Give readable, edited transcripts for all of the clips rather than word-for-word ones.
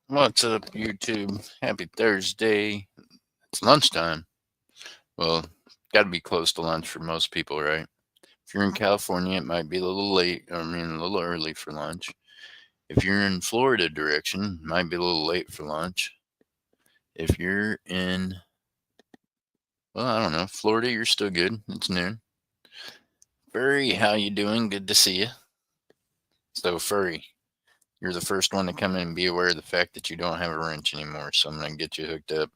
What's up, YouTube? Happy Thursday. It's lunchtime. Well, got to be close to lunch for most people, right? If you're in California, it might be a little late, a little early for lunch. If you're in Florida direction, it might be a little late for lunch. If you're in, well, I don't know, Florida, you're still good. It's noon. Furry, how you doing? Good to see you. So, Furry, you're the first one to come in and be aware of the fact that you don't have a wrench anymore. So I'm gonna get you hooked up.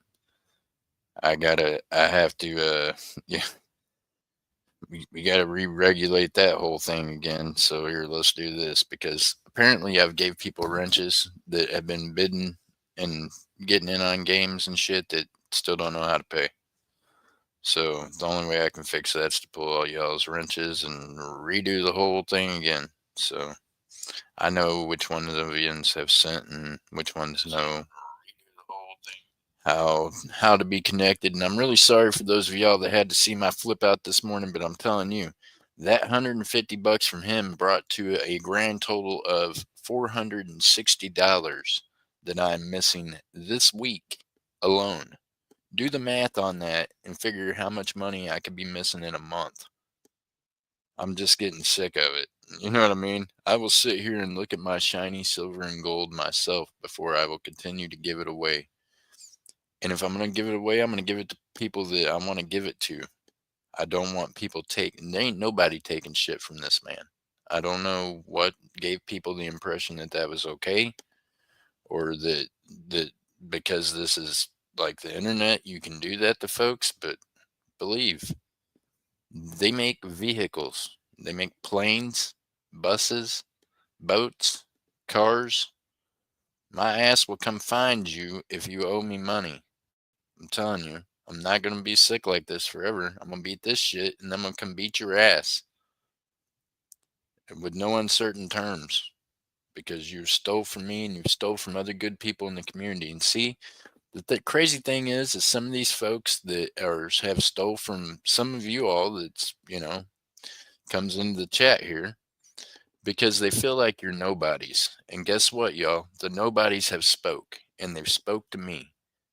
I have to, yeah, we got to re-regulate that whole thing again. So here, let's do this because apparently I've gave people wrenches that have been bidding and getting in on games and shit that still don't know how to pay. So the only way I can fix that is to pull all y'all's wrenches and redo the whole thing again. So I know which ones of the Vians have sent and which ones know how to be connected. And I'm really sorry for those of y'all that had to see my flip out this morning, but I'm telling you, that $150 from him brought to a grand total of $460 that I'm missing this week alone. Do the math on that and figure how much money I could be missing in a month. I'm just getting sick of it. You know what I mean? I will sit here and look at my shiny silver and gold myself before I will continue to give it away. And if I'm going to give it away, I'm going to give it to people that I want to give it to. I don't want people taking, there ain't nobody taking shit from this man. I don't know what gave people the impression that that was okay or that because this is like the internet, you can do that to folks, but believe they make vehicles, they make planes, buses, boats, cars. My ass will come find you if you owe me money. I'm telling you, I'm not going to be sick like this forever. I'm going to beat this shit and then I'm going to come beat your ass with no uncertain terms because you stole from me and you stole from other good people in the community. And see, the crazy thing is some of these folks that are have stole from some of you all that's, comes into the chat here because they feel like you're nobodies. And guess what, y'all? The nobodies have spoke and they've spoke to me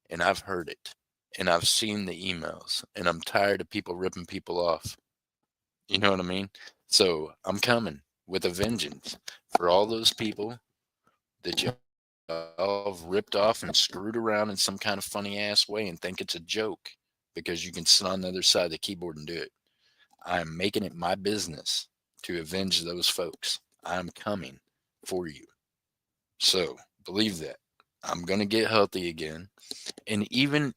and I've heard it. And I've seen the emails and I'm tired of people ripping people off. You know what I mean? So I'm coming with a vengeance for all those people that y'all have ripped off and screwed around in some kind of funny ass way and think it's a joke because you can sit on the other side of the keyboard and do it. I am making it my business to avenge those folks. I'm coming for you. So believe that. I'm going to get healthy again. And even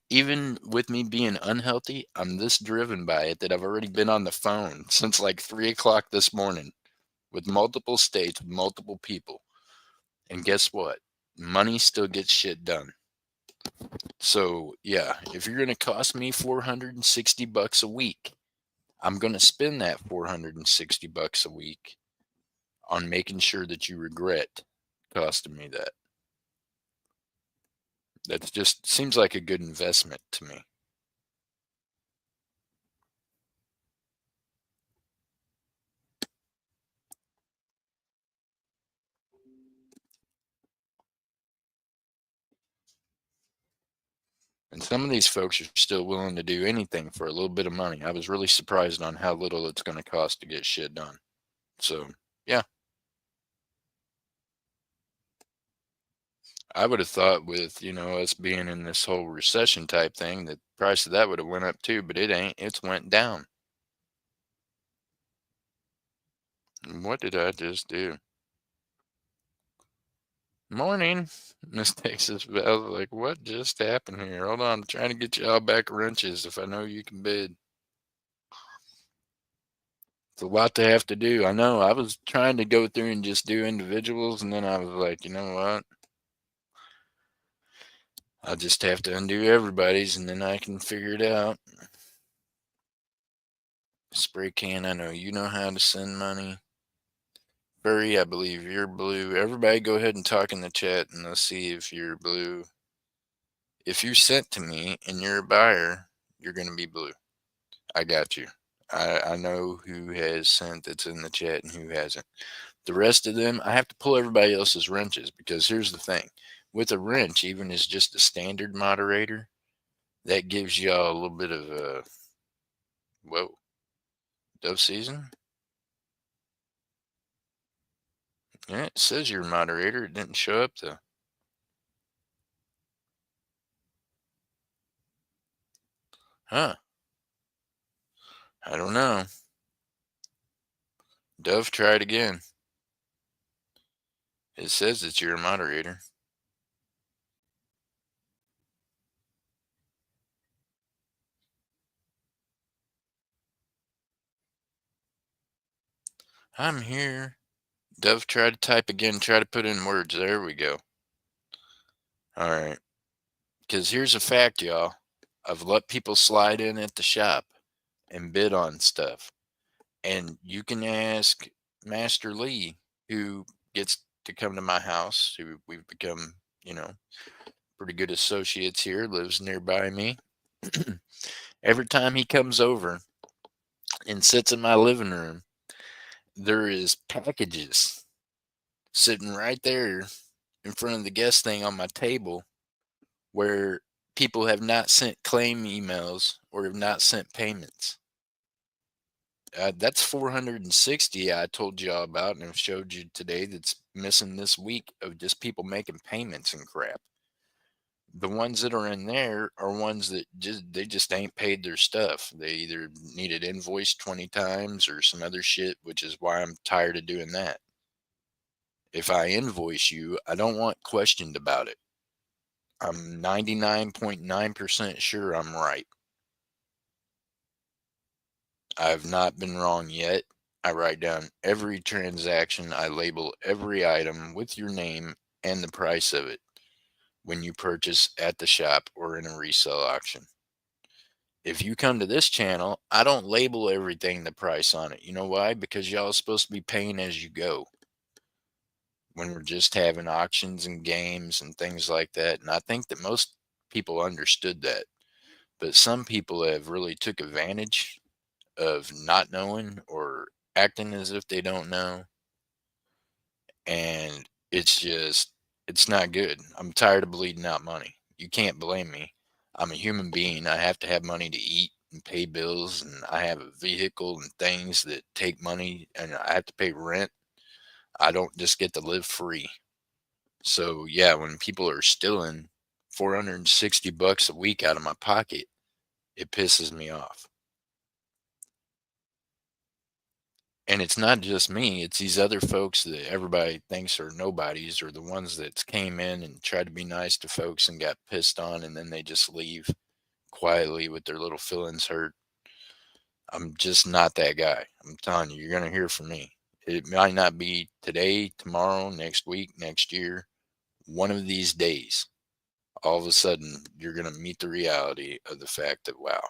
with me being unhealthy, I'm this driven by it that I've already been on the phone since like 3 o'clock this morning with multiple states, with multiple people. And guess what? Money still gets shit done. So yeah, if you're gonna cost me $460 a week, I'm gonna spend that $460 a week on making sure that you regret costing me that. That just seems like a good investment to me. And some of these folks are still willing to do anything for a little bit of money. I was really surprised on how little it's going to cost to get shit done. So, yeah, I would have thought with, us being in this whole recession type thing, that price of that would have went up too, but it ain't. It's went down. What did I just do? Morning, Miss Texas Bell. Like, what just happened here? Hold on, I'm trying to get y'all back wrenches if I know you can bid. It's a lot to have to do. I know. I was trying to go through and just do individuals, and then I was like, you know what? I'll just have to undo everybody's, and then I can figure it out. Spray can, I know you know how to send money. Furry, I believe you're blue. Everybody go ahead and talk in the chat, and let's see if you're blue. If you sent to me and you're a buyer, you're going to be blue. I got you. I know who has sent that's in the chat and who hasn't. The rest of them, I have to pull everybody else's wrenches because here's the thing. with a wrench, even as just a standard moderator, that gives y'all a little bit of a whoa, dove season. Yeah, it says you're a moderator. It didn't show up though. Huh? I don't know. Dove, try it again. It says that you're a moderator. I'm here. Dove, try to type again. Try to put in words. There we go. All right. Because here's a fact, y'all. I've let people slide in at the shop and bid on stuff. And you can ask Master Lee, who gets to come to my house, who we've become, you know, pretty good associates here, lives nearby me. Every time he comes over and sits in my living room, there is packages sitting right there in front of the guest thing on my table where people have not sent claim emails or have not sent payments. That's 460 I told you all about and I've showed you today that's missing this week of just people making payments and crap. The ones that are in there are ones that just ain't paid their stuff. They either needed invoiced 20 times or some other shit, which is why I'm tired of doing that. If I invoice you, I don't want questioned about it. I'm 99.9% sure I'm right. I've not been wrong yet. I write down every transaction. I label every item with your name and the price of it when you purchase at the shop or in a resale auction. If you come to this channel, I don't label everything the price on it. You know why? Because y'all are supposed to be paying as you go when we're just having auctions and games and things like that. And I think that most people understood that. But some people have really took advantage of not knowing or acting as if they don't know. And it's not good. I'm tired of bleeding out money. You can't blame me. I'm a human being. I have to have money to eat and pay bills, and I have a vehicle and things that take money, and I have to pay rent. I don't just get to live free. So, yeah, when people are stealing 460 bucks a week out of my pocket, it pisses me off. And it's not just me, it's these other folks that everybody thinks are nobodies or the ones that came in and tried to be nice to folks and got pissed on and then they just leave quietly with their little feelings hurt. I'm just not that guy. I'm telling you, you're going to hear from me. It might not be today, tomorrow, next week, next year, one of these days. All of a sudden, you're going to meet the reality of the fact that, wow,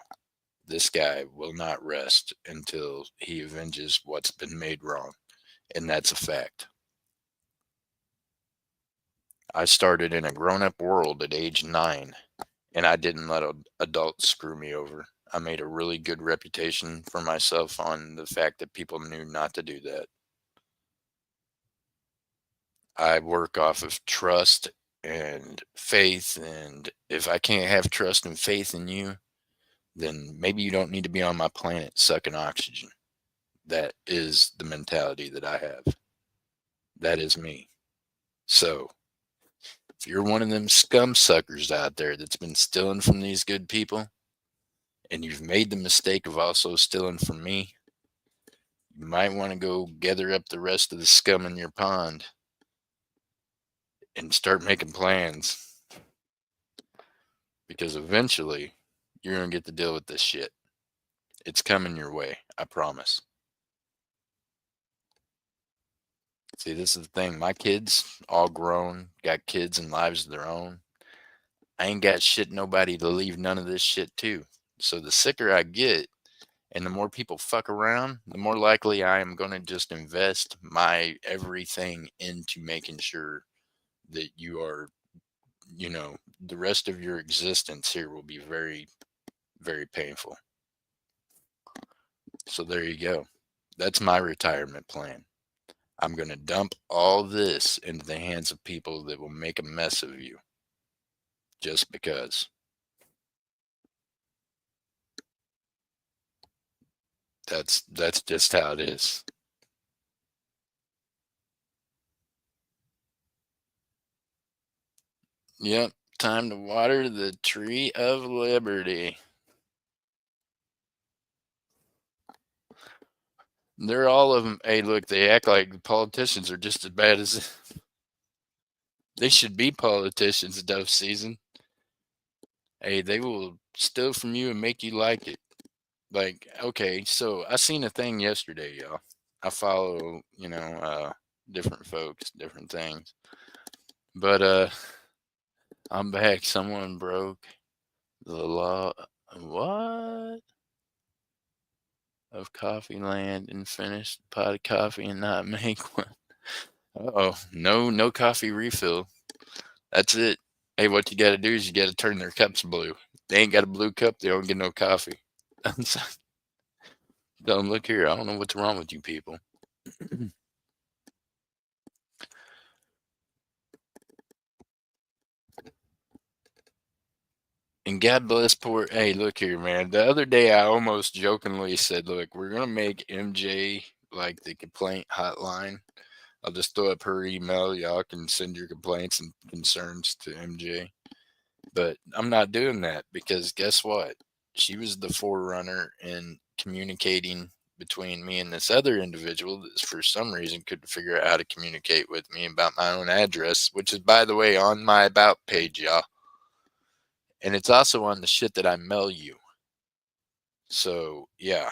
this guy will not rest until he avenges what's been made wrong. And that's a fact. I started in a grown up world at age 9, and I didn't let adults screw me over. I made a really good reputation for myself on the fact that people knew not to do that. I work off of trust and faith, and if I can't have trust and faith in you, then maybe you don't need to be on my planet sucking oxygen. That is the mentality that I have. That is me. So, if you're one of them scum suckers out there that's been stealing from these good people, and you've made the mistake of also stealing from me, you might want to go gather up the rest of the scum in your pond and start making plans because eventually you're going to get to deal with this shit. It's coming your way, I promise. See, this is the thing. My kids, all grown, got kids and lives of their own. I ain't got shit, nobody to leave none of this shit to. So the sicker I get, and the more people fuck around, the more likely I am going to just invest my everything into making sure that you are, the rest of your existence here will be very, very painful. So there you go. That's my retirement plan. I'm going to dump all this into the hands of people that will make a mess of you just because. That's just how it is. Yep, time to water the tree of liberty. They're all of them. Hey, look, they act like the politicians are just as bad as they should be politicians, dove season. Hey, they will steal from you and make you like it. Like, okay, so I seen a thing yesterday, y'all. I follow, different folks, different things. But I'm back. Someone broke the law. What? Of coffee land and finish the pot of coffee and not make one. Oh, no coffee refill. That's it. Hey, what you got to do is you got to turn their cups blue. They ain't got a blue cup, they don't get no coffee. So, tell them, look here, I don't know what's wrong with you people. And God bless poor. Hey, look here, man. The other day, I almost jokingly said, "Look, we're gonna make MJ like the complaint hotline. I'll just throw up her email. Y'all can send your complaints and concerns to MJ." But I'm not doing that because guess what? She was the forerunner in communicating between me and this other individual that for some reason couldn't figure out how to communicate with me about my own address, which is, by the way, on my about page, y'all. And it's also on the shit that I mail you. So, yeah,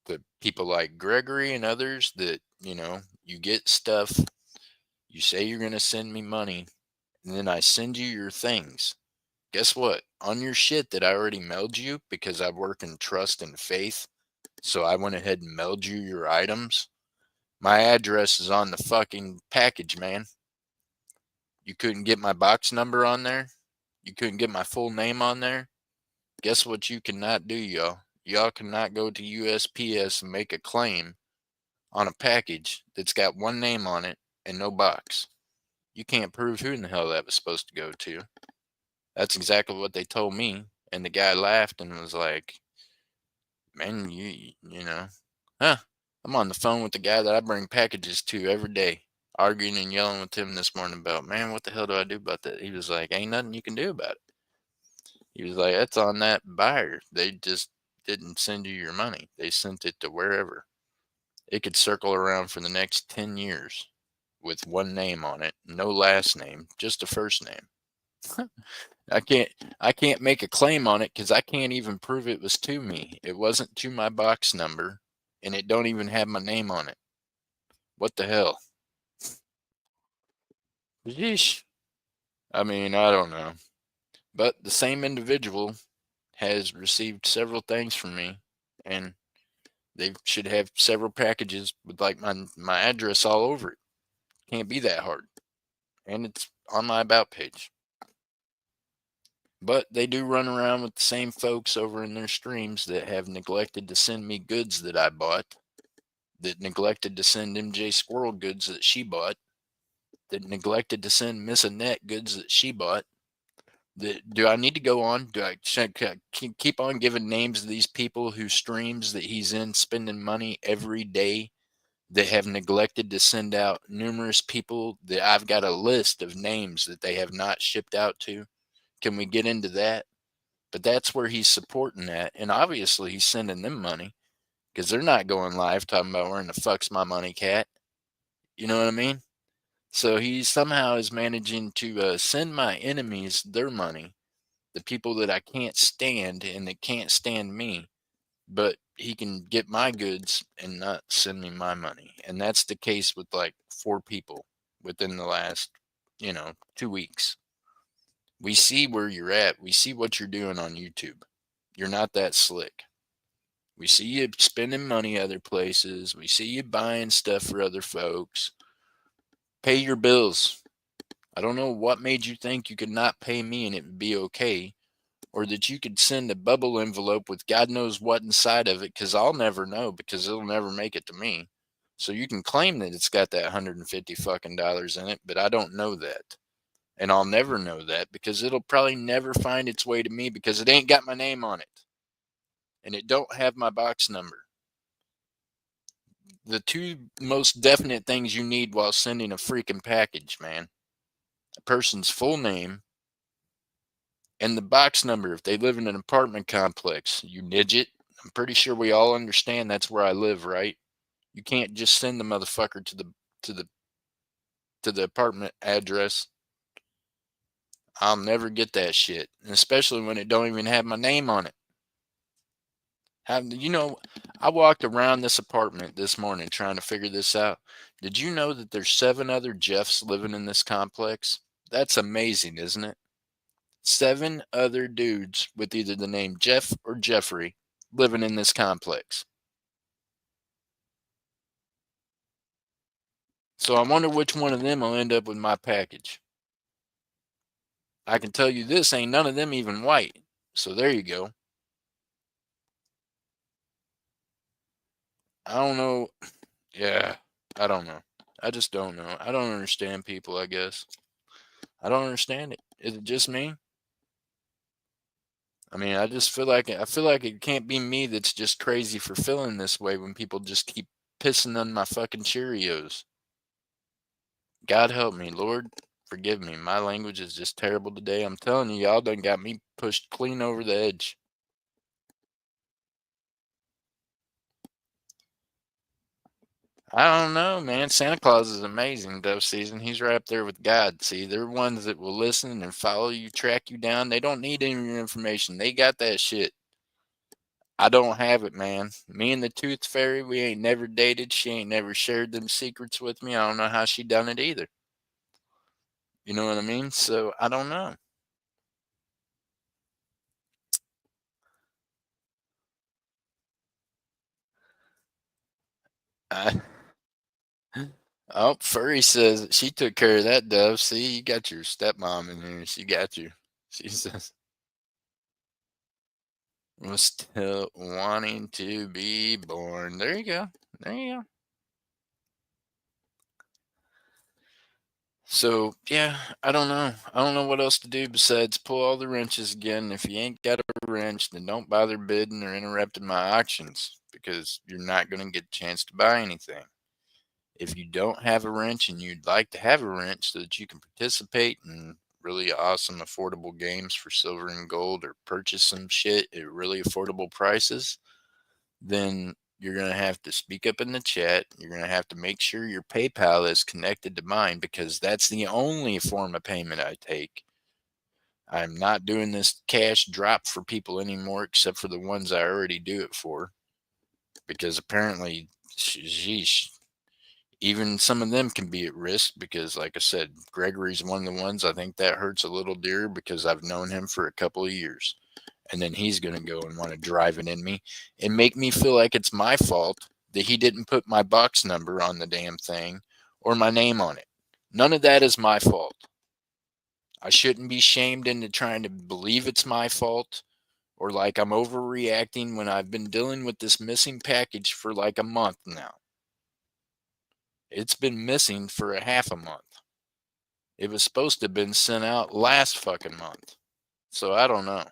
the people like Gregory and others that, you get stuff, you say you're going to send me money, and then I send you your things. Guess what? On your shit that I already mailed you because I work in trust and faith, so I went ahead and mailed you your items. My address is on the fucking package, man. You couldn't get my box number on there. You couldn't get my full name on there. Guess what you cannot do, y'all? Y'all cannot go to USPS and make a claim on a package that's got one name on it and no box. You can't prove who in the hell that was supposed to go to. That's exactly what they told me. And the guy laughed and was like, man, huh? I'm on the phone with the guy that I bring packages to every day, arguing and yelling with him this morning about, man, what the hell do I do about that? He was like, ain't nothing you can do about it. He was like, that's on that buyer. They just didn't send you your money. They sent it to wherever. It could circle around for the next 10 years with one name on it, no last name, just a first name. I can't I can't make a claim on it because I can't even prove it was to me. It wasn't to my box number, and it don't even have my name on it. What the hell? Yeesh. I mean, I don't know. But the same individual has received several things from me, and they should have several packages with like my address all over it. Can't be that hard. And it's on my about page. But they do run around with the same folks over in their streams that have neglected to send me goods that I bought, that neglected to send MJ Squirrel goods that she bought, that neglected to send Miss Annette goods that she bought. Do I need to go on? Do I keep on giving names of these people whose streams that he's in spending money every day that have neglected to send out numerous people that I've got a list of names that they have not shipped out to? Can we get into that? But that's where he's supporting that. And obviously he's sending them money because they're not going live talking about where in the fuck's my money, cat. You know what I mean? So he somehow is managing to send my enemies their money, the people that I can't stand and that can't stand me, but he can get my goods and not send me my money. And that's the case with like 4 people within the last, 2 weeks. We see where you're at. We see what you're doing on YouTube. You're not that slick. We see you spending money other places. We see you buying stuff for other folks. Pay your bills. I don't know what made you think you could not pay me and it would be okay, or that you could send a bubble envelope with God knows what inside of it, because I'll never know because it'll never make it to me. So you can claim that it's got that 150 fucking dollars in it, but I don't know that. And I'll never know that because it'll probably never find its way to me because it ain't got my name on it. And it don't have my box number. The two most definite things you need while sending a freaking package, man. A person's full name and the box number if they live in an apartment complex. You midget. I'm pretty sure we all understand that's where I live, right? You can't just send the motherfucker to the to the apartment address. I'll never get that shit, and especially when it don't even have my name on it. I walked around this apartment this morning trying to figure this out. Did you know that there's 7 other Jeffs living in this complex? That's amazing, isn't it? 7 other dudes with either the name Jeff or Jeffrey living in this complex. So I wonder which one of them will end up with my package. I can tell you this, ain't none of them even white. So there you go. I don't know. Yeah, I don't know. I just don't know. I don't understand people, I guess. I don't understand it. Is it just me? I mean, I feel like it can't be me that's just crazy for feeling this way when people just keep pissing on my fucking Cheerios. God help me, Lord, forgive me. My language is just terrible today. I'm telling you, y'all done got me pushed clean over the edge. I don't know, man. Santa Claus is amazing, dove season. He's right up there with God. See, they're ones that will listen and follow you, track you down. They don't need any of your information. They got that shit. I don't have it, man. Me and the Tooth Fairy, we ain't never dated. She ain't never shared them secrets with me. I don't know how she done it either. You know what I mean? So I don't know. I, oh, Furry says she took care of that, Dove. See, you got your stepmom in here. She got you. She says, was still wanting to be born. There you go. There you go. So yeah, I don't know. I don't know what else to do besides pull all the wrenches again. If you ain't got a wrench, then don't bother bidding or interrupting my auctions because you're not going to get a chance to buy anything. If you don't have a wrench and you'd like to have a wrench so that you can participate in really awesome affordable games for silver and gold or purchase some shit at really affordable prices, then you're going to have to speak up in the chat. You're going to have to make sure your PayPal is connected to mine because that's the only form of payment I take. I'm not doing this cash drop for people anymore except for the ones I already do it for because apparently, sheesh, even some of them can be at risk because, like I said, Gregory's one of the ones I think that hurts a little dear because I've known him for a couple of years. And then he's going to go and want to drive it in me and make me feel like it's my fault that he didn't put my box number on the damn thing or my name on it. None of that is my fault. I shouldn't be shamed into trying to believe it's my fault or like I'm overreacting when I've been dealing with this missing package for like a month now. It's been missing for a half a month. It was supposed to have been sent out last fucking month. So I don't know.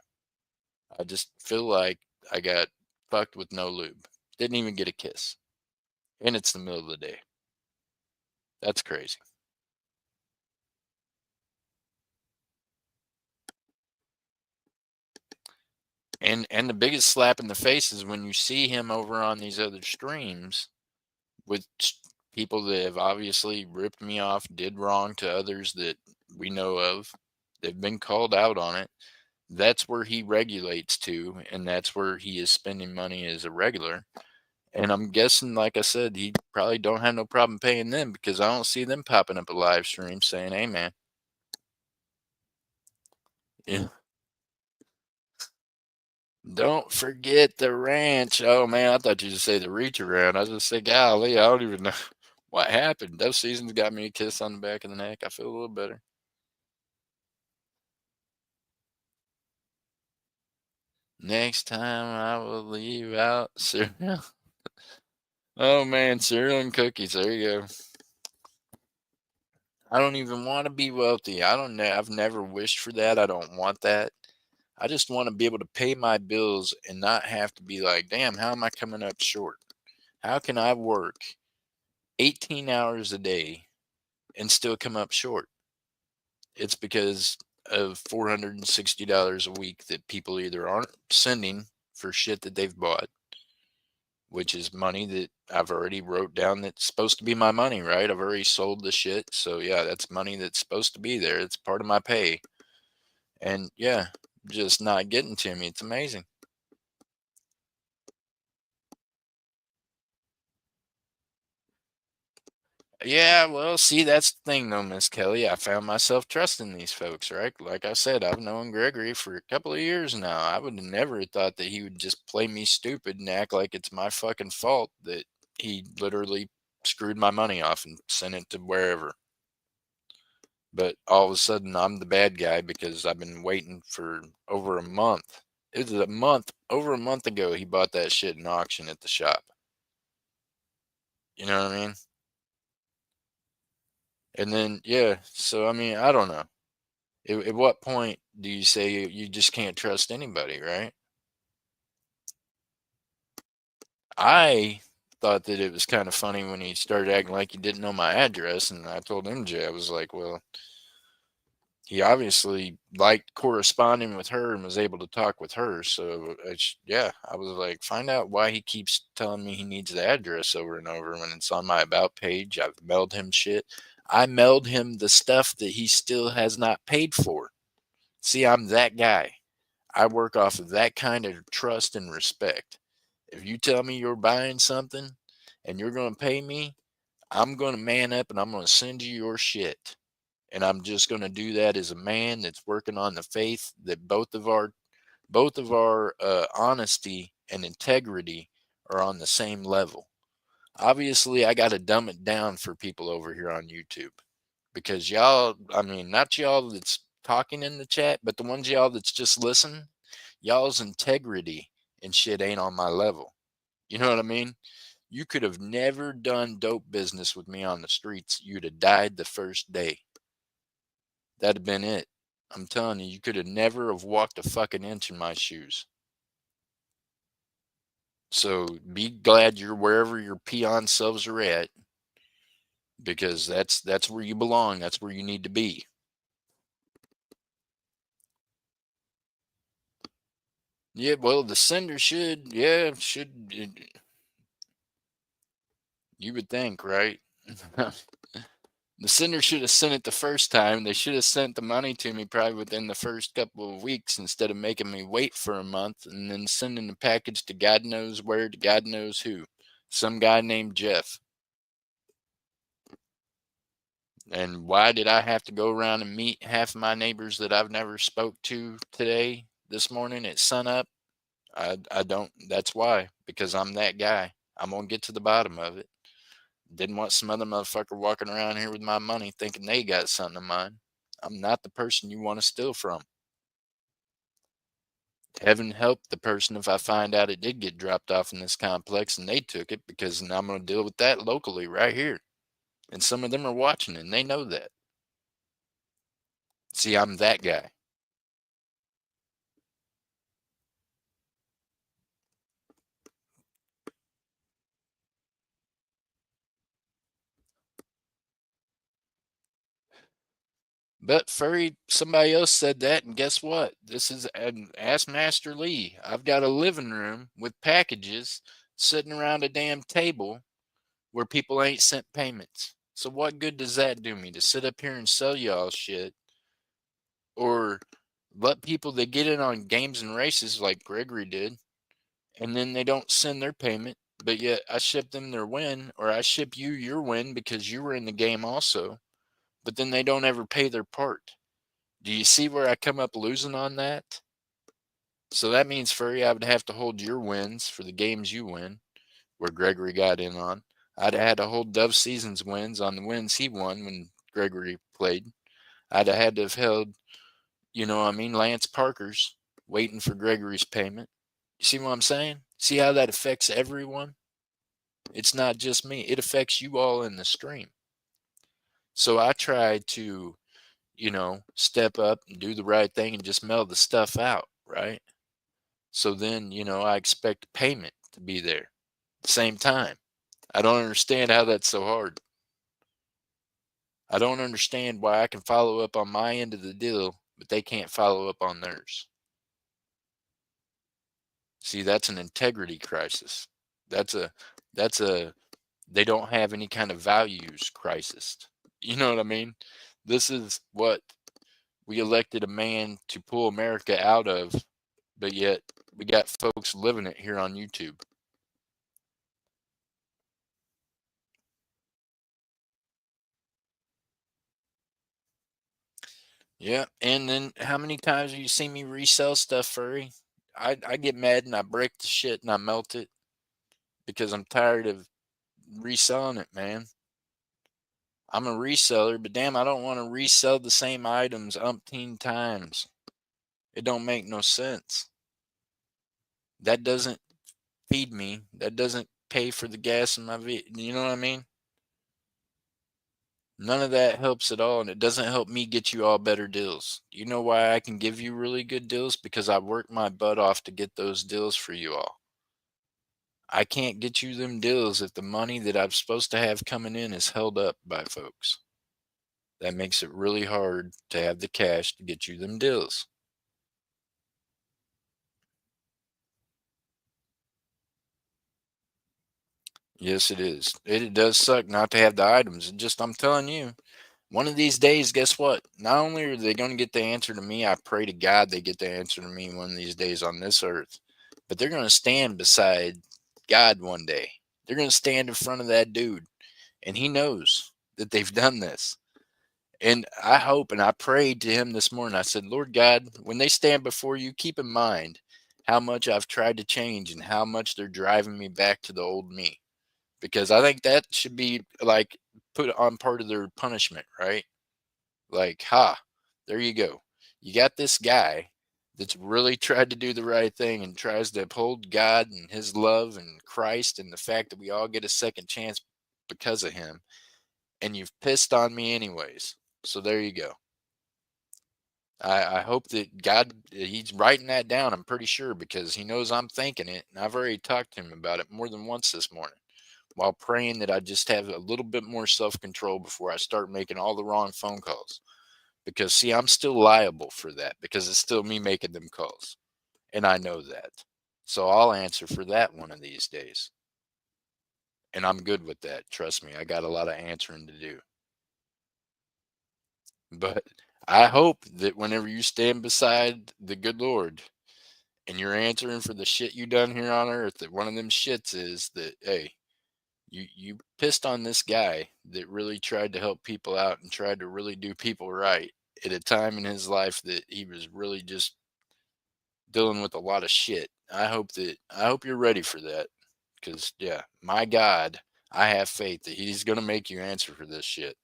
I just feel like I got fucked with no lube. Didn't even get a kiss. And it's the middle of the day. That's crazy. And the biggest slap in the face is when you see him over on these other streams with people that have obviously ripped me off, did wrong to others that we know of. They've been called out on it. That's where he regulates to, and that's where he is spending money as a regular. And I'm guessing, like I said, he probably don't have no problem paying them because I don't see them popping up a live stream saying, "Hey, man, yeah, don't forget the ranch." Oh man, I thought you just say the reach around. I just say, golly, I don't even know what happened. Those seasons got me a kiss on the back of the neck. I feel a little better. Next time I will leave out cereal. Oh man, cereal and cookies. There you go. I don't even want to be wealthy. I don't know. I've never wished for that. I don't want that. I just want to be able to pay my bills and not have to be like, damn, how am I coming up short? How can I work 18 hours a day and still come up short? It's because of $460 a week that people either aren't sending for shit that they've bought, which is money that I've already wrote down that's supposed to be my money, right? I've already sold the shit. So yeah, that's money that's supposed to be there. It's part of my pay. And yeah, just not getting to me. It's amazing. Yeah, well, see, that's the thing though, Miss Kelly. I found myself trusting these folks, right? Like I said, I've known Gregory for a couple of years now. I would have never thought that he would just play me stupid and act like it's my fucking fault that he literally screwed my money off and sent it to wherever. But all of a sudden, I'm the bad guy because I've been waiting for over a month. It was a month, over a month ago, he bought that shit in auction at the shop. You know what I mean? And then, yeah, so I mean, I don't know. At what point do you say you just can't trust anybody, right? I thought that it was kind of funny when he started acting like he didn't know my address, and I told MJ, I was like, well, he obviously liked corresponding with her and was able to talk with her. So, yeah, I was like, find out why he keeps telling me he needs the address over and over when it's on my about page. I've mailed him shit. I mailed him the stuff that he still has not paid for. See, I'm that guy. I work off of that kind of trust and respect. If you tell me you're buying something and you're going to pay me, I'm going to man up and I'm going to send you your shit. And I'm just going to do that as a man that's working on the faith that both of our honesty and integrity are on the same level. Obviously, I got to dumb it down for people over here on YouTube because y'all, I mean, not y'all that's talking in the chat, but the ones y'all that's just listening, y'all's integrity and shit ain't on my level. You know what I mean? You could have never done dope business with me on the streets. You'd have died the first day. That'd have been it. I'm telling you, you could have never have walked a fucking inch in my shoes. So be glad you're wherever your peon selves are at, because that's where you belong. That's where you need to be. Yeah, well, the sender should, yeah, you would think, right? The sender should have sent it the first time. They should have sent the money to me probably within the first couple of weeks instead of making me wait for a month and then sending the package to God knows where to God knows who. Some guy named Jeff. And why did I have to go around and meet half of my neighbors that I've never spoke to today, this morning at sunup? I don't. That's why. Because I'm that guy. I'm gonna get to the bottom of it. Didn't want some other motherfucker walking around here with my money thinking they got something of mine. I'm not the person you want to steal from. Heaven help the person if I find out it did get dropped off in this complex and they took it, because then I'm going to deal with that locally right here. And some of them are watching and they know that. See, I'm that guy. But Furry, somebody else said that, and guess what? This is Ask Master Lee. I've got a living room with packages sitting around a damn table where people ain't sent payments. So what good does that do me to sit up here and sell y'all shit, or let people that get in on games and races like Gregory did, and then they don't send their payment, but yet I ship them their win, or I ship you your win because you were in the game also, but then they don't ever pay their part. Do you see where I come up losing on that? So that means, Furry, I would have to hold your wins for the games you win, where Gregory got in on. I'd have had to hold Dove Season's wins on the wins he won when Gregory played. I'd have had to have held, Lance Parker's, waiting for Gregory's payment. You see what I'm saying? See how that affects everyone? It's not just me. It affects you all in the stream. So I try to, step up and do the right thing and just mail the stuff out, right? So then, I expect payment to be there at the same time. I don't understand how that's so hard. I don't understand why I can follow up on my end of the deal, but they can't follow up on theirs. See, that's an integrity crisis. That's a that's a they don't have any kind of values crisis. You know what I mean? This is what we elected a man to pull America out of, but yet we got folks living it here on YouTube. Yeah, and then how many times have you seen me resell stuff, Furry? I get mad and I break the shit and I melt it because I'm tired of reselling it, man. I'm a reseller, but damn, I don't want to resell the same items umpteen times. It don't make no sense. That doesn't feed me. That doesn't pay for the gas in my vehicle. You know what I mean? None of that helps at all, and it doesn't help me get you all better deals. You know why I can give you really good deals? Because I work my butt off to get those deals for you all. I can't get you them deals if the money that I'm supposed to have coming in is held up by folks. That makes it really hard to have the cash to get you them deals. Yes, it is. It does suck not to have the items. It just, I'm telling you, one of these days, guess what? Not only are they going to get the answer to me, I pray to God they get the answer to me one of these days on this earth, but they're going to stand beside God one day. They're going to stand in front of that dude, and he knows that they've done this. And I hope and I prayed to him this morning. I said, Lord God, when they stand before you, keep in mind how much I've tried to change and how much they're driving me back to the old me. Because I think that should be like put on part of their punishment, right? Like, there you go. You got this guy that's really tried to do the right thing and tries to uphold God and his love and Christ and the fact that we all get a second chance because of him. And you've pissed on me anyways. So there you go. I hope that God, he's writing that down. I'm pretty sure because he knows I'm thinking it. And I've already talked to him about it more than once this morning while praying that I just have a little bit more self control before I start making all the wrong phone calls. Because, see, I'm still liable for that because it's still me making them calls. And I know that. So I'll answer for that one of these days. And I'm good with that. Trust me, I got a lot of answering to do. But I hope that whenever you stand beside the good Lord and you're answering for the shit you done here on earth, that one of them shits is that, hey, you pissed on this guy that really tried to help people out and tried to really do people right at a time in his life that he was really just dealing with a lot of shit. I hope you're ready for that cuz yeah, my God, I have faith that he's going to make you answer for this shit.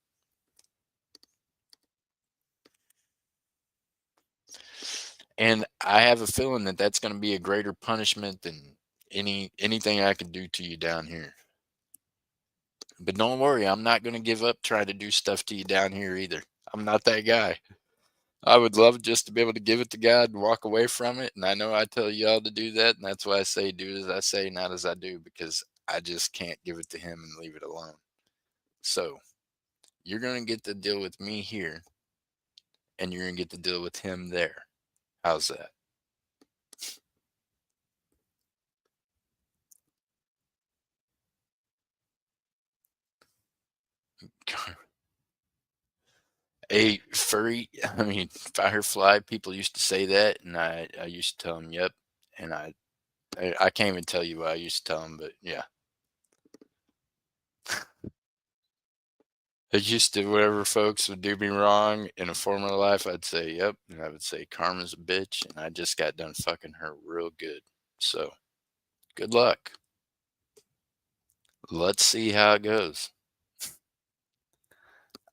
And I have a feeling that that's going to be a greater punishment than anything I can do to you down here. But don't worry, I'm not going to give up trying to do stuff to you down here either. I'm not that guy. I would love just to be able to give it to God and walk away from it. And I know I tell y'all to do that. And that's why I say, do as I say, not as I do, because I just can't give it to Him and leave it alone. So you're going to get to deal with me here and you're going to get to deal with Him there. How's that? A furry, I mean, firefly, people used to say that. And I used to tell them, yep. And I can't even tell you what I used to tell them, but yeah. I used to, whenever folks would do me wrong in a former life, I'd say, yep. And I would say, karma's a bitch. And I just got done fucking her real good. So good luck. Let's see how it goes.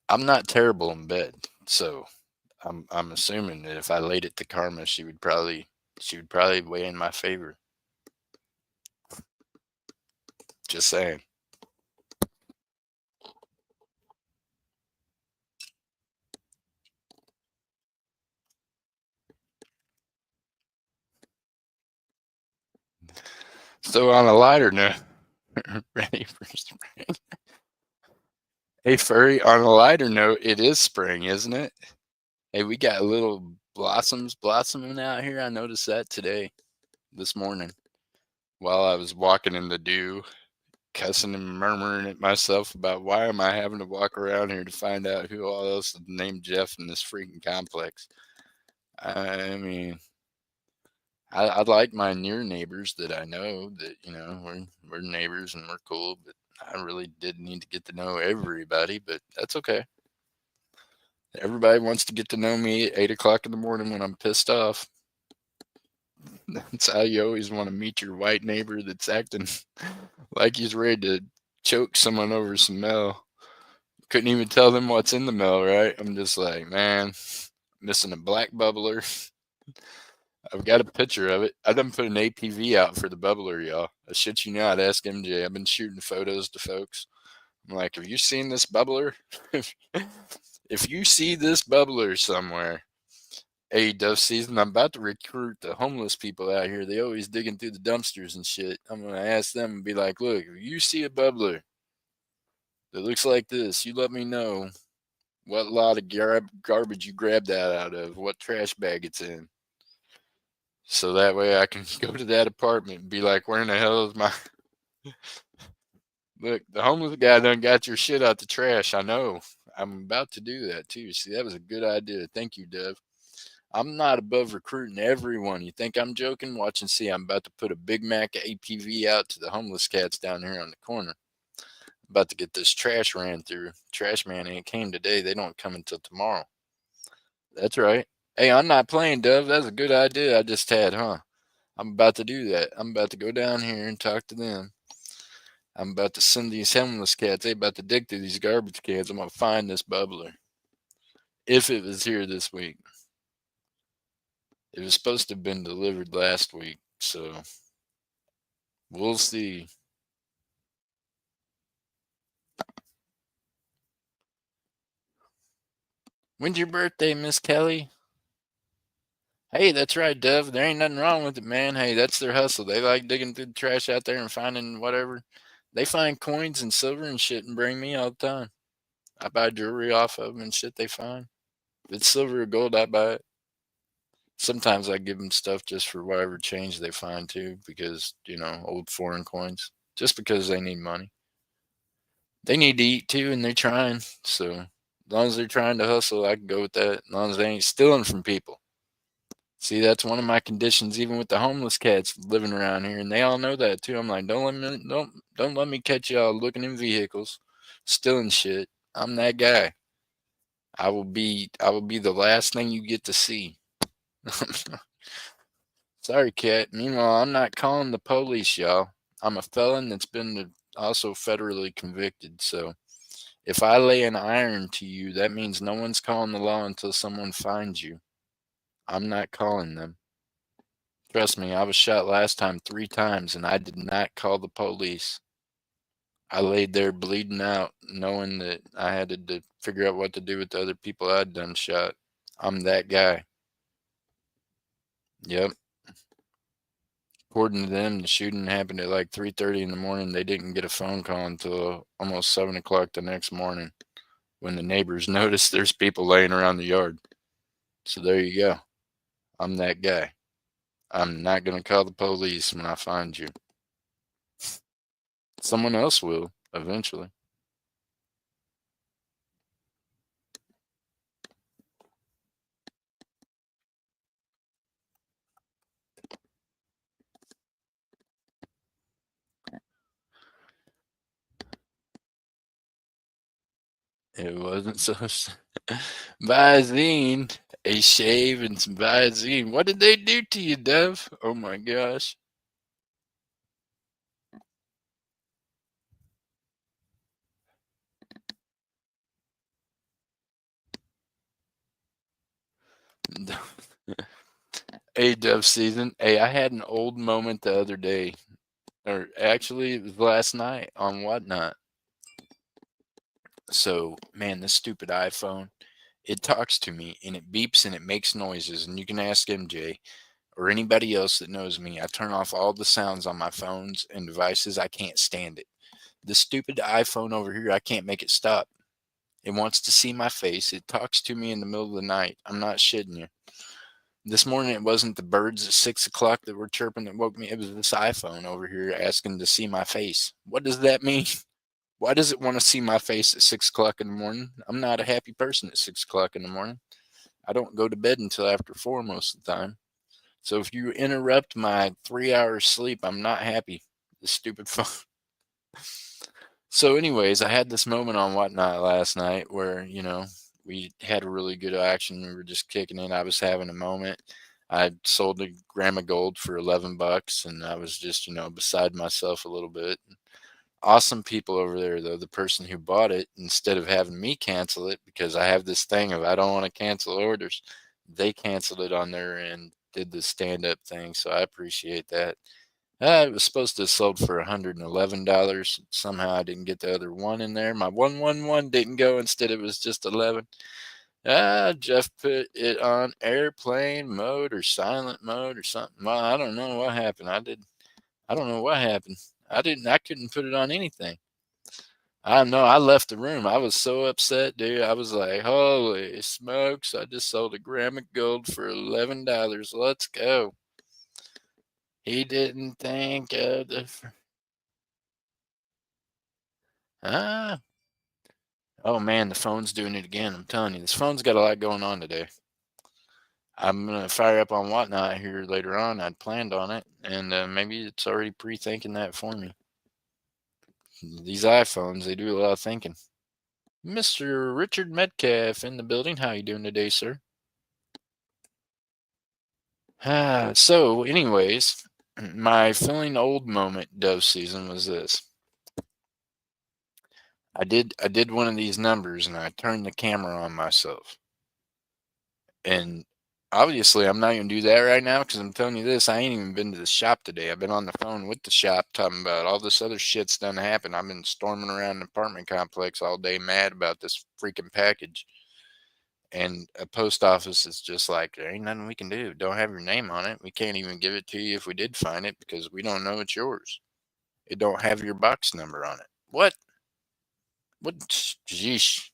I'm not terrible in bed. So I'm assuming that if I laid it to karma, she would probably weigh in my favor. Just saying. So on a lighter note, ready for spring. Hey, furry, on a lighter note, it is spring, isn't it? Hey, we got little blossoms blossoming out here. I noticed that today, this morning, while I was walking in the dew, cussing and murmuring at myself about why am I having to walk around here to find out who all else is named Jeff in this freaking complex. I mean, I like my near neighbors that I know that, we're neighbors and we're cool, but I really did need to get to know everybody, but that's okay. Everybody wants to get to know me at 8 o'clock in the morning when I'm pissed off. That's how you always want to meet your white neighbor that's acting like he's ready to choke someone over some mail. Couldn't even tell them what's in the mail, right? I'm just like, man, missing a black bubbler. I've got a picture of it. I done put an APV out for the bubbler, y'all. I shit you not, ask MJ. I've been shooting photos to folks. I'm like, have you seen this bubbler? If you see this bubbler somewhere, hey, Dove Season, I'm about to recruit the homeless people out here. They always digging through the dumpsters and shit. I'm going to ask them and be like, look, if you see a bubbler that looks like this, you let me know what lot of garbage you grabbed that out of, what trash bag it's in. So that way I can go to that apartment and be like, where in the hell is my... Look, the homeless guy done got your shit out the trash. I know. I'm about to do that too. See, that was a good idea. Thank you, Dev. I'm not above recruiting everyone. You think I'm joking? Watch and see. I'm about to put a Big Mac APV out to the homeless cats down here on the corner. About to get this trash ran through. Trash man ain't came today. They don't come until tomorrow. That's right. Hey, I'm not playing, Dove. That's a good idea I just had, huh? I'm about to do that. I'm about to go down here and talk to them. I'm about to send these homeless cats. They about to dig through these garbage cans. I'm going to find this bubbler. If it was here this week. It was supposed to have been delivered last week, so we'll see. When's your birthday, Miss Kelly? Hey, that's right, Dove. There ain't nothing wrong with it, man. Hey, that's their hustle. They like digging through the trash out there and finding whatever. They find coins and silver and shit and bring me all the time. I buy jewelry off of them and shit they find. If it's silver or gold, I buy it. Sometimes I give them stuff just for whatever change they find too, because, old foreign coins, just because they need money. They need to eat too, and they're trying. So as long as they're trying to hustle, I can go with that. As long as they ain't stealing from people. See, that's one of my conditions, even with the homeless cats living around here, and they all know that too. I'm like, don't let me catch y'all looking in vehicles, stealing shit. I'm that guy. I will be the last thing you get to see. Sorry, cat. Meanwhile, I'm not calling the police, y'all. I'm a felon that's been also federally convicted. So if I lay an iron to you, that means no one's calling the law until someone finds you. I'm not calling them. Trust me, I was shot last time 3 times and I did not call the police. I laid there bleeding out, knowing that I had to figure out what to do with the other people I'd done shot. I'm that guy. Yep. According to them, the shooting happened at like 3:30 in the morning. They didn't get a phone call until almost 7 o'clock the next morning when the neighbors noticed there's people laying around the yard. So there you go. I'm that guy. I'm not going to call the police when I find you. Someone else will eventually. It wasn't so. Visine, a shave and some Visine. What did they do to you, Dev? Oh my gosh. Hey, Dev Season. Hey, I had an old moment the other day, or actually, it was last night on Whatnot. So, man, this stupid iPhone, it talks to me and it beeps and it makes noises. And you can ask MJ, or anybody else that knows me, I turn off all the sounds on my phones and devices. I can't stand it. This stupid iPhone over here, I can't make it stop. It wants to see my face. It talks to me in the middle of the night. I'm not shitting you. This morning, it wasn't the birds at 6 o'clock that were chirping that woke me. It was this iPhone over here asking to see my face. What does that mean? Why does it want to see my face at 6 o'clock in the morning? I'm not a happy person at 6 o'clock in the morning. I don't go to bed until after 4 most of the time. So if you interrupt my 3 hours sleep, I'm not happy. This stupid phone. So, anyways, I had this moment on Whatnot last night where, we had a really good action. We were just kicking it. I was having a moment. I sold a gram of gold for $11 and I was just, beside myself a little bit. Awesome people over there, though. The person who bought it, instead of having me cancel it, because I have this thing of I don't want to cancel orders, they canceled it on their end, did the stand up thing. So I appreciate that. It was supposed to have sold for $111. Somehow I didn't get the other one in there. My 111 didn't go. Instead, it was just 11. Jeff put it on airplane mode or silent mode or something. Well, I don't know what happened. I don't know what happened. I couldn't put it on anything. I know I left the room. I was so upset, dude. I was like, holy smokes. I just sold a gram of gold for $11. Let's go. He didn't think of the. Ah. Oh man, the phone's doing it again. I'm telling you, this phone's got a lot going on today. I'm gonna fire up on Whatnot here later on. I'd planned on it, and maybe it's already pre-thinking that for me. These iPhones, they do a lot of thinking. Mr. Richard Metcalf in the building. How you doing today, sir? So, anyways, my feeling old moment dove season was this. I did one of these numbers and I turned the camera on myself. And obviously I'm not gonna do that right now because I'm telling you this, I ain't even been to the shop today. I've been on the phone with the shop talking about all this other shit's done happened. I've been storming around the apartment complex all day mad about this freaking package. And a post office is just like, there ain't nothing we can do. Don't have your name on it. We can't even give it to you if we did find it because we don't know it's yours. It don't have your box number on it. What? What? Jeesh.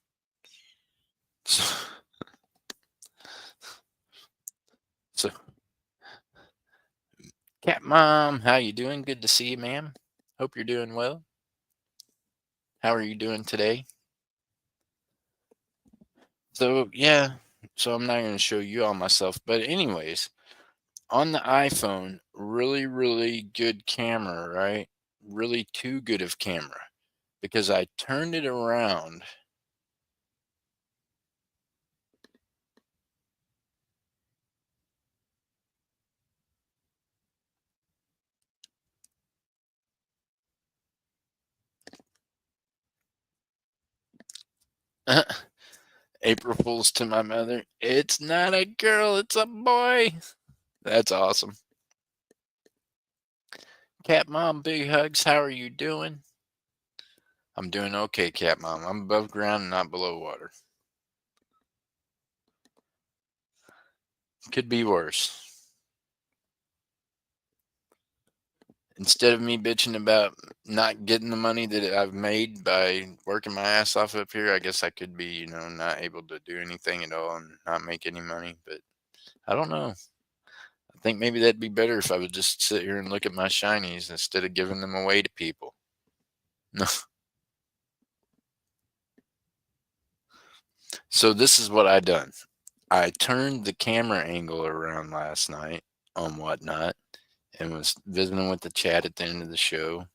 So, so Cat Mom, how you doing? Good to see you, ma'am. Hope you're doing well. How are you doing today? So, yeah. So I'm not going to show you all myself. But anyways, on the iPhone, really, really good camera, right? Really too good of camera because I turned it around. April Fool's to my mother. It's not a girl, it's a boy. That's awesome. Cat Mom, big hugs. How are you doing? I'm doing okay, Cat Mom. I'm above ground and not below water. Could be worse. Instead of me bitching about not getting the money that I've made by working my ass off up here, I guess I could be, not able to do anything at all and not make any money. But I don't know. I think maybe that'd be better if I would just sit here and look at my shinies instead of giving them away to people. No. So this is what I done. I turned the camera angle around last night on Whatnot and was visiting with the chat at the end of the show,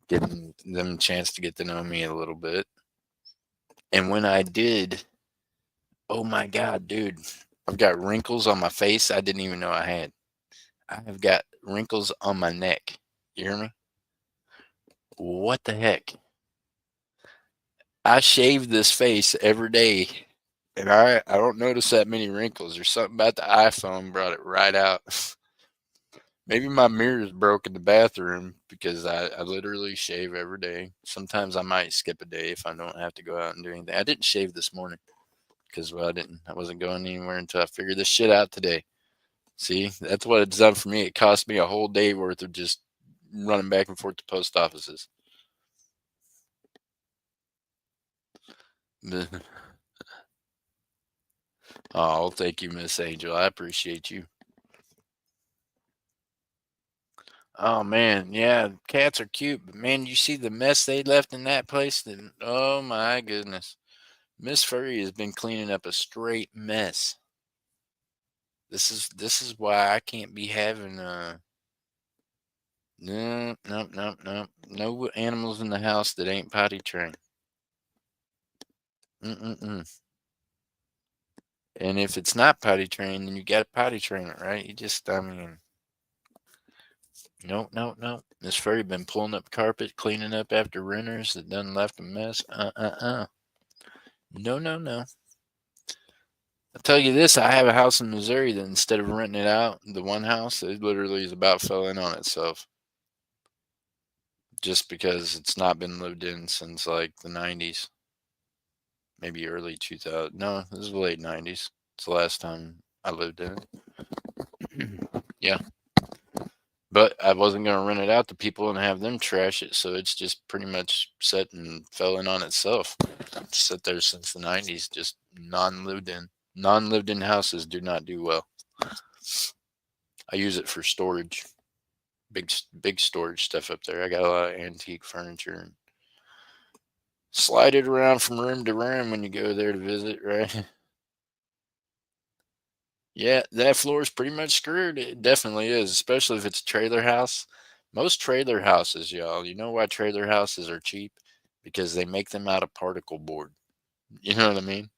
giving them a chance to get to know me a little bit. And when I did, oh my God, dude, I've got wrinkles on my face I didn't even know I had. I have got wrinkles on my neck. You hear me? What the heck? I shave this face every day and I don't notice that many wrinkles. There's something about the iPhone brought it right out. Maybe my mirror is broke in the bathroom because I literally shave every day. Sometimes I might skip a day if I don't have to go out and do anything. I didn't shave this morning because I wasn't going anywhere until I figured this shit out today. See, that's what it's done for me. It cost me a whole day worth of just running back and forth to post offices. Oh, thank you, Miss Angel. I appreciate you. Oh man, yeah, cats are cute, but man, you see the mess they left in that place? Then, oh my goodness, Miss Furry has been cleaning up a straight mess. This is why I can't be having no no no no no animals in the house that ain't potty trained. Mm-mm-mm. And if it's not potty trained, then you got to potty train it, right? You just, I mean, no, no, no. Miss Furry been pulling up carpet, cleaning up after renters that done left a mess. No, no, no. I'll tell you this, I have a house in Missouri that instead of renting it out, the one house, it literally is about fell in on itself just because it's not been lived in since like the 90s, maybe early 2000. No, this is the late 90s. It's the last time I lived in it. Yeah. But I wasn't going to rent it out to people and have them trash it. So it's just pretty much set and fell in on itself. It's sat there since the 90s, just non lived in. Non lived in houses do not do well. I use it for storage, big storage stuff up there. I got a lot of antique furniture and slide it around from room to room when you go there to visit, right? Yeah, that floor is pretty much screwed. It definitely is, especially if it's a trailer house. Most trailer houses, y'all, you know why trailer houses are cheap? Because they make them out of particle board. You know what I mean?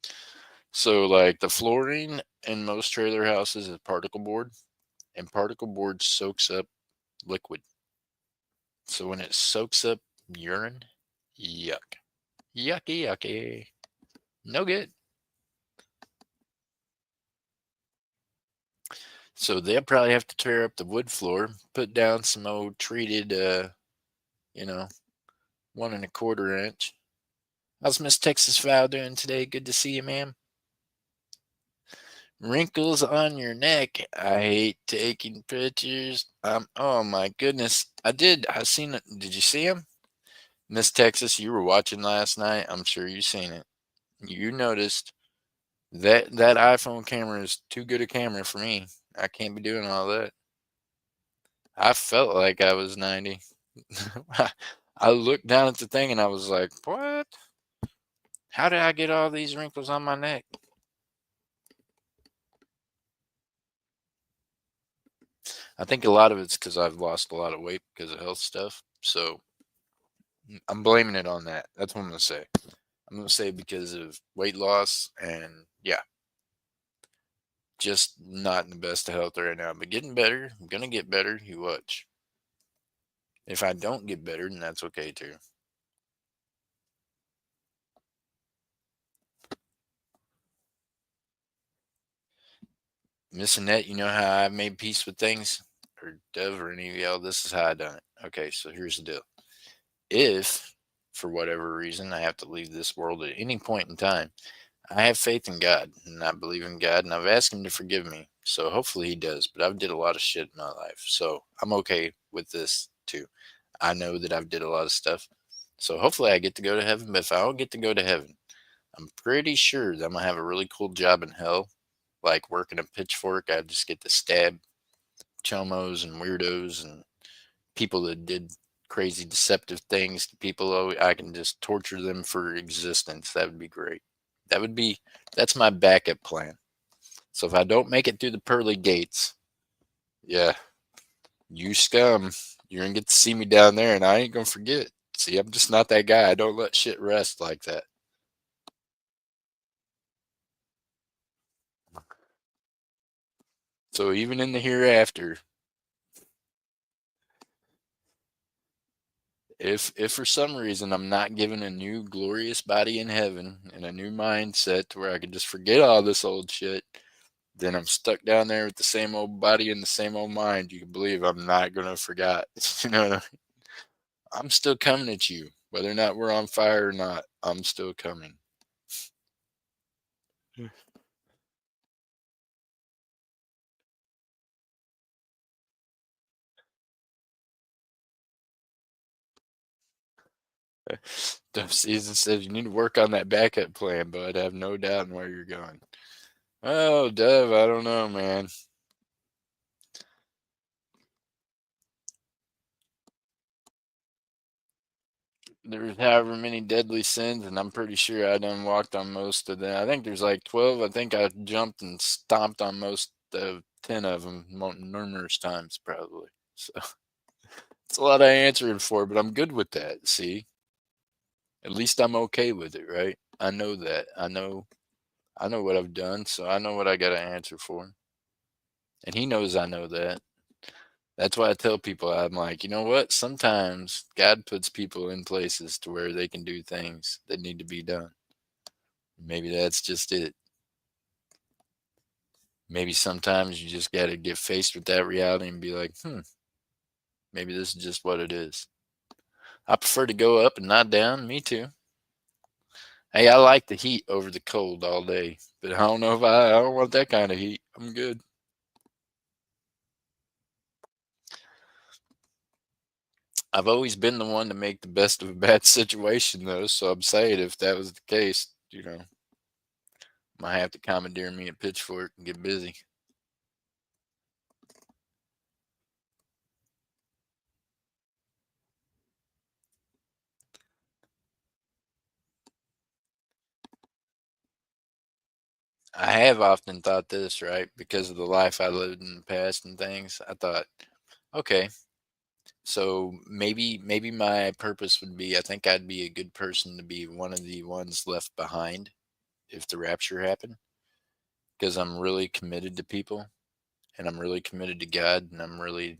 So, like the flooring in most trailer houses is particle board, and particle board soaks up liquid. So, when it soaks up urine, yuck. Yucky, yucky. No good. So, they'll probably have to tear up the wood floor, put down some old treated, you know, 1 1/4 inch. How's Miss Texas Val doing today? Good to see you, ma'am. Wrinkles on your neck. I hate taking pictures. Oh my goodness. I did. I seen it. Did you see him? Miss Texas, you were watching last night. I'm sure you seen it. You noticed that iPhone camera is too good a camera for me. I can't be doing all that. I felt like I was 90. I looked down at the thing and I was like, what? How did I get all these wrinkles on my neck? I think a lot of it's because I've lost a lot of weight because of health stuff. So I'm blaming it on that. That's what I'm going to say. I'm going to say because of weight loss and yeah, just not in the best of health right now, but getting better. I'm going to get better. You watch. If I don't get better, then that's okay too. Miss Annette, you know how I made peace with things? Or Dev or any of y'all, this is how I done it. Okay, so here's the deal. If, for whatever reason, I have to leave this world at any point in time, I have faith in God and I believe in God and I've asked him to forgive me. So hopefully he does, but I've did a lot of shit in my life. So I'm okay with this too. I know that I've did a lot of stuff. So hopefully I get to go to heaven, but if I don't get to go to heaven, I'm pretty sure that I'm gonna have a really cool job in hell, like working a pitchfork. I just get to stab chomos and weirdos and people that did crazy deceptive things to people. Oh, I can just torture them for existence. That would be great. That would be that's my backup plan. So if I don't make it through the pearly gates, yeah, you scum, you're gonna get to see me down there, and I ain't gonna forget. See, I'm just not that guy. I don't let shit rest like that. So even in the hereafter, if for some reason I'm not given a new glorious body in heaven and a new mindset to where I can just forget all this old shit, then I'm stuck down there with the same old body and the same old mind. You can believe I'm not gonna forget. You know, what I'm still coming at you, whether or not we're on fire or not. I'm still coming. Dove Season says you need to work on that backup plan, bud. I have no doubt in where you're going. Oh, Dove, I don't know, man. There's however many deadly sins, and I'm pretty sure I done walked on most of them. I think there's like 12. I think I jumped and stomped on most of 10 of them numerous times, probably. So it's a lot of answering for, but I'm good with that. See, at least I'm okay with it, right? I know that. I know what I've done, so I know what I got to answer for. And he knows I know that. That's why I tell people, I'm like, you know what? Sometimes God puts people in places to where they can do things that need to be done. Maybe that's just it. Maybe sometimes you just got to get faced with that reality and be like, maybe this is just what it is. I prefer to go up and not down. Me too. Hey, I like the heat over the cold all day, but I don't know if I don't want that kind of heat. I'm good. I've always been the one to make the best of a bad situation, though. So I'm saying if that was the case, might have to commandeer me a pitchfork and get busy. I have often thought this, right? Because of the life I lived in the past and things. I thought, okay, so maybe my purpose would be I think I'd be a good person to be one of the ones left behind if the rapture happened because I'm really committed to people and I'm really committed to God and I'm really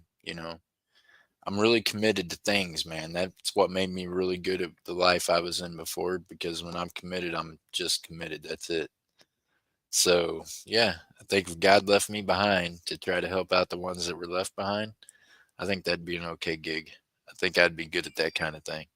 committed to things, man. That's what made me really good at the life I was in before because when I'm committed, I'm just committed. That's it. So, yeah, I think if God left me behind to try to help out the ones that were left behind, I think that'd be an okay gig. I think I'd be good at that kind of thing.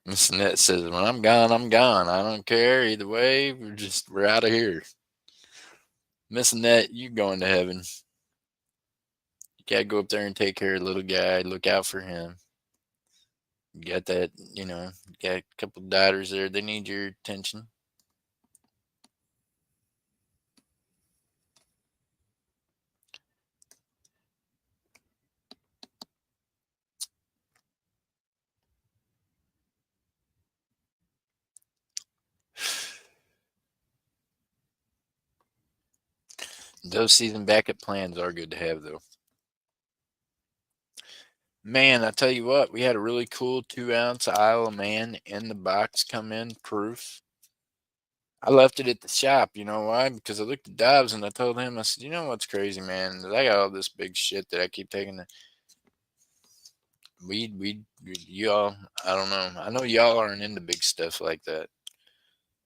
Miss Annette says, "When I'm gone, I'm gone. I don't care either way. We're out of here." Miss Annette, you going to heaven? You gotta go up there and take care of the little guy. Look out for him. You got that, you got a couple daughters there. They need your attention. Those season backup plans are good to have, though. Man, I tell you what, we had a really cool 2 ounce Isle of Man in the box come in proof. I left it at the shop. You know why? Because I looked at Dobbs and I told him, I said, you know what's crazy, man? Is I got all this big shit that I keep taking. Y'all, I don't know. I know y'all aren't into big stuff like that.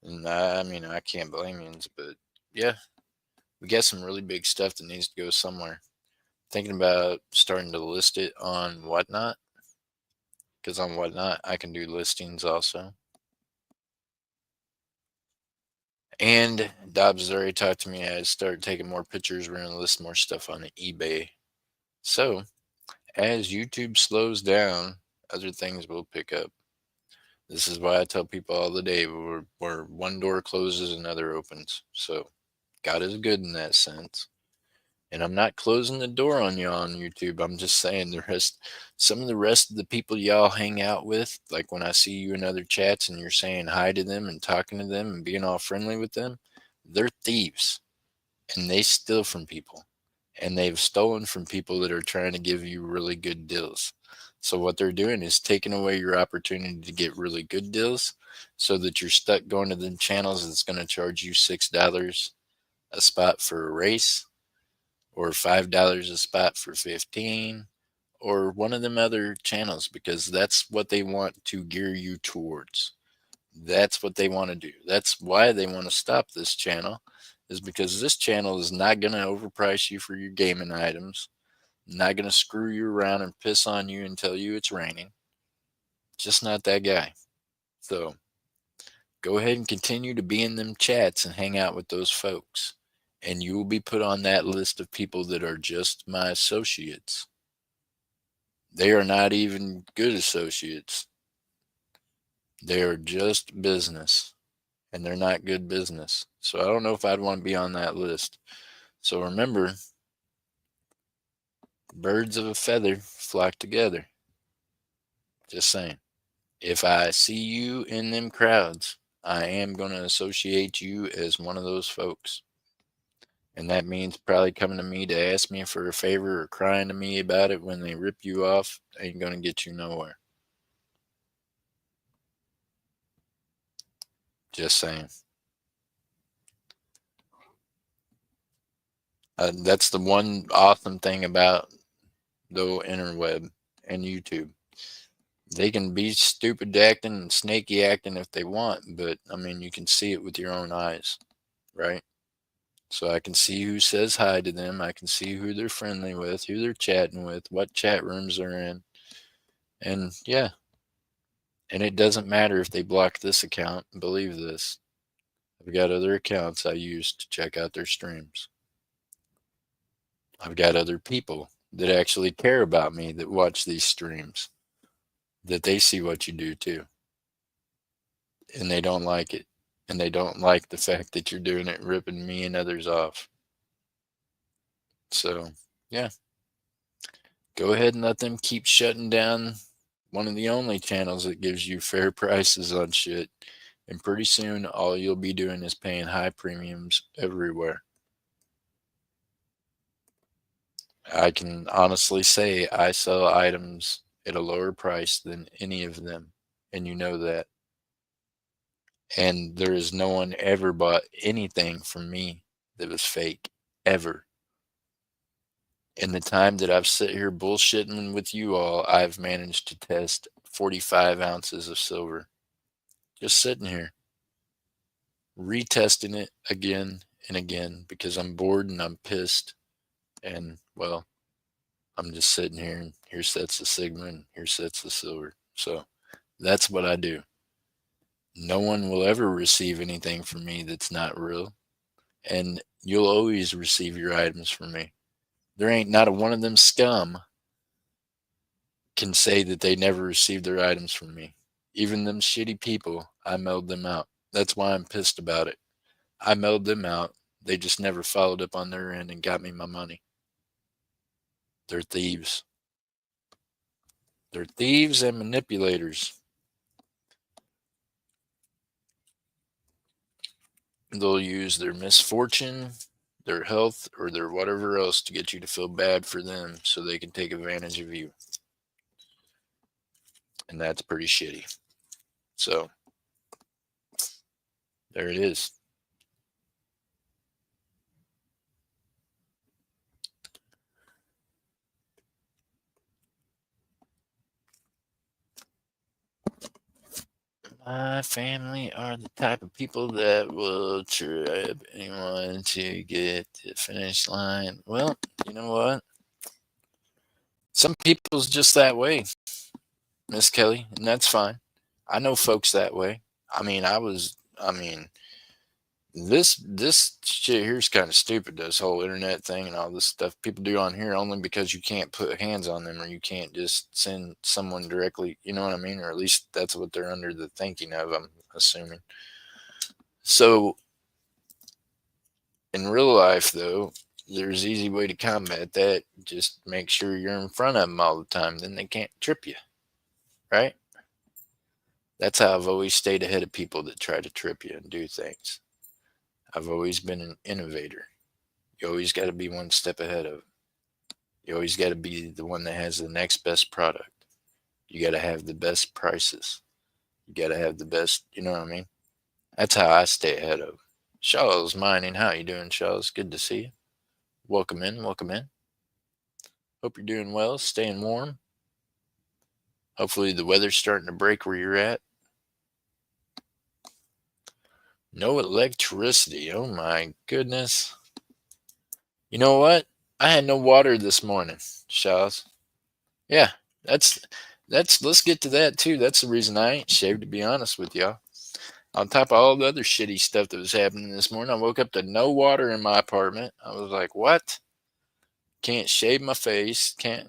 And I mean, I can't blame you, but yeah, we got some really big stuff that needs to go somewhere. Thinking about starting to list it on Whatnot, because on Whatnot, I can do listings also. And Dobbs has already talked to me. I started taking more pictures. We're going to list more stuff on eBay. So, as YouTube slows down, other things will pick up. This is why I tell people all the day where one door closes, another opens. So, God is good in that sense. And I'm not closing the door on you on YouTube. I'm just saying some of the rest of the people y'all hang out with, like when I see you in other chats and you're saying hi to them and talking to them and being all friendly with them, they're thieves and they steal from people. And they've stolen from people that are trying to give you really good deals. So what they're doing is taking away your opportunity to get really good deals so that you're stuck going to the channels that's going to charge you $6 a spot for a race or $5 a spot for 15 or one of them other channels because that's what they want to gear you towards. That's what they want to do. That's why they want to stop this channel is because this channel is not going to overprice you for your gaming items, not going to screw you around and piss on you and tell you it's raining. Just not that guy. So go ahead and continue to be in them chats and hang out with those folks. and you will be put on that list of people that are just my associates. They are not even good associates. They are just business, and they're not good business. So I don't know if I'd want to be on that list. So remember, birds of a feather flock together. Just saying. If I see you in them crowds, I am going to associate you as one of those folks. And that means probably coming to me to ask me for a favor or crying to me about it when they rip you off ain't going to get you nowhere. Just saying. That's the one awesome thing about the interweb and YouTube. They can be stupid acting and snaky acting if they want, but I mean, you can see it with your own eyes, right? So I can see who says hi to them. I can see who they're friendly with, who they're chatting with, what chat rooms they're in. And yeah, and it doesn't matter if they block this account. Believe this. I've got other accounts I use to check out their streams. I've got other people that actually care about me that watch these streams, that they see what you do too. And they don't like it. And they don't like the fact that you're doing it, ripping me and others off. So, yeah. Go ahead and let them keep shutting down one of the only channels that gives you fair prices on shit. And pretty soon, all you'll be doing is paying high premiums everywhere. I can honestly say I sell items at a lower price than any of them. And you know that. And there is no one ever bought anything from me that was fake. Ever. In the time that I've sit here bullshitting with you all, I've managed to test 45 ounces of silver. Just sitting here, retesting it again and again because I'm bored and I'm pissed. And, well, I'm just sitting here and here sets the Sigma and here sets the silver. So that's what I do. No one will ever receive anything from me that's not real. And you'll always receive your items from me. There ain't not a one of them scum can say that they never received their items from me. Even them shitty people, I mailed them out. That's why I'm pissed about it. I mailed them out. They just never followed up on their end and got me my money. They're thieves. They're thieves and manipulators. They'll use their misfortune, their health, or their whatever else to get you to feel bad for them so they can take advantage of you. And that's pretty shitty. So, there it is. My family are the type of people that will trip anyone to get to the finish line. Well, you know what? Some people's just that way, Miss Kelly, and that's fine. I know folks that way. I mean, this shit here's kind of stupid, this whole internet thing and all this stuff people do on here only because you can't put hands on them or you can't just send someone directly, you know what I mean? Or at least that's what they're under the thinking of, I'm assuming. So in real life, though, there's easy way to combat that. Just make sure you're in front of them all the time. Then they can't trip you, right? That's how I've always stayed ahead of people that try to trip you and do things. I've always been an innovator. You always got to be one step ahead of. You always got to be the one that has the next best product. You got to have the best prices. You got to have the best, you know what I mean? That's how I stay ahead of. Charles Mining, how you doing, Charles? Good to see you. Welcome in, welcome in. Hope you're doing well, staying warm. Hopefully the weather's starting to break where you're at. No electricity. Oh my goodness. You know what? I had no water this morning, Charles. Yeah, that's let's get to that too. That's the reason I ain't shaved, to be honest with y'all. On top of all the other shitty stuff that was happening this morning, I woke up to no water in my apartment. I was like, what? Can't shave my face. Can't.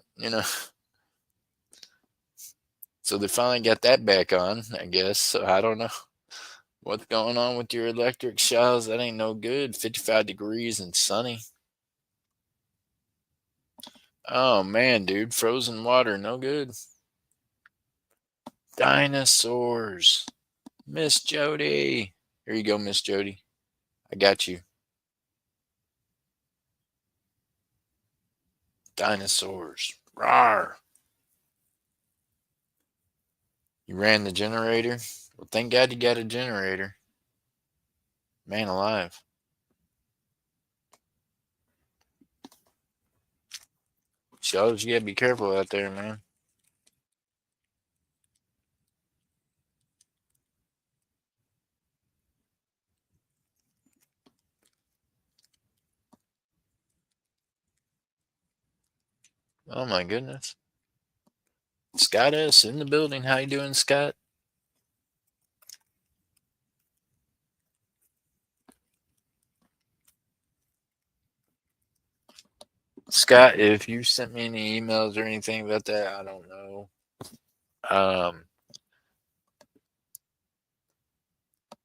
So they finally got that back on, I guess. So I don't know what's going on with your electric, Shaw's. That ain't no good. 55 degrees and sunny. Oh man, dude, frozen water, no good. Dinosaurs. Miss Jody. Here you go, Miss Jody. I got you. Dinosaurs. Rawr. You ran the generator? Well, thank God you got a generator. Man alive. Shows you gotta be careful out there, man. Oh my goodness. Scott S. in the building. How you doing, Scott? Scott, if you sent me any emails or anything about that, I don't know.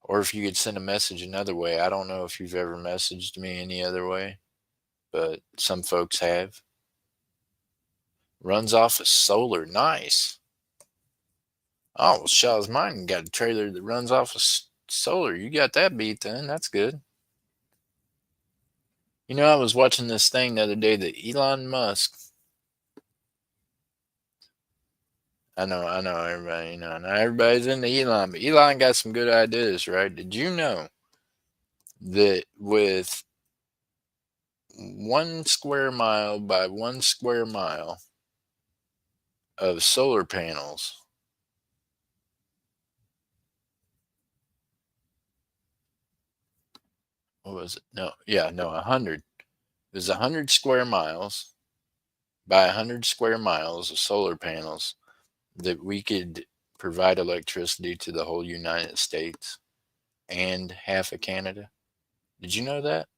Or if you could send a message another way. I don't know if you've ever messaged me any other way, but some folks have. Runs off of solar. Nice. Oh, well, Shaw's mine got a trailer that runs off of solar. You got that beat then. That's good. I was watching this thing the other day that Elon Musk. I know, everybody, not everybody's into Elon, but Elon got some good ideas, right? Did you know that with 1 square mile by 1 square mile of solar panels, what was it? No, yeah, no, 100. There's 100 square miles by 100 square miles of solar panels that we could provide electricity to the whole United States and half of Canada. Did you know that?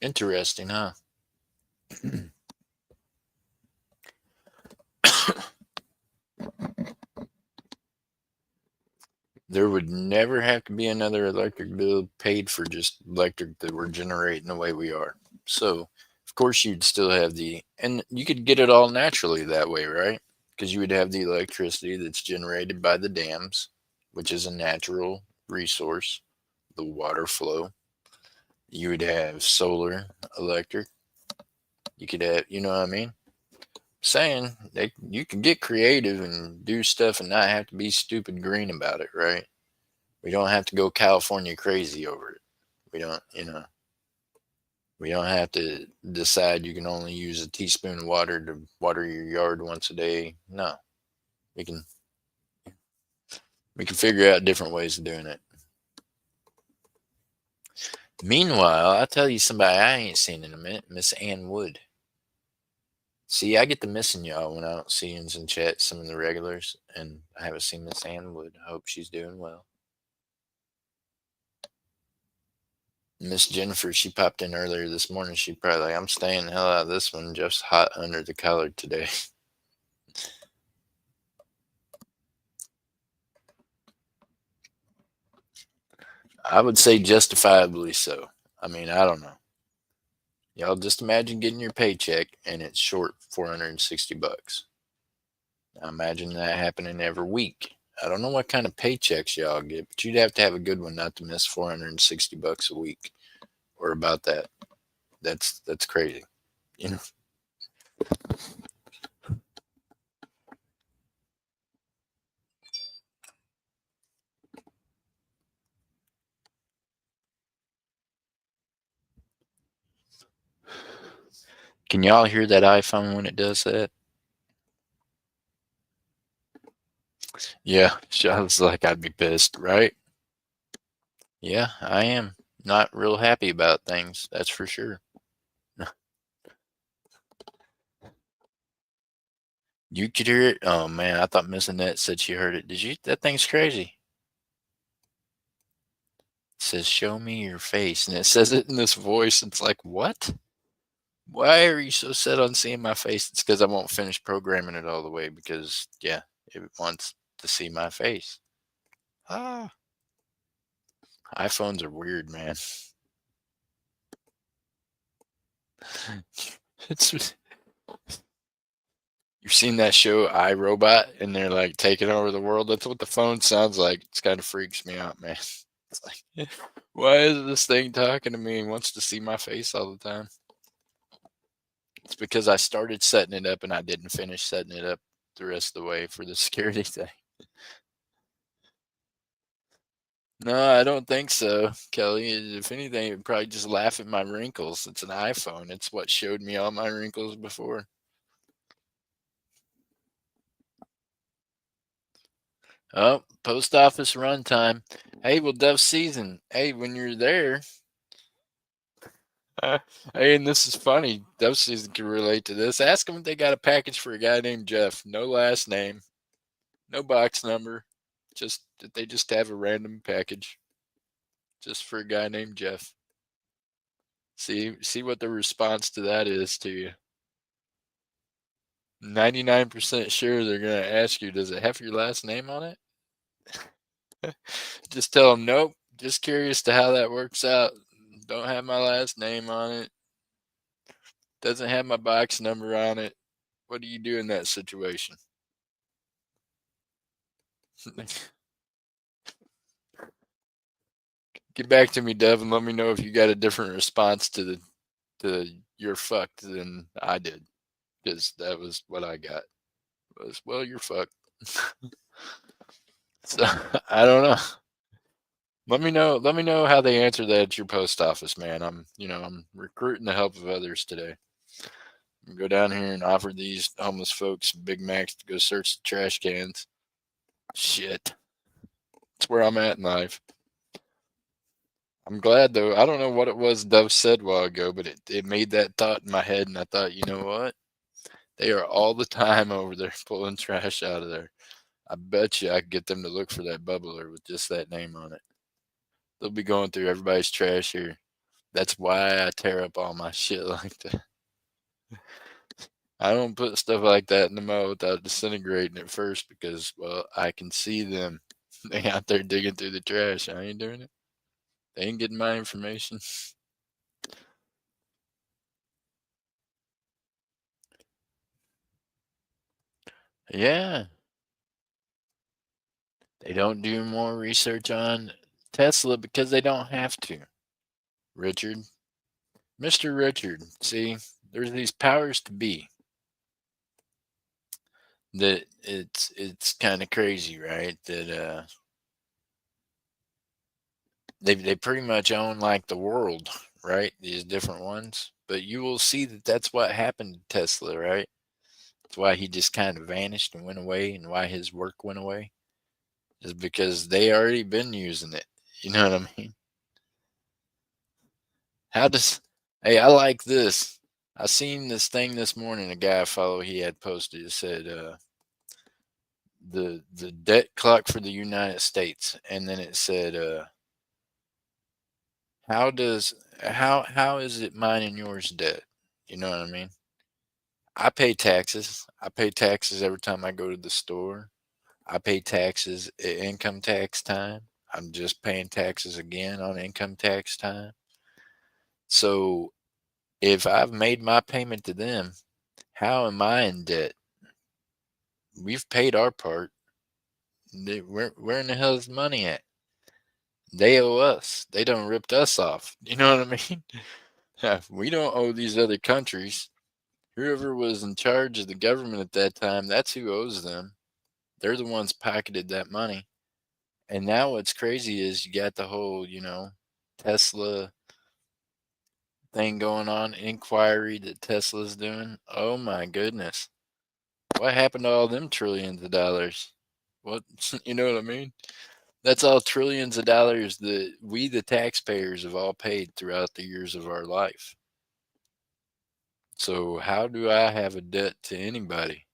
Interesting, huh? There would never have to be another electric bill paid for just electric that we're generating the way we are. So, of course, you'd still have and you could get it all naturally that way, right? Because you would have the electricity that's generated by the dams, which is a natural resource, the water flow. You would have solar electric. You could have, you know what I mean? Saying you can get creative and do stuff and not have to be stupid green about it, right? We don't have to go California crazy over it. We don't have to decide you can only use a teaspoon of water to water your yard once a day. No, we can figure out different ways of doing it. Meanwhile, I'll tell you somebody I ain't seen in a minute, Miss Ann Wood. See, I get to missing y'all when I don't see yous in chat, some of the regulars, and I haven't seen Miss Ann Wood. I hope she's doing well. Miss Jennifer, she popped in earlier this morning. She probably like, I'm staying the hell out of this one. Jeff's hot under the collar today. I would say justifiably so. I mean, I don't know. Y'all just imagine getting your paycheck and it's short $460. Now imagine that happening every week. I don't know what kind of paychecks y'all get, but you'd have to have a good one not to miss $460 a week, or about that. That's crazy, you know. Can y'all hear that iPhone when it does that? Yeah, I was like, I'd be pissed, right? Yeah, I am not real happy about things. That's for sure. You could hear it? Oh, man, I thought Miss Annette said she heard it. Did you? That thing's crazy. It says, "Show me your face," and it says it in this voice. It's like, what? Why are you so set on seeing my face? It's because I won't finish programming it all the way because, yeah, it wants to see my face. Ah, iPhones are weird, man. It's you've seen that show iRobot, and they're like taking over the world. That's what the phone sounds like. It's kind of freaks me out, man. It's like, why is this thing talking to me and wants to see my face all the time? It's because I started setting it up and I didn't finish setting it up the rest of the way for the security thing. No, I don't think so, Kelly. If anything, it'd probably just laugh at my wrinkles. It's an iPhone. It's what showed me all my wrinkles before. Oh, post office run time. Hey, well, Dove season. Hey, when you're there, uh, hey, and this is funny. Dove season can relate to this. Ask them if they got a package for a guy named Jeff. No last name, no box number. Just that they just have a random package just for a guy named Jeff. See what the response to that is to you. 99% sure they're gonna ask you, does it have your last name on it? Just tell them, nope. Just curious to how that works out. Don't have my last name on it. Doesn't have my box number on it. What do you do in that situation? Get back to me, Dev, and let me know if you got a different response to you're fucked than I did, because that was what I got. Was, well, you're fucked. So I don't know. Let me know. Let me know how they answer that at your post office, man. I'm recruiting the help of others today. Go down here and offer these homeless folks Big Macs to go search the trash cans. Shit, that's where I'm at in life. I'm glad though. I don't know what it was Dove said a while ago, but it made that thought in my head, and I thought, you know what? They are all the time over there pulling trash out of there. I bet you I could get them to look for that bubbler with just that name on it. They'll be going through everybody's trash here. That's why I tear up all my shit like that. I don't put stuff like that in the mow without disintegrating it first because, well, I can see them. They out there digging through the trash. I ain't doing it. They ain't getting my information. Yeah, they don't do more research on Tesla because they don't have to. Richard, Mr. Richard, see, there's these powers to be that it's kind of crazy, right? That they pretty much own like the world, right? These different ones. But you will see that that's what happened to Tesla, right? That's why he just kind of vanished and went away, and why his work went away is because they already been using it. You know what I mean? How does Hey, I like this. I seen this thing this morning. A guy I follow, he had posted. It said the debt clock for the United States, and then it said how does how is it mine and yours debt? You know what I mean? I pay taxes. I pay taxes every time I go to the store. I pay taxes at income tax time. I'm just paying taxes again on income tax time. So if I've made my payment to them, how am I in debt? We've paid our part. Where in the hell is the money at? They owe us. They done ripped us off. You know what I mean? We don't owe these other countries. Whoever was in charge of the government at that time, that's who owes them. They're the ones pocketed that money. And now what's crazy is you got the whole, Tesla thing going on, inquiry that Tesla's doing. Oh my goodness. What happened to all them trillions of dollars? What, you know what I mean? That's all trillions of dollars that we, the taxpayers, have all paid throughout the years of our life. So how do I have a debt to anybody?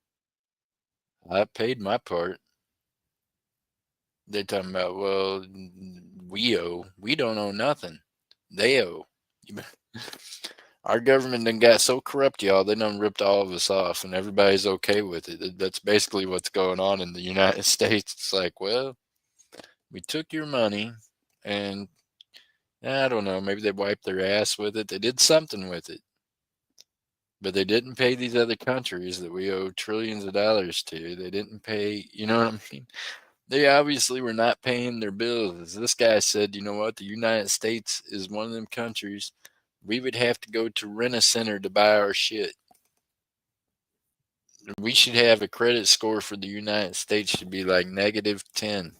I paid my part. They talking about, well, we owe. We don't owe nothing. They owe. Our government done got so corrupt, y'all. They done ripped all of us off, and everybody's okay with it. That's basically what's going on in the United States. It's like, well, we took your money, and I don't know. Maybe they wiped their ass with it. They did something with it, but they didn't pay these other countries that we owe trillions of dollars to. They didn't pay. You know what I mean? They obviously were not paying their bills. As this guy said, you know what? The United States is one of them countries we would have to go to rent a center to buy our shit. We should have a credit score for the United States should be like -10.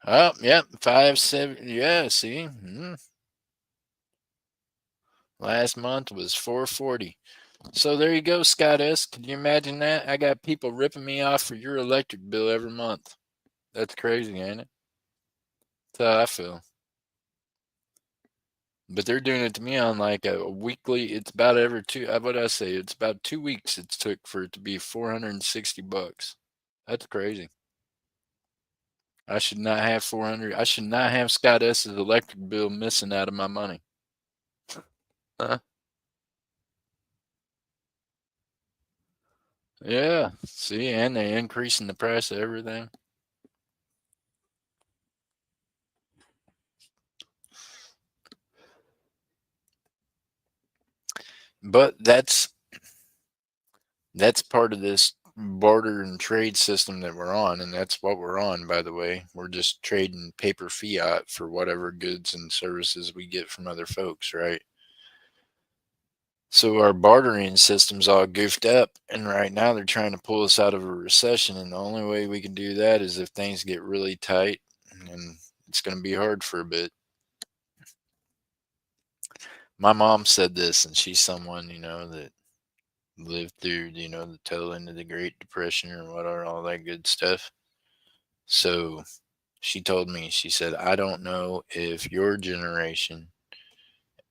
Oh, yep, 570. Yeah, see, last month was 440. So there you go, Scott S. Can you imagine that? I got people ripping me off for your electric bill every month. That's crazy, ain't it? That's how I feel. But they're doing it to me on like a weekly. It's about every two. What I say? It's about 2 weeks. It's took for it to be $460. That's crazy. I should not have 400. I should not have Scott S's electric bill missing out of my money. Huh? Yeah. See, and they increasing the price of everything. But that's part of this barter and trade system that we're on, and that's what we're on, by the way. We're just trading paper fiat for whatever goods and services we get from other folks, right? So our bartering system's all goofed up, and right now they're trying to pull us out of a recession, and the only way we can do that is if things get really tight, and it's going to be hard for a bit. My mom said this, and she's someone, that lived through, the tail end of the Great Depression or whatever, all that good stuff. So she told me, she said, I don't know if your generation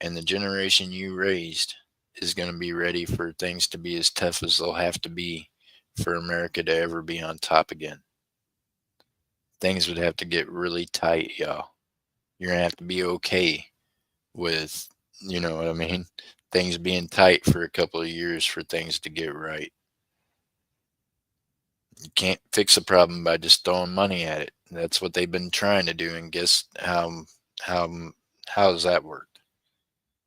and the generation you raised is going to be ready for things to be as tough as they'll have to be for America to ever be on top again. Things would have to get really tight, y'all. You're going to have to be okay with, you know what I mean? Things being tight for a couple of years for things to get right. You can't fix a problem by just throwing money at it. That's what they've been trying to do. And guess how how does that work?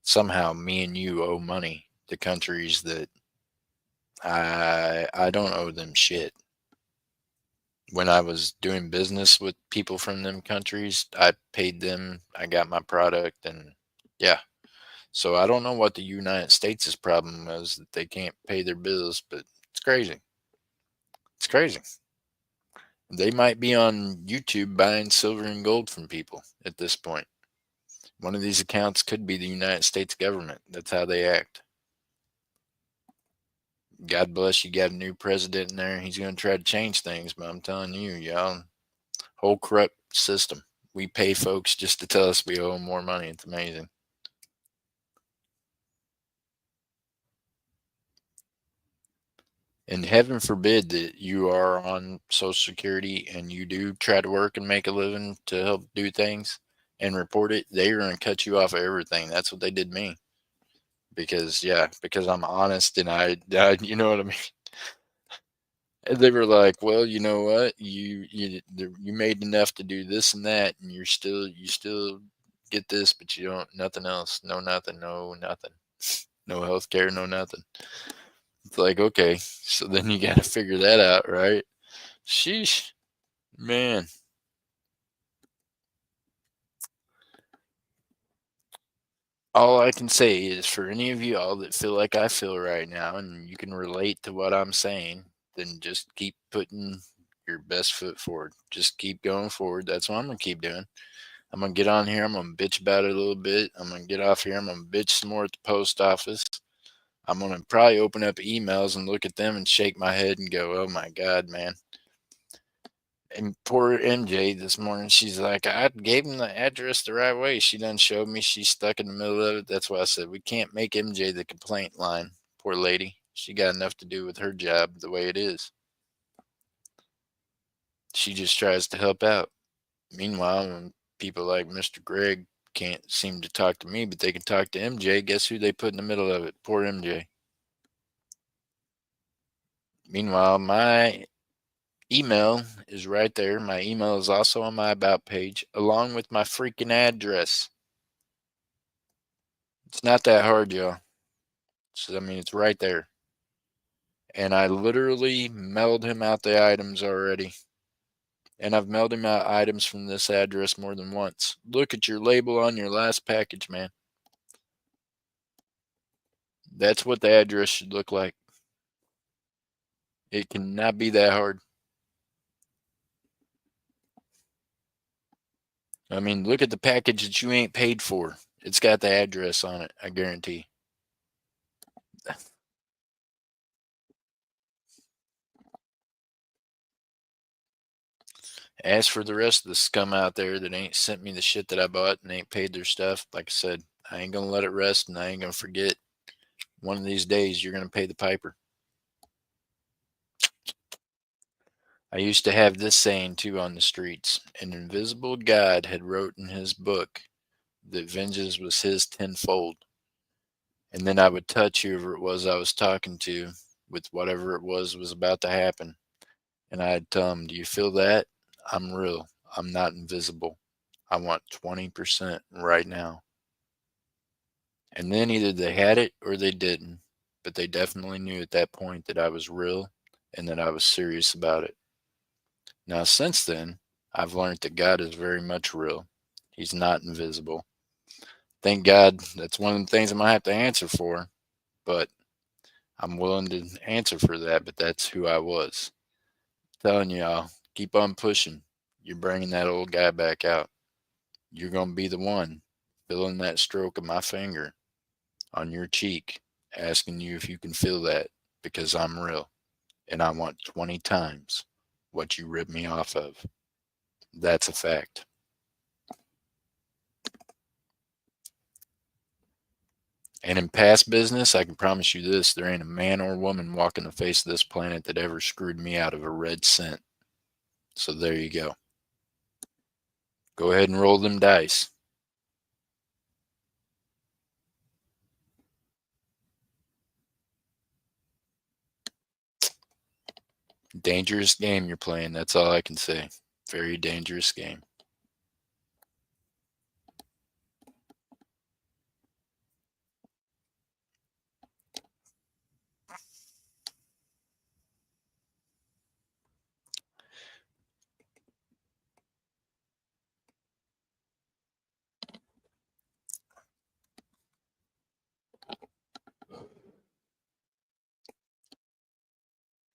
Somehow me and you owe money to countries that I don't owe them shit. When I was doing business with people from them countries, I paid them, I got my product, and yeah. So I don't know what the United States' problem is that they can't pay their bills, but it's crazy. It's crazy. They might be on YouTube buying silver and gold from people at this point. One of these accounts could be the United States government. That's how they act. God bless you, got a new president in there. He's going to try to change things, but I'm telling you, y'all, whole corrupt system. We pay folks just to tell us we owe them more money. It's amazing. And heaven forbid that you are on Social Security and you do try to work and make a living to help do things and report it. They're going to cut you off of everything. That's what they did me. Because, yeah, because I'm honest and you know what I mean? And they were like, "Well, you know what? You made enough to do this and that, and you still get this, but you don't nothing else, no nothing, no nothing, no health care, no nothing." It's like, okay, so then you got to figure that out, right? Sheesh, man. All I can say is for any of you all that feel like I feel right now, and you can relate to what I'm saying, then just keep putting your best foot forward. Just keep going forward. That's what I'm gonna keep doing. I'm gonna get on here. I'm gonna bitch about it a little bit. I'm gonna get off here. I'm gonna bitch some more at the post office. I'm gonna probably open up emails and look at them and shake my head and go, "Oh my God, man!" And poor MJ this morning, she's like, I gave him the address the right way. She done showed me she's stuck in the middle of it. That's why I said we can't make MJ the complaint line. Poor lady. She got enough to do with her job the way it is. She just tries to help out. Meanwhile, when people like Mr. Greg can't seem to talk to me, but they can talk to MJ, guess who they put in the middle of it? Poor MJ. Meanwhile, my email is right there. My email is also on my about page, along with my freaking address. It's not that hard, y'all. So, I mean, it's right there. And I literally mailed him out the items already. And I've mailed him out items from this address more than once. Look at your label on your last package, man. That's what the address should look like. It cannot be that hard. I mean, look at the package that you ain't paid for. It's got the address on it, I guarantee. As for the rest of the scum out there that ain't sent me the shit that I bought and ain't paid their stuff, like I said, I ain't gonna let it rest and I ain't gonna forget. One of these days, you're gonna pay the piper. I used to have this saying too on the streets. An invisible God had wrote in his book that vengeance was his tenfold. And then I would touch whoever it was I was talking to with whatever it was about to happen. And I'd tell them, do you feel that? I'm real. I'm not invisible. I want 20% right now. And then either they had it or they didn't. But they definitely knew at that point that I was real and that I was serious about it. Now, since then, I've learned that God is very much real. He's not invisible. Thank God that's one of the things I'm going to have to answer for, but I'm willing to answer for that. But that's who I was. Telling y'all, keep on pushing. You're bringing that old guy back out. You're going to be the one feeling that stroke of my finger on your cheek, asking you if you can feel that because I'm real and I want 20 times what you ripped me off of. That's a fact. And in past business, I can promise you this, there ain't a man or woman walking the face of this planet that ever screwed me out of a red cent. So there you go. Go ahead and roll them dice. Dangerous game you're playing. That's all I can say. Very dangerous game.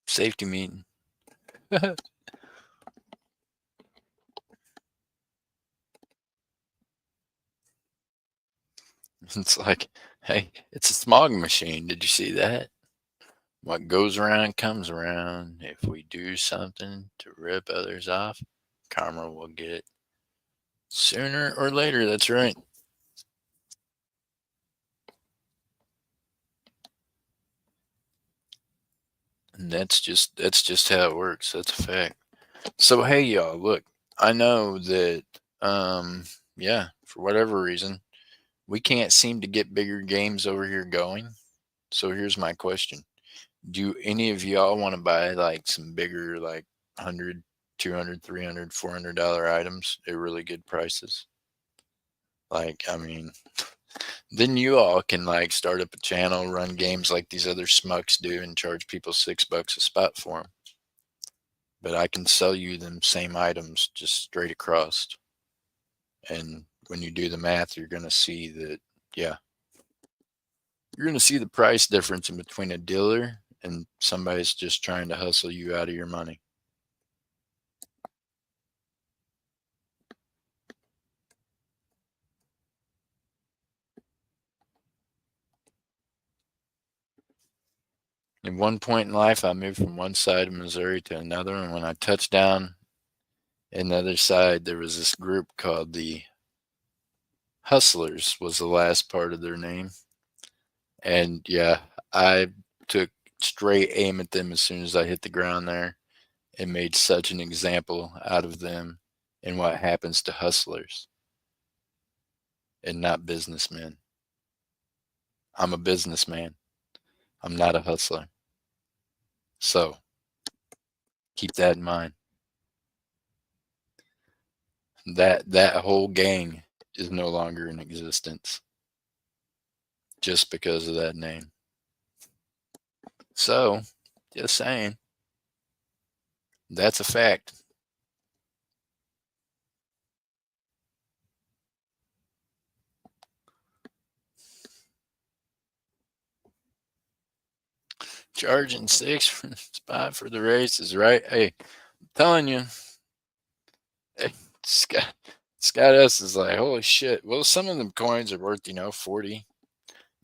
Safety meeting. It's like, hey, it's a smog machine. Did you see that? What goes around comes around. If we do something to rip others off, karma will get it sooner or later. That's right. And that's just how it works. That's a fact. So hey y'all, look, I know that yeah, for whatever reason, we can't seem to get bigger games over here going. So here's my question. Do any of y'all want to buy like some bigger like 100, 200, 300, $400 items at really good prices? Like, I mean, then you all can like start up a channel, run games like these other smucks do and charge people $6 a spot for them. But I can sell you them same items just straight across. And when you do the math, you're going to see that, yeah, you're going to see the price difference in between a dealer and somebody's just trying to hustle you out of your money. At one point in life, I moved from one side of Missouri to another. And when I touched down And the other side, there was this group called the Hustlers, was the last part of their name. And yeah, I took straight aim at them as soon as I hit the ground there and made such an example out of them and what happens to hustlers and not businessmen. I'm a businessman. I'm not a hustler. So keep that in mind. That whole gang is no longer in existence just because of that name. So, just saying, that's a fact. Charging six for the spot for the races, right? Hey, I'm telling you, hey, Scott S is like, holy shit. Well, some of them coins are worth, 40,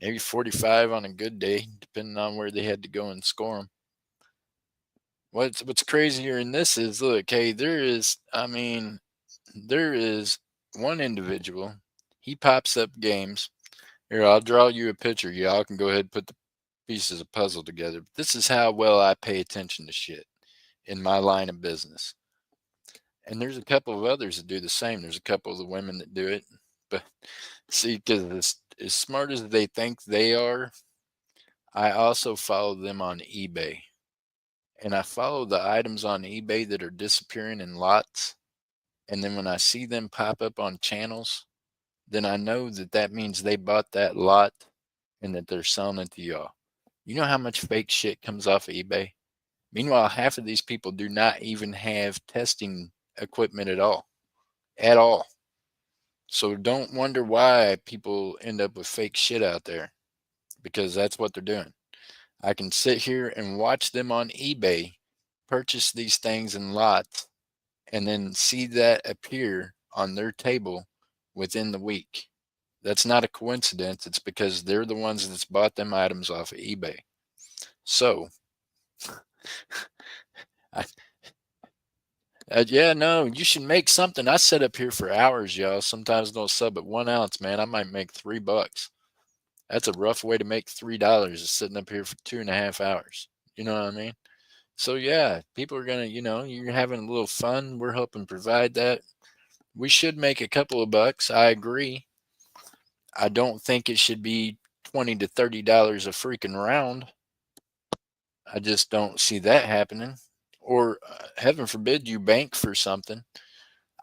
maybe 45 on a good day, depending on where they had to go and score them. What's crazier in this is, look, hey, there is one individual. He pops up games. Here, I'll draw you a picture. Y'all can go ahead and put the pieces of puzzle together. But this is how well I pay attention to shit in my line of business. And there's a couple of others that do the same. There's a couple of the women that do it. But see, because as smart as they think they are, I also follow them on eBay. And I follow the items on eBay that are disappearing in lots. And then when I see them pop up on channels, then I know that that means they bought that lot and that they're selling it to y'all. You know how much fake shit comes off of eBay? Meanwhile, half of these people do not even have testing equipment at all. At all. So don't wonder why people end up with fake shit out there, because that's what they're doing. I can sit here and watch them on eBay purchase these things in lots and then see that appear on their table within the week. That's not a coincidence. It's because they're the ones that's bought them items off of eBay. So, I, yeah, no, you should make something. I sit up here for hours, y'all. Sometimes don't sub at 1 ounce, man. I might make $3. That's a rough way to make $3 is sitting up here for 2.5 hours. You know what I mean? So yeah, people are gonna, you're having a little fun. We're helping provide that. We should make a couple of bucks. I agree. I don't think it should be $20 to $30 a freaking round. I just don't see that happening. Or heaven forbid you bank for something.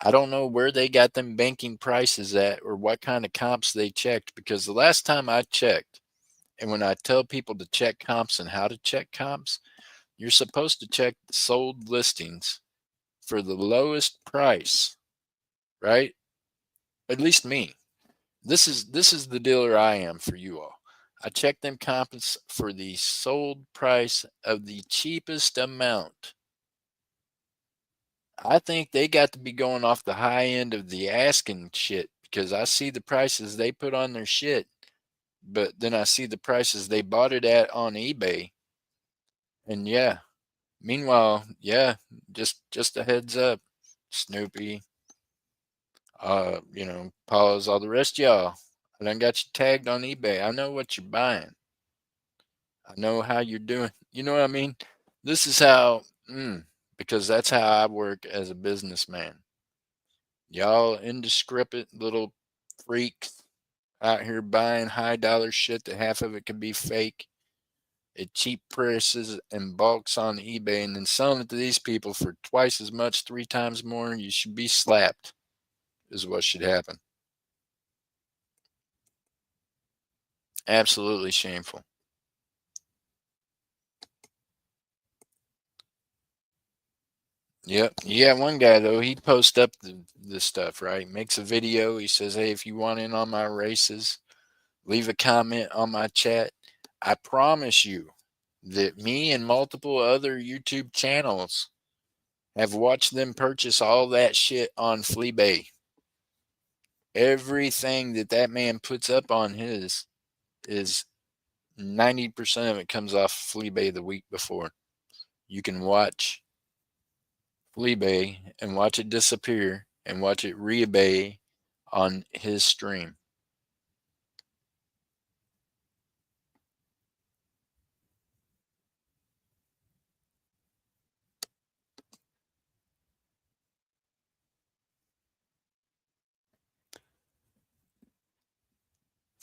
I don't know where they got them banking prices at or what kind of comps they checked, because the last time I checked, and when I tell people to check comps and how to check comps, you're supposed to check the sold listings for the lowest price, right? At least me. This is the dealer I am for you all. I check them comps for the sold price of the cheapest amount. I think they got to be going off the high end of the asking shit, because I see the prices they put on their shit, but then I see the prices they bought it at on eBay. And yeah, meanwhile, yeah, just a heads up, Snoopy, Paws, all the rest of y'all. I done got you tagged on eBay. I know what you're buying. I know how you're doing. You know what I mean? This is how, because that's how I work as a businessman. Y'all indiscreet little freaks out here buying high dollar shit that half of it could be fake at cheap prices and bulks on eBay, and then selling it to these people for twice as much, 3 times more. You should be slapped, is what should happen. Absolutely shameful. Yep. Yeah, one guy though, he posts up this stuff, right? Makes a video. He says, "Hey, if you want in on my races, leave a comment on my chat." I promise you that me and multiple other YouTube channels have watched them purchase all that shit on Fleabay. Everything that man puts up on his is 90% of it comes off Fleabay the week before. You can watch eBay and watch it disappear and watch it re-eBay on his stream.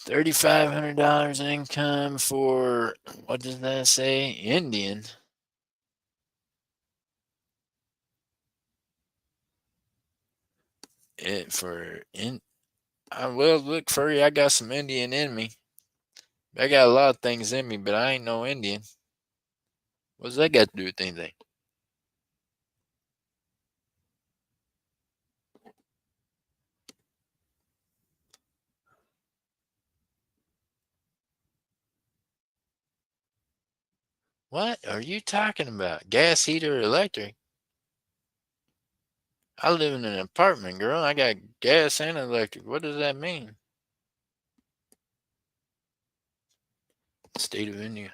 $3,500 income for, what does that say? Indian. It for in. Well, look, Furry, I got some Indian in me. I got a lot of things in me, but I ain't no Indian. What's that got to do with anything? What are you talking about? Gas heater or electric? I live in an apartment, girl. I got gas and electric. What does that mean? State of India.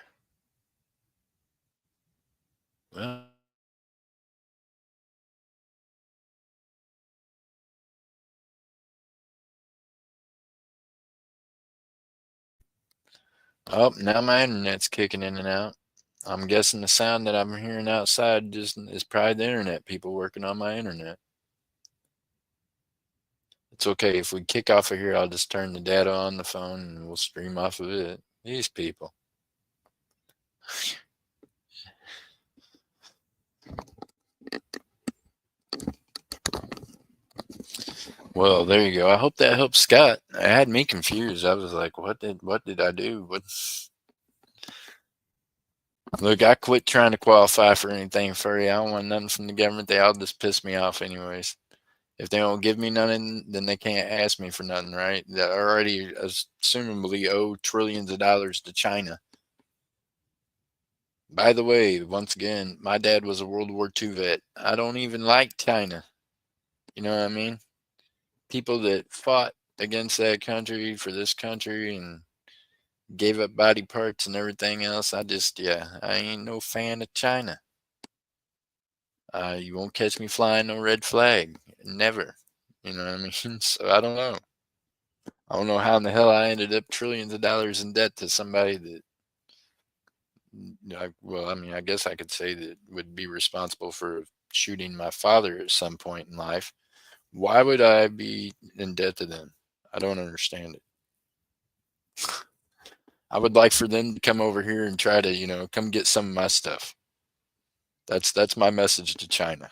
Well, oh, now my internet's kicking in and out. I'm guessing the sound that I'm hearing outside just is probably the internet people working on my internet. It's okay. If we kick off of here, I'll just turn the data on the phone and we'll stream off of it. These people. Well, there you go. I hope that helps Scott. It had me confused. I was like, what did I do? What? Look, I quit trying to qualify for anything furry. I don't want nothing from the government. They all just piss me off anyways. If they don't give me nothing, then they can't ask me for nothing, right? They already assumably owe trillions of dollars to China. By the way, once again, my dad was a World War II vet. I don't even like China. You know what I mean? People that fought against that country for this country and gave up body parts and everything else. Yeah, I ain't no fan of China. You won't catch me flying no red flag. Never. You know what I mean? So I don't know. I don't know how in the hell I ended up trillions of dollars in debt to somebody that, well, I mean, I guess I could say that would be responsible for shooting my father at some point in life. Why would I be in debt to them? I don't understand it. I would like for them to come over here and try to, come get some of my stuff. That's my message to China.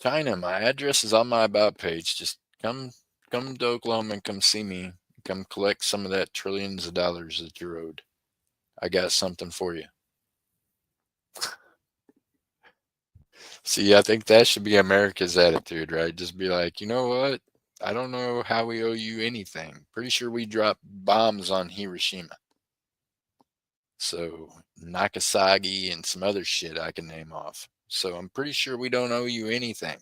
China, my address is on my about page. Just come to Oklahoma and come see me. Come collect some of that trillions of dollars that you're owed. I got something for you. See, I think that should be America's attitude, right? Just be like, you know what? I don't know how we owe you anything. Pretty sure we dropped bombs on Hiroshima. So Nagasaki and some other shit I can name off. So I'm pretty sure we don't owe you anything.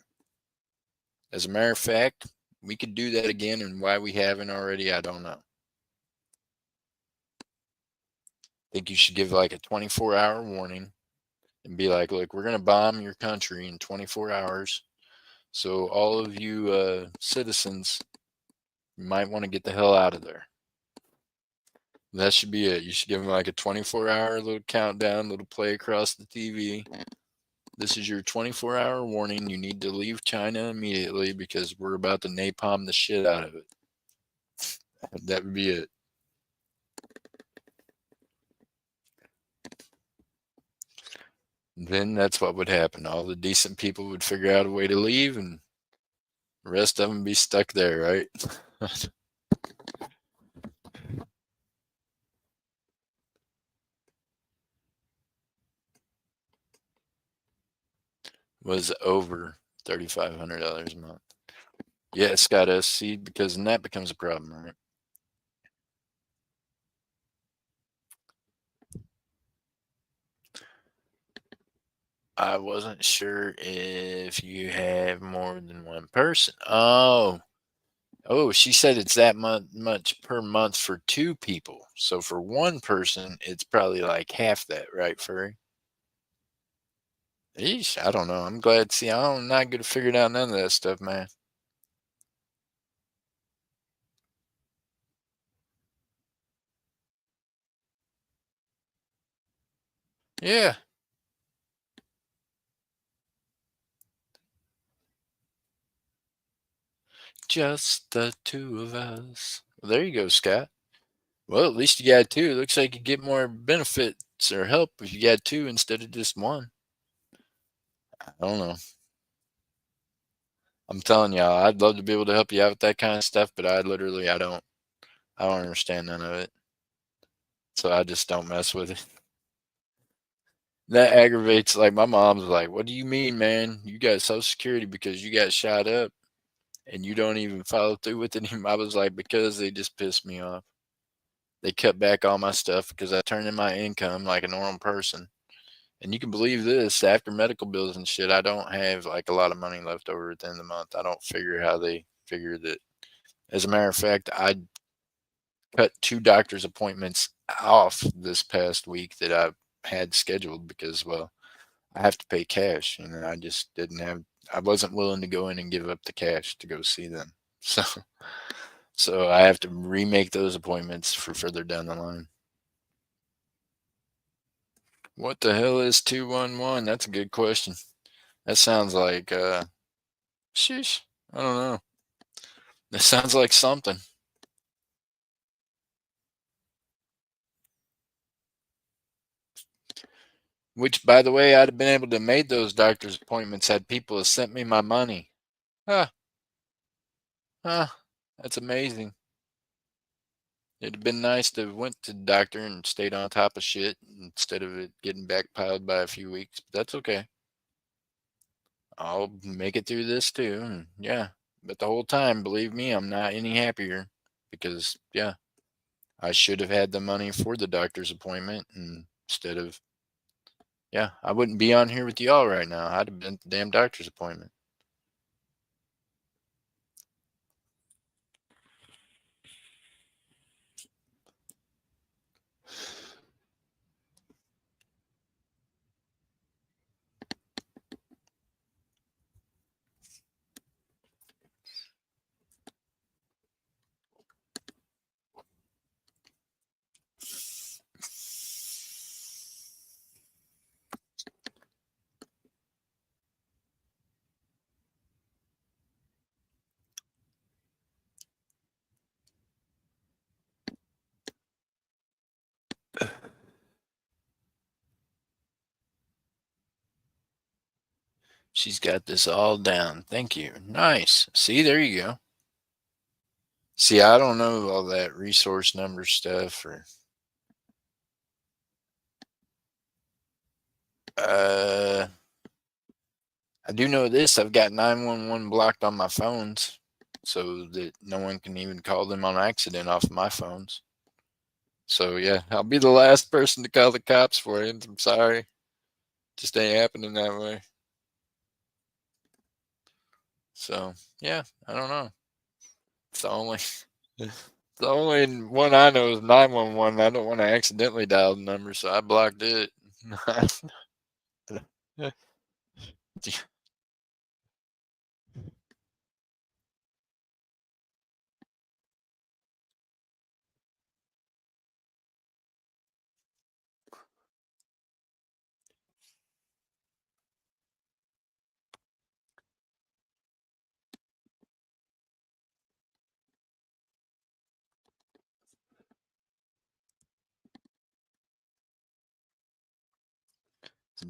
As a matter of fact, we could do that again, and why we haven't already, I don't know. I think you should give like a 24-hour warning and be like, look, we're going to bomb your country in 24 hours. So all of you citizens, you might want to get the hell out of there. That should be it. You should give them like a 24-hour little countdown, little play across the TV. This is your 24-hour warning. You need to leave China immediately because we're about to napalm the shit out of it. That would be it. Then that's what would happen. All the decent people would figure out a way to leave, and the rest of them be stuck there, right? Was over $3,500 a month. Yeah, it's got SC because then that becomes a problem, right? I wasn't sure if you have more than one person. Oh, she said it's that much per month for two people. So for one person, it's probably like half that, right, Furry? Eesh, I don't know. I'm glad. See, I'm not good at figuring out none of that stuff, man. Yeah, just the two of us. Well, there you go, Scott. Well, at least you got two. Looks like you get more benefits or help if you got two instead of just one. I don't know. I'm telling y'all, I'd love to be able to help you out with that kind of stuff, but I don't understand none of it. So I just don't mess with it. That aggravates. Like my mom's like, "What do you mean, man? You got Social Security because you got shot up, and you don't even follow through with it." I was like, "Because they just pissed me off. They cut back all my stuff because I turned in my income like a normal person." And you can believe this, after medical bills and shit, I don't have like a lot of money left over at the end of the month. I don't figure how they figure that. As a matter of fact, I cut two doctor's appointments off this past week that I had scheduled because, well, I have to pay cash, and I just didn't have. I wasn't willing to go in and give up the cash to go see them. So, so I have to remake those appointments for further down the line. What the hell is 211? That's a good question. That sounds like sheesh. I don't know. That sounds like something. Which, by the way, I'd have been able to made those doctor's appointments had people have sent me my money. Huh, huh. That's amazing. It'd have been nice to have went to the doctor and stayed on top of shit instead of it getting backpiled by a few weeks. But that's okay. I'll make it through this too. And yeah. But the whole time, believe me, I'm not any happier because yeah, I should have had the money for the doctor's appointment and instead of yeah, I wouldn't be on here with y'all right now. I'd have been at the damn doctor's appointment. She's got this all down. Thank you. Nice. See, there you go. See, I don't know all that resource number stuff or uh I do know this. I've got 911 blocked on my phones so that no one can even call them on accident off of my phones. So yeah, I'll be the last person to call the cops for it. I'm sorry. Just ain't happening that way. So yeah, I don't know. It's the only the only one I know is 911. I don't want to accidentally dial the number, so I blocked it.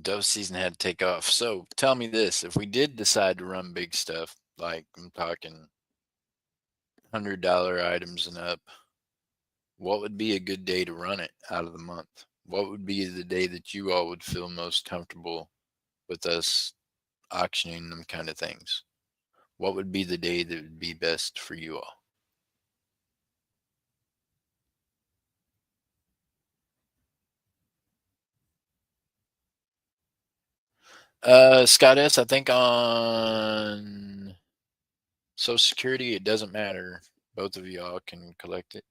Dove season had to take off. So tell me this: if we did decide to run big stuff, like I'm talking $100 items and up, what would be a good day to run it out of the month? What would be the day that you all would feel most comfortable with us auctioning them kind of things? What would be the day that would be best for you all? Scott S, I think on Social Security, it doesn't matter. Both of y'all can collect it.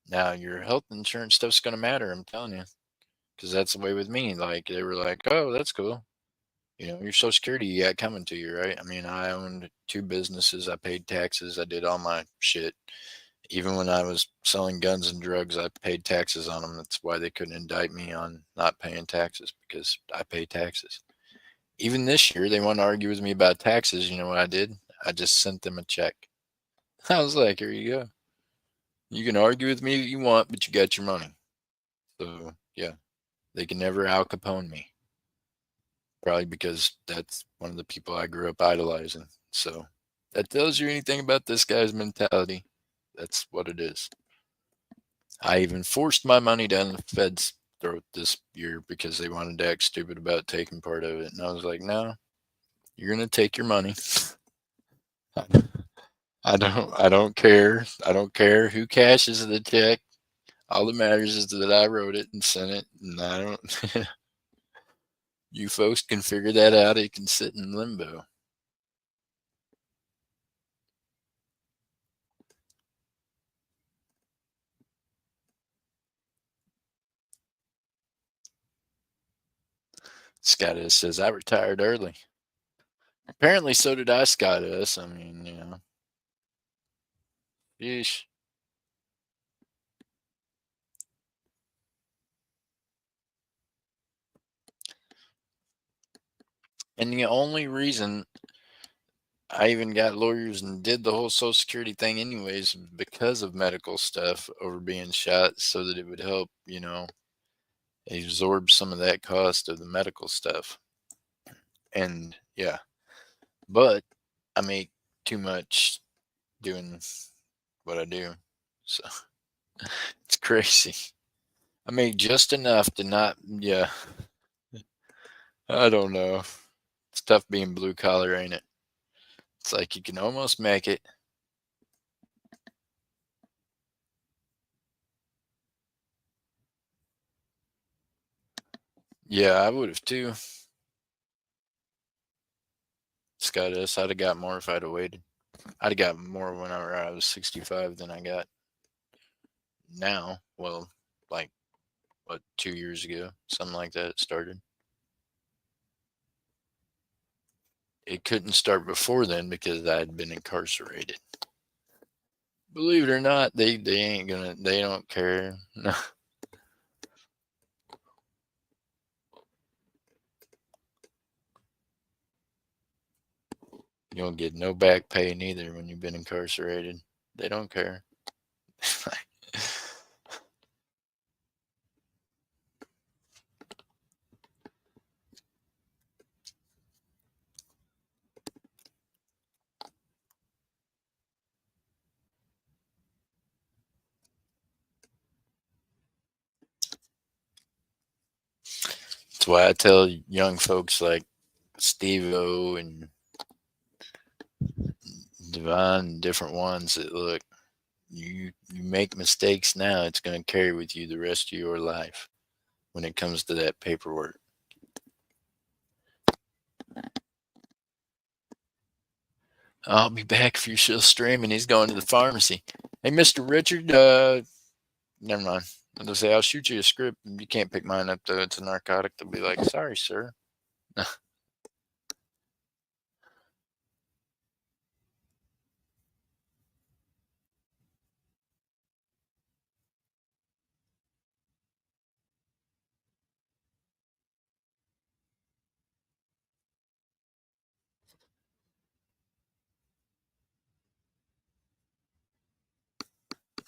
Now, your health insurance stuff's going to matter, I'm telling you, because that's the way with me. Like, they were like, oh, that's cool. Your Social Security you got coming to you, right? I mean, I owned two businesses. I paid taxes. I did all my shit. Even when I was selling guns and drugs, I paid taxes on them. That's why they couldn't indict me on not paying taxes because I pay taxes. Even this year, they want to argue with me about taxes. You know what I did? I just sent them a check. I was like, here you go. You can argue with me if you want, but you got your money. So, yeah, they can never Al Capone me. Probably because that's one of the people I grew up idolizing. So, that tells you anything about this guy's mentality. That's what it is. I even forced my money down the Fed's throat this year because they wanted to act stupid about taking part of it. And I was like, no, you're going to take your money. I don't care. I don't care who cashes the check. All that matters is that I wrote it and sent it, and I don't. You folks can figure that out. It can sit in limbo. Scott says I retired early. Apparently, so did I, Scott S. I mean, yeesh. And the only reason I even got lawyers and did the whole Social Security thing, anyways, because of medical stuff over being shot, so that it would help, absorb some of that cost of the medical stuff. And yeah, but I make too much doing what I do. So it's crazy. I make just enough to not, yeah, I don't know. It's tough being blue collar, ain't it? It's like you can almost make it. Yeah, I would have too. Scott S. I'd have got more if I'd have waited. I'd have got more whenever I was 65 than I got now. Well, like, what, 2 years ago? Something like that it started. It couldn't start before then because I had been incarcerated. Believe it or not, they ain't gonna, they don't care. No. You don't get no back pay neither when you've been incarcerated. They don't care. That's why I tell young folks like Steve O and Devon and different ones that look, you make mistakes now, it's going to carry with you the rest of your life when it comes to that paperwork. I'll be back if you're still streaming. He's going to the pharmacy. Hey, Mr. Richard, never mind. They'll say, I'll shoot you a script. You can't pick mine up, though. It's a narcotic. They'll be like, sorry, sir.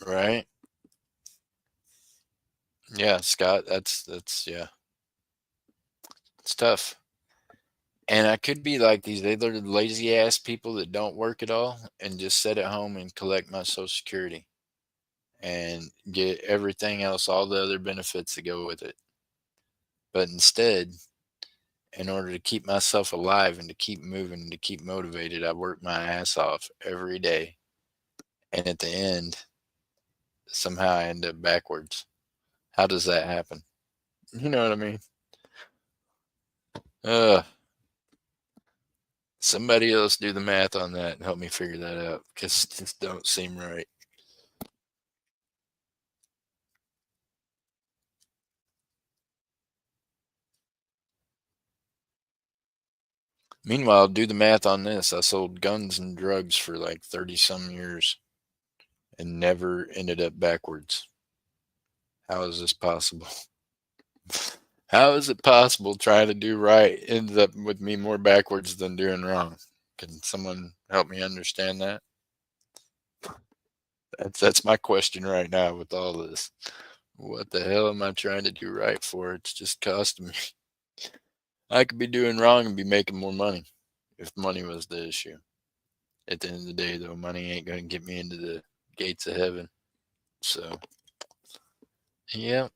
Right? Yeah, Scott, yeah, it's tough. And I could be like these other lazy ass people that don't work at all and just sit at home and collect my Social Security and get everything else, all the other benefits that go with it. But instead, in order to keep myself alive and to keep moving and to keep motivated, I work my ass off every day. And at the end, somehow I end up backwards. How does that happen? You know what I mean? Uh, Somebody else do the math on that and help me figure that out because it just don't seem right. Meanwhile, do the math on this. I sold guns and drugs for like 30 some years and never ended up backwards. How is this possible? How is it possible trying to do right ends up with me more backwards than doing wrong? Can someone help me understand that? That's my question right now with all this. What the hell am I trying to do right for? It's just costing me. I could be doing wrong and be making more money if money was the issue. At the end of the day, though, money ain't going to get me into the gates of heaven. So, yeah.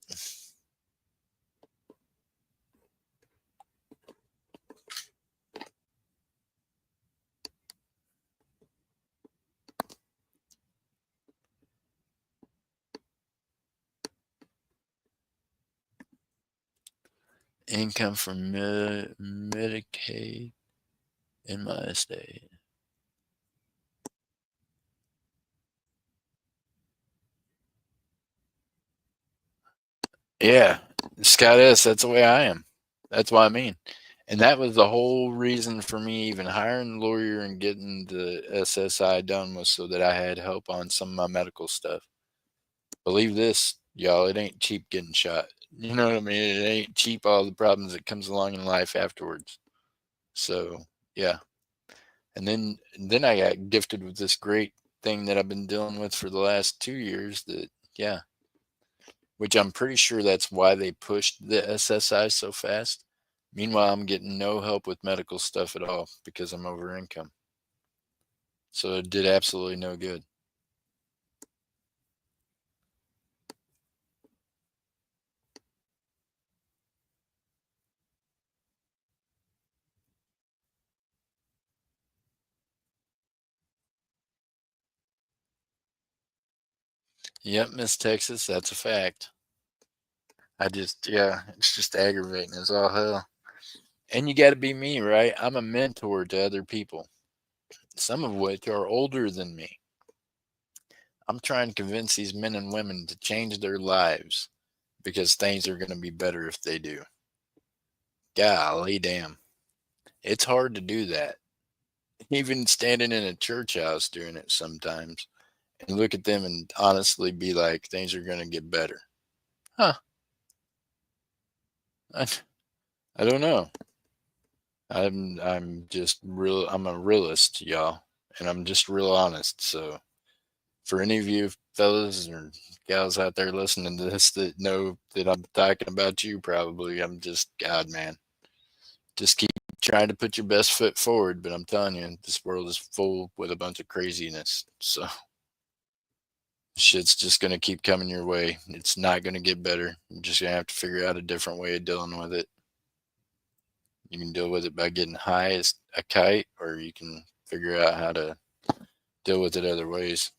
Income from Medicaid in my estate. Yeah, Scott S. That's the way I am. That's what I mean. And that was the whole reason for me even hiring a lawyer and getting the SSI done was so that I had help on some of my medical stuff. Believe this, y'all, it ain't cheap getting shot. You know what I mean? It ain't cheap all the problems that comes along in life afterwards. So, yeah. And then I got gifted with this great thing that I've been dealing with for the last 2 years that, yeah, which I'm pretty sure that's why they pushed the SSI so fast. Meanwhile, I'm getting no help with medical stuff at all because I'm over income. So it did absolutely no good. Yep, Miss Texas, that's a fact. Yeah, it's just aggravating as all hell. And you got to be me, right? I'm a mentor to other people, some of which are older than me. I'm trying to convince these men and women to change their lives because things are going to be better if they do. Golly damn. It's hard to do that. Even standing in a church house doing it sometimes and look at them and honestly be like, things are going to get better. Huh. I, I don't know. I'm just real. I'm a realist, y'all, and I'm just real honest. So for any of you fellas or gals out there listening to this that know that I'm talking about you, probably I'm just God, man. Just keep trying to put your best foot forward. But I'm telling you, this world is full with a bunch of craziness. So shit's just gonna keep coming your way. It's not gonna get better. You're just gonna have to figure out a different way of dealing with it. You can deal with it by getting high as a kite, or you can figure out how to deal with it other ways.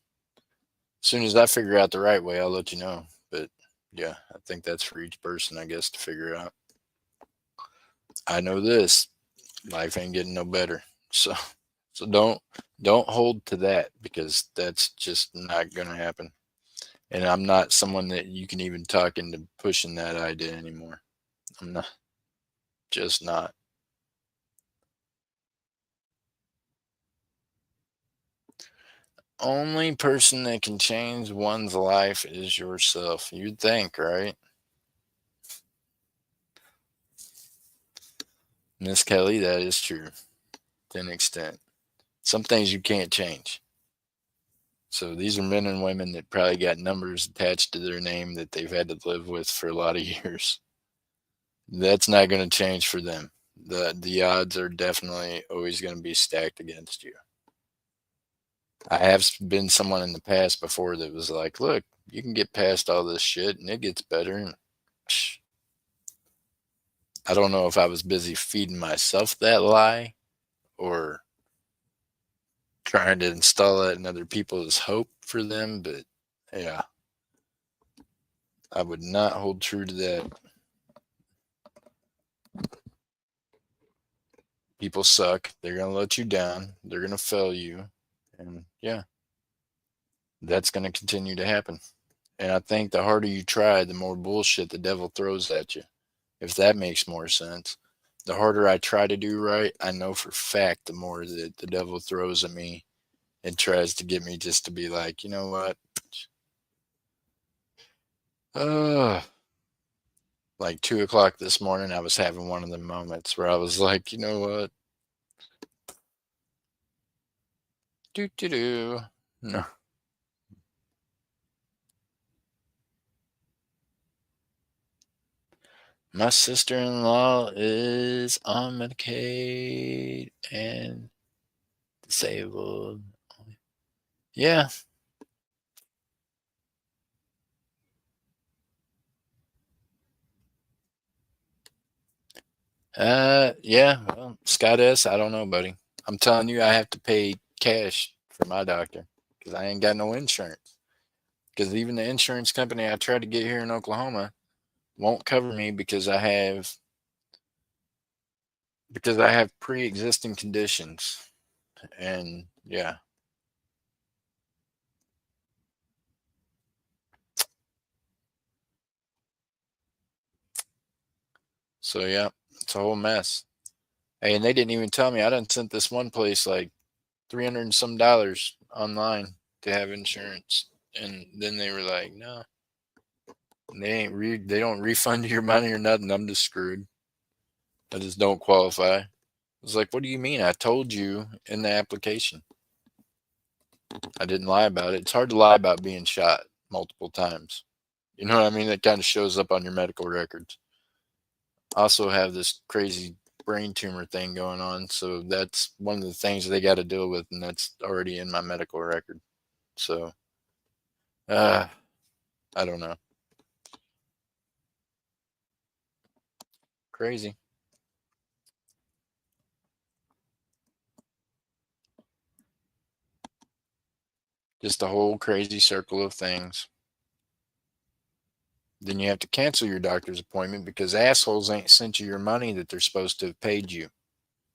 As soon as I figure out the right way, I'll let you know. But yeah, I think that's for each person, I guess, to figure out. I know this life ain't getting no better. So don't hold to that because that's just not gonna happen. And I'm not someone that you can even talk into pushing that idea anymore. I'm not just not. Only person that can change one's life is yourself. You'd think, right? Miss Kelly, that is true to an extent. Some things you can't change. So these are men and women that probably got numbers attached to their name that they've had to live with for a lot of years. That's not going to change for them. The odds are definitely always going to be stacked against you. I have been someone in the past before that was like, look, you can get past all this shit and it gets better. And I don't know if I was busy feeding myself that lie or trying to install that in other people as hope for them, but yeah, I would not hold true to that. People suck. They're going to let you down. They're going to fail you. And yeah, that's going to continue to happen. And I think the harder you try, the more bullshit the devil throws at you. If that makes more sense. the harder I try to do right, I know for fact the more that the devil throws at me and tries to get me just to be like, you know what? Uh, like 2 o'clock this morning, I was having one of the moments where I was like, you know what? Do do do. No. My sister-in-law is on Medicaid and disabled. Yeah. Yeah. Well, Scott S. I don't know, buddy. I'm telling you, I have to pay cash for my doctor because I ain't got no insurance. Because even the insurance company I tried to get here in Oklahoma won't cover me because I have pre-existing conditions. And yeah. So yeah, it's a whole mess. Hey, and they didn't even tell me. I done sent this one place like 300 and some dollars online to have insurance. And then they were like, no, they don't refund your money or nothing. I'm just screwed. I just don't qualify. I was like, what do you mean? I told you in the application. I didn't lie about it. It's hard to lie about being shot multiple times. You know what I mean? That kind of shows up on your medical records. I also have this crazy brain tumor thing going on. So that's one of the things they got to deal with. And that's already in my medical record. So, uh, I don't know. Crazy. Just a whole crazy circle of things. Then you have to cancel your doctor's appointment because assholes ain't sent you your money that they're supposed to have paid you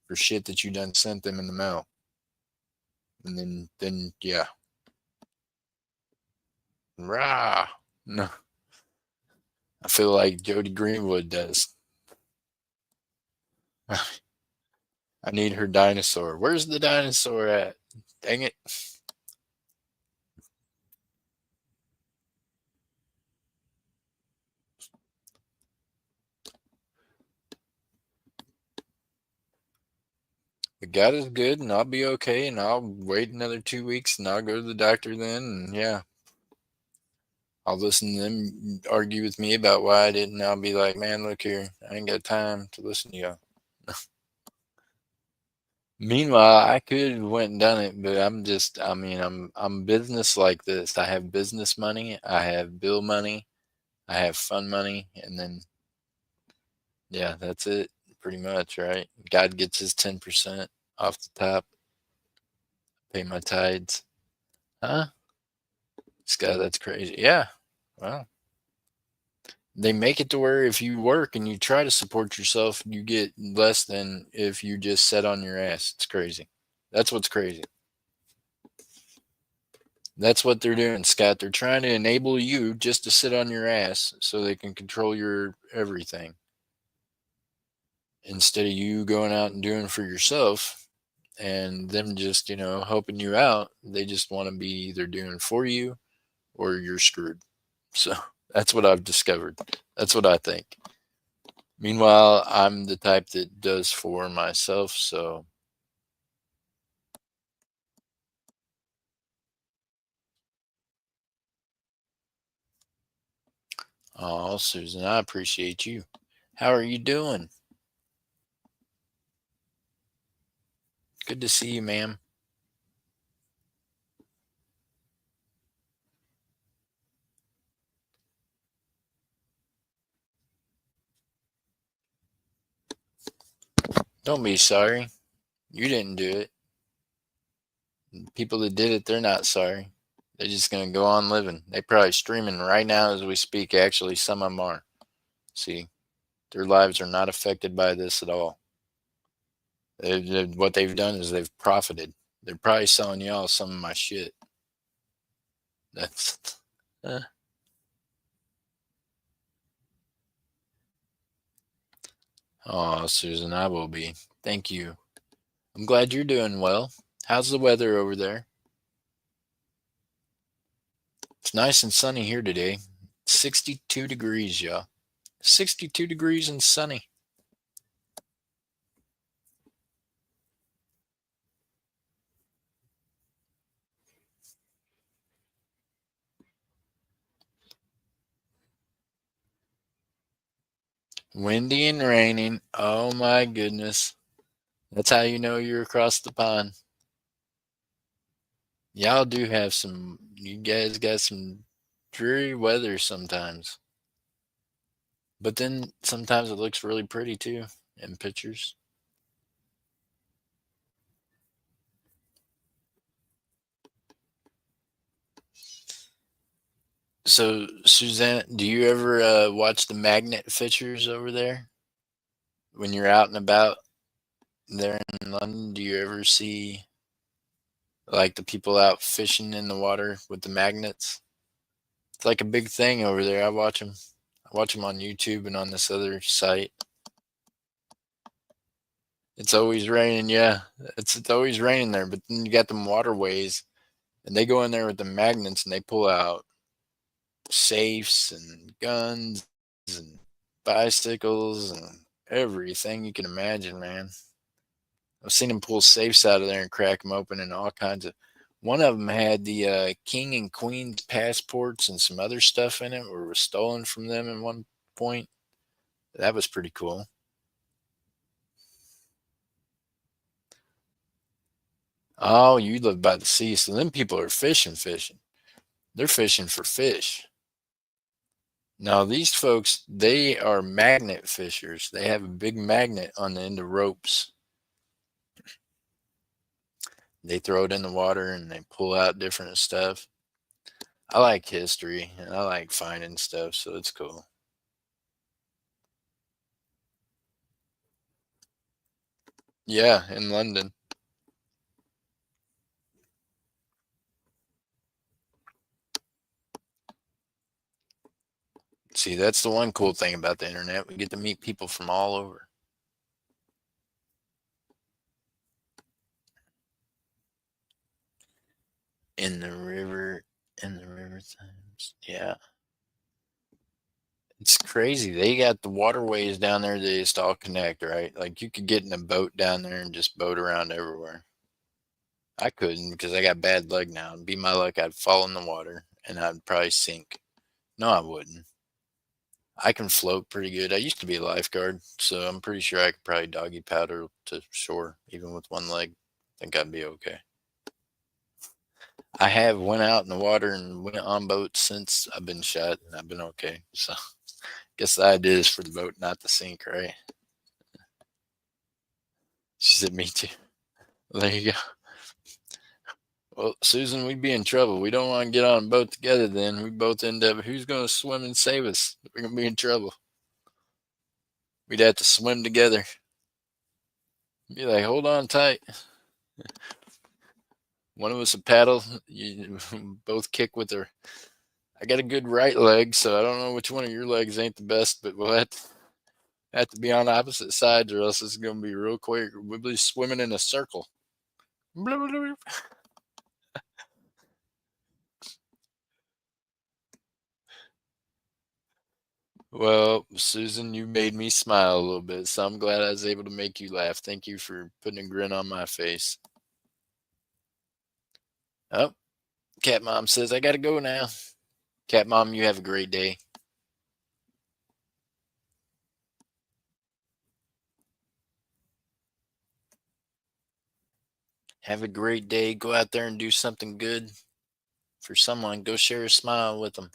for shit that you done sent them in the mail. And then yeah. Rah. No. I feel like Jody Greenwood does. I need her dinosaur. Where's the dinosaur at? Dang it. But God is good and I'll be okay and I'll wait another 2 weeks and I'll go to the doctor then and yeah. I'll listen to them argue with me about why I didn't. I'll be like, man, look here. I ain't got time to listen to you. Meanwhile, I could have went and done it, but I'm business like this. I have business money, I have bill money, I have fun money, and then yeah, that's it pretty much, right? God gets his 10% off the top, pay my tithes. Huh? Scott, that's crazy. Yeah. Well, they make it to where if you work and you try to support yourself, you get less than if you just sit on your ass. It's crazy. That's what's crazy. That's what they're doing, Scott. They're trying to enable you just to sit on your ass so they can control your everything. Instead of you going out and doing for yourself and them just, helping you out, they just want to be either doing for you or you're screwed. So that's what I've discovered. That's what I think. Meanwhile, I'm the type that does for myself. So, oh, Susan, I appreciate you. How are you doing? Good to see you, ma'am. Don't be sorry. You didn't do it. People that did it, they're not sorry. They're just going to go on living. They probably streaming right now as we speak. Actually, some of them are. See, their lives are not affected by this at all. What they've done is they've profited. They're probably selling y'all some of my shit. That's uh, Oh, Susan, I will be. Thank you. I'm glad you're doing well. How's the weather over there? It's nice and sunny here today. 62 degrees, y'all. 62 degrees and sunny. Windy and raining. Oh my goodness. That's how you know you're across the pond. Y'all do have some, you guys got some dreary weather sometimes. But then sometimes it looks really pretty too in pictures. So, Suzanne, do you ever watch the magnet fishers over there when you're out and about there in London? Do you ever see like the people out fishing in the water with the magnets? It's like a big thing over there. I watch them. I watch them on YouTube and on this other site. It's always raining. Yeah, it's always raining there. But then you got them waterways, and they go in there with the magnets and they pull out safes and guns and bicycles and everything you can imagine, man. I've seen them pull safes out of there and crack them open and all kinds of. One of them had the king and queen's passports and some other stuff in it, or was stolen from them at one point. That was pretty cool. Oh, you live by the sea, so them people are fishing. They're fishing for fish. Now, these folks, they are magnet fishers. They have a big magnet on the end of ropes. They throw it in the water and they pull out different stuff. I like history and I like finding stuff, so it's cool. Yeah, in London. See, that's the one cool thing about the internet. We get to meet people from all over. In the river, in the river Thames. Yeah. It's crazy. They got the waterways down there, they just all connect, right? Like you could get in a boat down there and just boat around everywhere. I couldn't because I got bad leg now. It'd be my luck I'd fall in the water and I'd probably sink. No, I wouldn't. I can float pretty good. I used to be a lifeguard, so I'm pretty sure I could probably doggy paddle to shore even with one leg. Think I'd be okay. I have went out in the water and went on boats since I've been shot and I've been okay. So guess the idea is for the boat not to sink, right? She said, "Me too." There you go. Well, Susan, we'd be in trouble. We don't want to get on a boat together then. We both end up, who's going to swim and save us? We're going to be in trouble. We'd have to swim together. Be like, hold on tight. One of us a paddle. You both kick with her. I got a good right leg, so I don't know which one of your legs ain't the best, but we'll have to be on opposite sides or else it's going to be real quick. We'll be swimming in a circle. Well, Susan, you made me smile a little bit, so I'm glad I was able to make you laugh. Thank you for putting a grin on my face. Oh, Cat Mom says, I got to go now. Cat Mom, you have a great day. Have a great day. Go out there and do something good for someone. Go share a smile with them.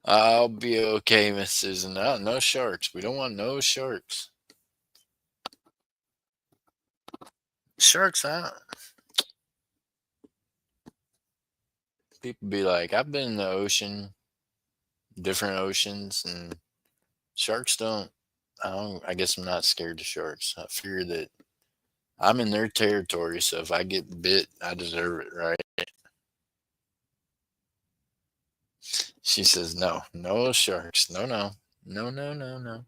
I'll be okay, Miss Susan. No, no sharks. We don't want no sharks. Sharks, people be like, I've been in the ocean, different oceans, and sharks don't. I guess I'm not scared of sharks. I fear that I'm in their territory, so if I get bit, I deserve it, right? She says, no, no sharks. No, no, no, no, no, no.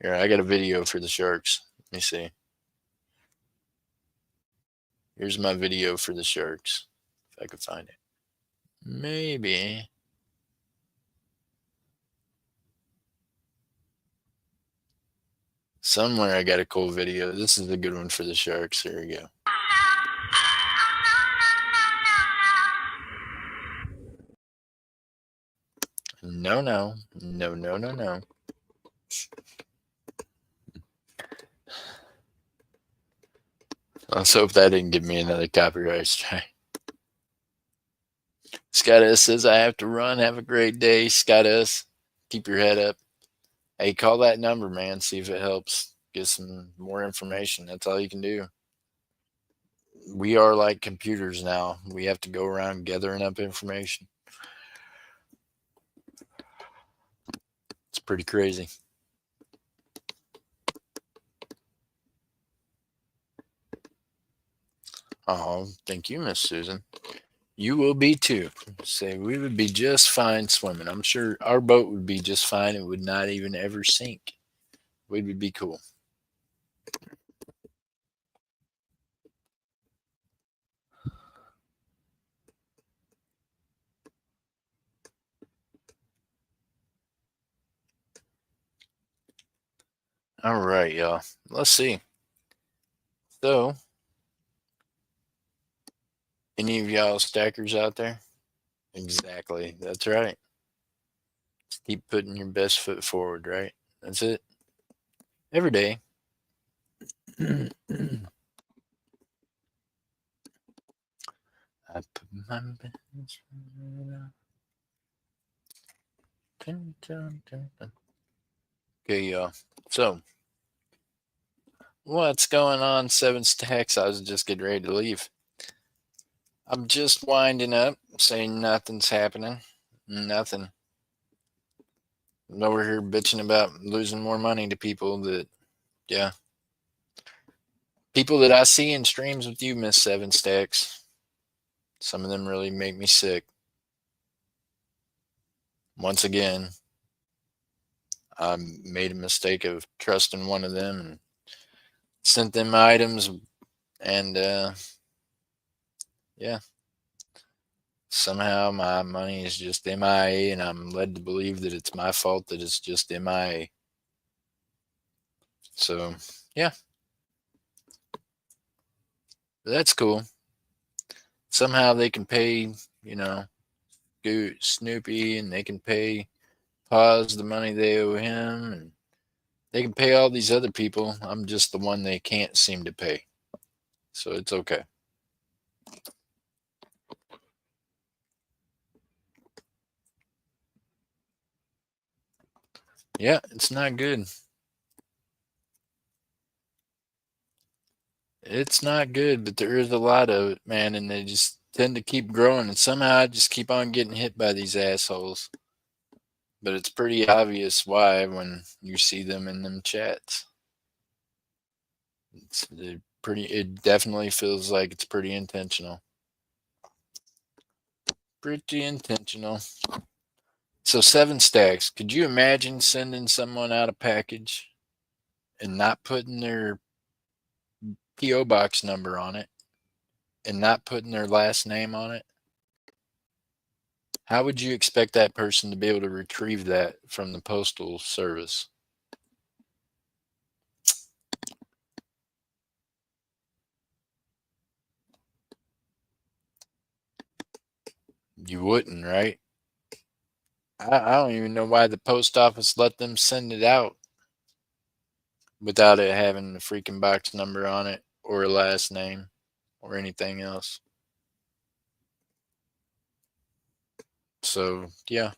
Here, I got a video for the sharks. Let me see. Here's my video for the sharks. If I could find it. Maybe. Somewhere I got a cool video. This is a good one for the sharks. Here we go. No, no, no, no, no, no. Let's hope that didn't give me another copyright strike. Scott S says, I have to run. Have a great day. Scott S, keep your head up. Hey, call that number, man. See if it helps. Get some more information. That's all you can do. We are like computers now. We have to go around gathering up information. It's pretty crazy. Oh, thank you, Miss Susan. You will be too. Say we would be just fine swimming. I'm sure our boat would be just fine. It would not even ever sink. We would be cool. All right, y'all. Let's see. So, any of y'all stackers out there? Exactly. That's right. Just keep putting your best foot forward, right? That's it. Every day. I put my best Okay, y'all. So, what's going on, Seven Stacks? I was just getting ready to leave. I'm just winding up, saying nothing's happening. Nothing. I'm over here bitching about losing more money to people that, yeah. People that I see in streams with you, Miss Seven Stacks. Some of them really make me sick. Once again, I made a mistake of trusting one of them and sent them items, and yeah, somehow my money is just MIA, and I'm led to believe that it's my fault that it's just MIA. So yeah, that's cool. Somehow they can pay, Snoopy, and they can pay Paz the money they owe him, and they can pay all these other people. I'm just the one they can't seem to pay. So it's okay. Yeah, it's not good. It's not good, but there is a lot of it, man, and they just tend to keep growing, and somehow I just keep on getting hit by these assholes. But it's pretty obvious why when you see them in them chats. It definitely feels like it's pretty intentional. Pretty intentional. So 7 stacks, could you imagine sending someone out a package and not putting their PO box number on it and not putting their last name on it? How would you expect that person to be able to retrieve that from the postal service? You wouldn't, right? I don't even know why the post office let them send it out without it having the freaking box number on it or a last name or anything else. So, yeah.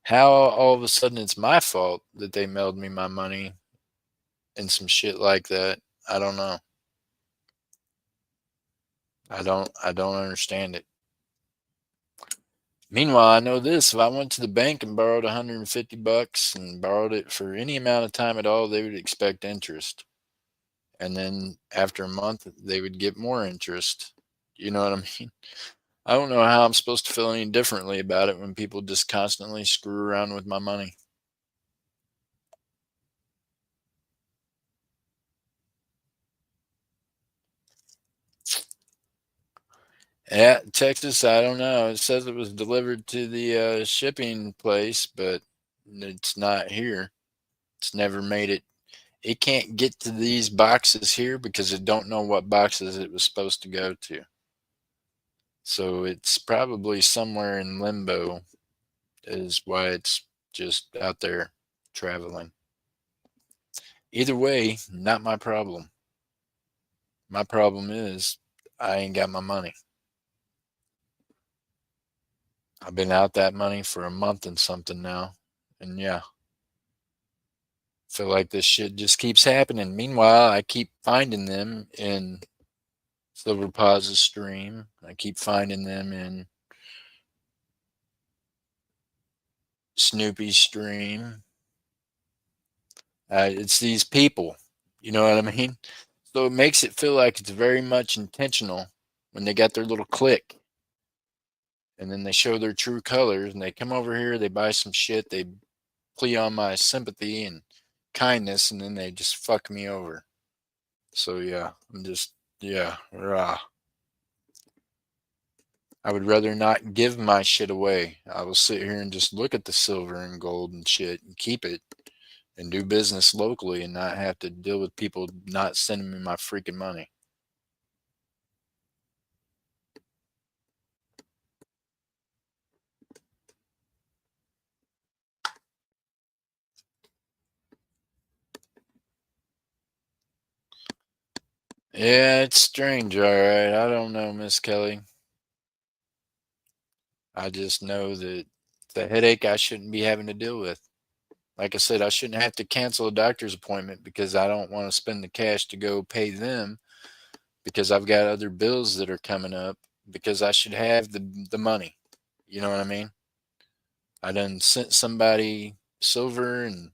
How all of a sudden it's my fault that they mailed me my money and some shit like that? I don't know. I don't understand it. Meanwhile, I know this, if I went to the bank and borrowed $150 and borrowed it for any amount of time at all, they would expect interest. And then after a month, they would get more interest. You know what I mean? I don't know how I'm supposed to feel any differently about it when people just constantly screw around with my money. Yeah, Texas, I don't know. It says it was delivered to the shipping place, but it's not here. It's never made it. It can't get to these boxes here because it don't know what boxes it was supposed to go to. So it's probably somewhere in limbo, is why it's just out there traveling. Either way, not my problem. My problem is I ain't got my money. I've been out that money for a month and something now. And yeah, feel like this shit just keeps happening. Meanwhile, I keep finding them in Silver Paw's stream. I keep finding them in Snoopy's stream. It's these people. You know what I mean? So it makes it feel like it's very much intentional when they got their little click and then they show their true colors and they come over here, they buy some shit, they plea on my sympathy and kindness, and then they just fuck me over. So yeah, I'm just, yeah, rah. I would rather not give my shit away. I will sit here and just look at the silver and gold and shit and keep it and do business locally and not have to deal with people not sending me my freaking money. Yeah, it's strange, all right. I don't know, Miss Kelly. I just know that it's a headache I shouldn't be having to deal with. Like I said, I shouldn't have to cancel a doctor's appointment because I don't want to spend the cash to go pay them because I've got other bills that are coming up because I should have the money. You know what I mean? I done sent somebody silver and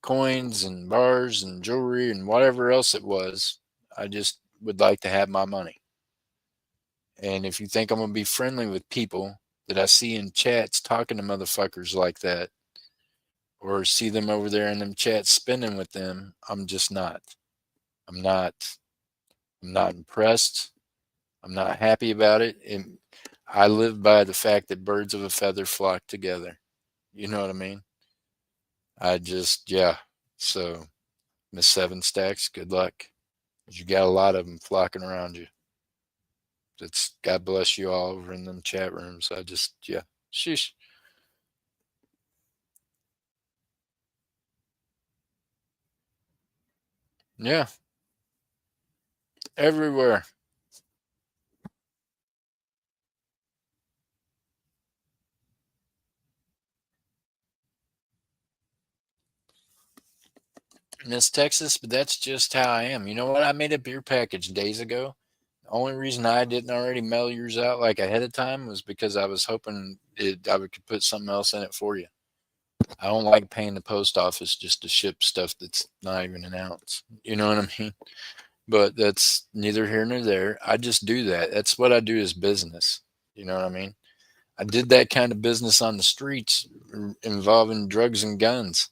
coins and bars and jewelry and whatever else it was. I just would like to have my money. And if you think I'm going to be friendly with people that I see in chats talking to motherfuckers like that, or see them over there in them chats spending with them, I'm just not. I'm not. I'm not impressed. I'm not happy about it. And I live by the fact that birds of a feather flock together. You know what I mean? I just, yeah. So, Miss Seven Stacks, good luck. You got a lot of them flocking around you. It's God bless you all over in them chat rooms. I just, yeah. Sheesh. Yeah. Everywhere. Miss Texas, but that's just how I am. You know what? I made a beer package days ago. The only reason I didn't already mail yours out like ahead of time was because I was hoping I could put something else in it for you. I don't like paying the post office just to ship stuff that's not even an ounce. You know what I mean? But that's neither here nor there. I just do that. That's what I do as business. You know what I mean? I did that kind of business on the streets involving drugs and guns,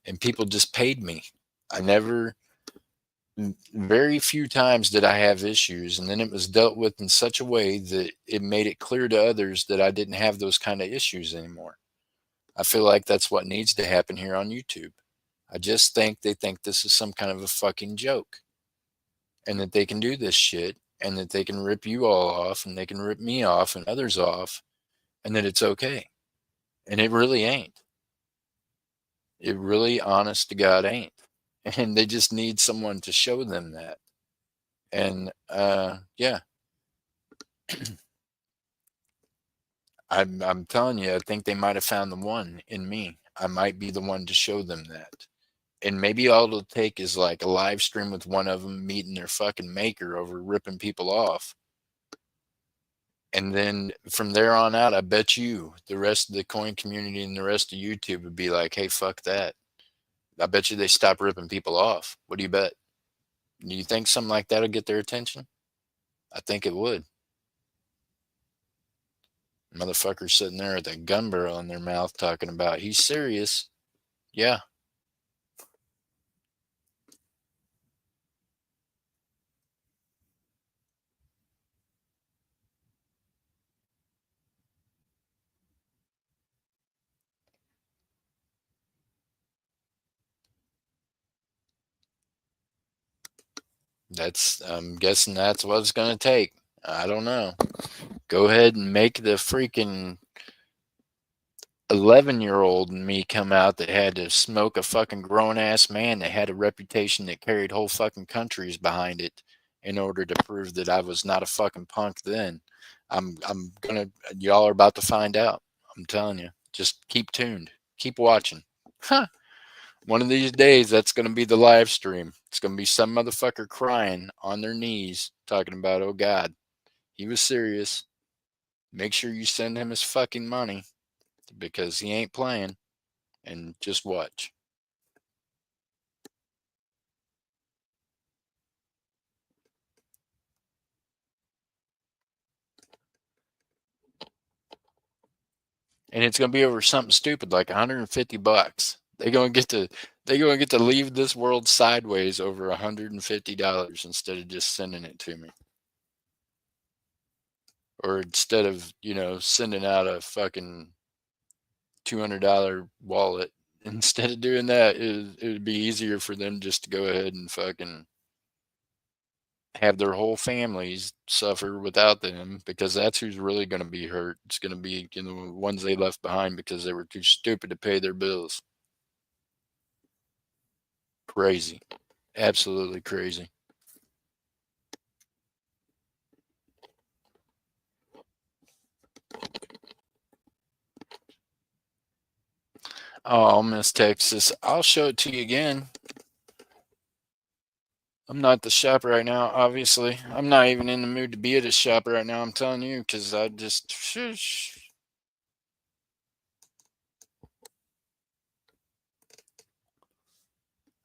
and people just paid me. I never, very few times did I have issues, and then it was dealt with in such a way that it made it clear to others that I didn't have those kind of issues anymore. I feel like that's what needs to happen here on YouTube. I just think they think this is some kind of a fucking joke and that they can do this shit and that they can rip you all off and they can rip me off and others off and that it's okay. And it really ain't. It really, honest to God, ain't. And they just need someone to show them that. And yeah, I'm telling you, I think they might have found the one in me. I might be the one to show them that. And maybe all it'll take is like a live stream with one of them meeting their fucking maker over ripping people off. And then from there on out, I bet you the rest of the coin community and the rest of YouTube would be like, hey, fuck that. I bet you they stop ripping people off. What do you bet? Do you think something like that will get their attention? I think it would. Motherfuckers sitting there with a gun barrel in their mouth talking about he's serious. Yeah. I'm guessing that's what it's going to take. I don't know. Go ahead and make the freaking 11-year-old in me come out that had to smoke a fucking grown ass man that had a reputation that carried whole fucking countries behind it in order to prove that I was not a fucking punk then. I'm gonna y'all are about to find out. I'm telling you. Just keep tuned. Keep watching. Huh. One of these days that's gonna be the live stream. It's gonna be some motherfucker crying on their knees talking about, oh God, he was serious. Make sure you send him his fucking money because he ain't playing. And just watch. And it's gonna be over something stupid like $150. They're gonna get to leave this world sideways over $150 instead of just sending it to me. Or instead of, sending out a fucking $200 wallet. Instead of doing that, it would be easier for them just to go ahead and fucking have their whole families suffer without them because that's who's really going to be hurt. It's going to be, ones they left behind because they were too stupid to pay their bills. Crazy. Absolutely crazy. Oh, Miss Texas. I'll show it to you again. I'm not at the shop right now, obviously. I'm not even in the mood to be at a shop right now, I'm telling you, because I just shush.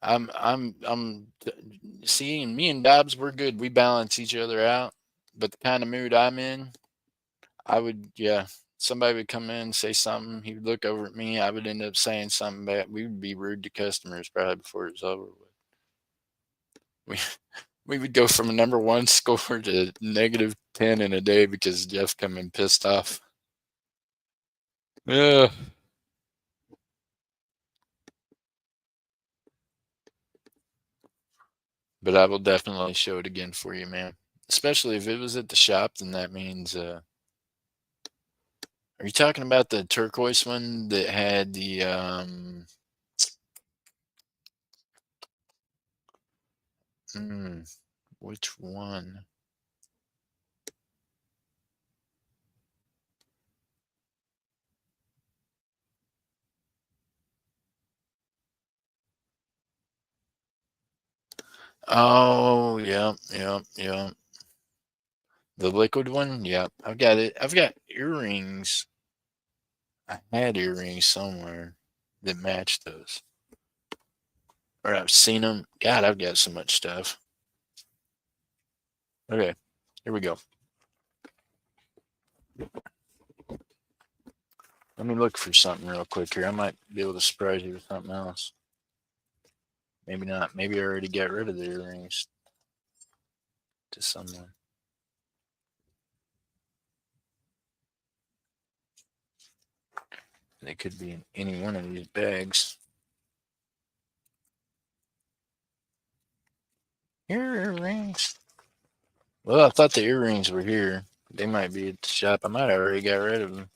I'm seeing me and Dobbs, we're good. We balance each other out. But the kind of mood I'm in, yeah, somebody would come in, say something, he would look over at me, I would end up saying something back. We would be rude to customers probably before it was over with. We we would go from a number one score to -10 in a day because Jeff come in pissed off. Yeah. But I will definitely show it again for you, man. Especially if it was at the shop, then that means are you talking about the turquoise one that had the which one? Oh, yeah, yeah, yeah. The liquid one? Yeah, I've got it. I've got earrings. I had earrings somewhere that matched those. Or I've seen them. God, I've got so much stuff. Okay, here we go. Let me look for something real quick here. I might be able to surprise you with something else. Maybe not. Maybe I already got rid of the earrings to someone. They could be in any one of these bags. Earrings. Well, I thought the earrings were here. They might be at the shop. I might have already got rid of them.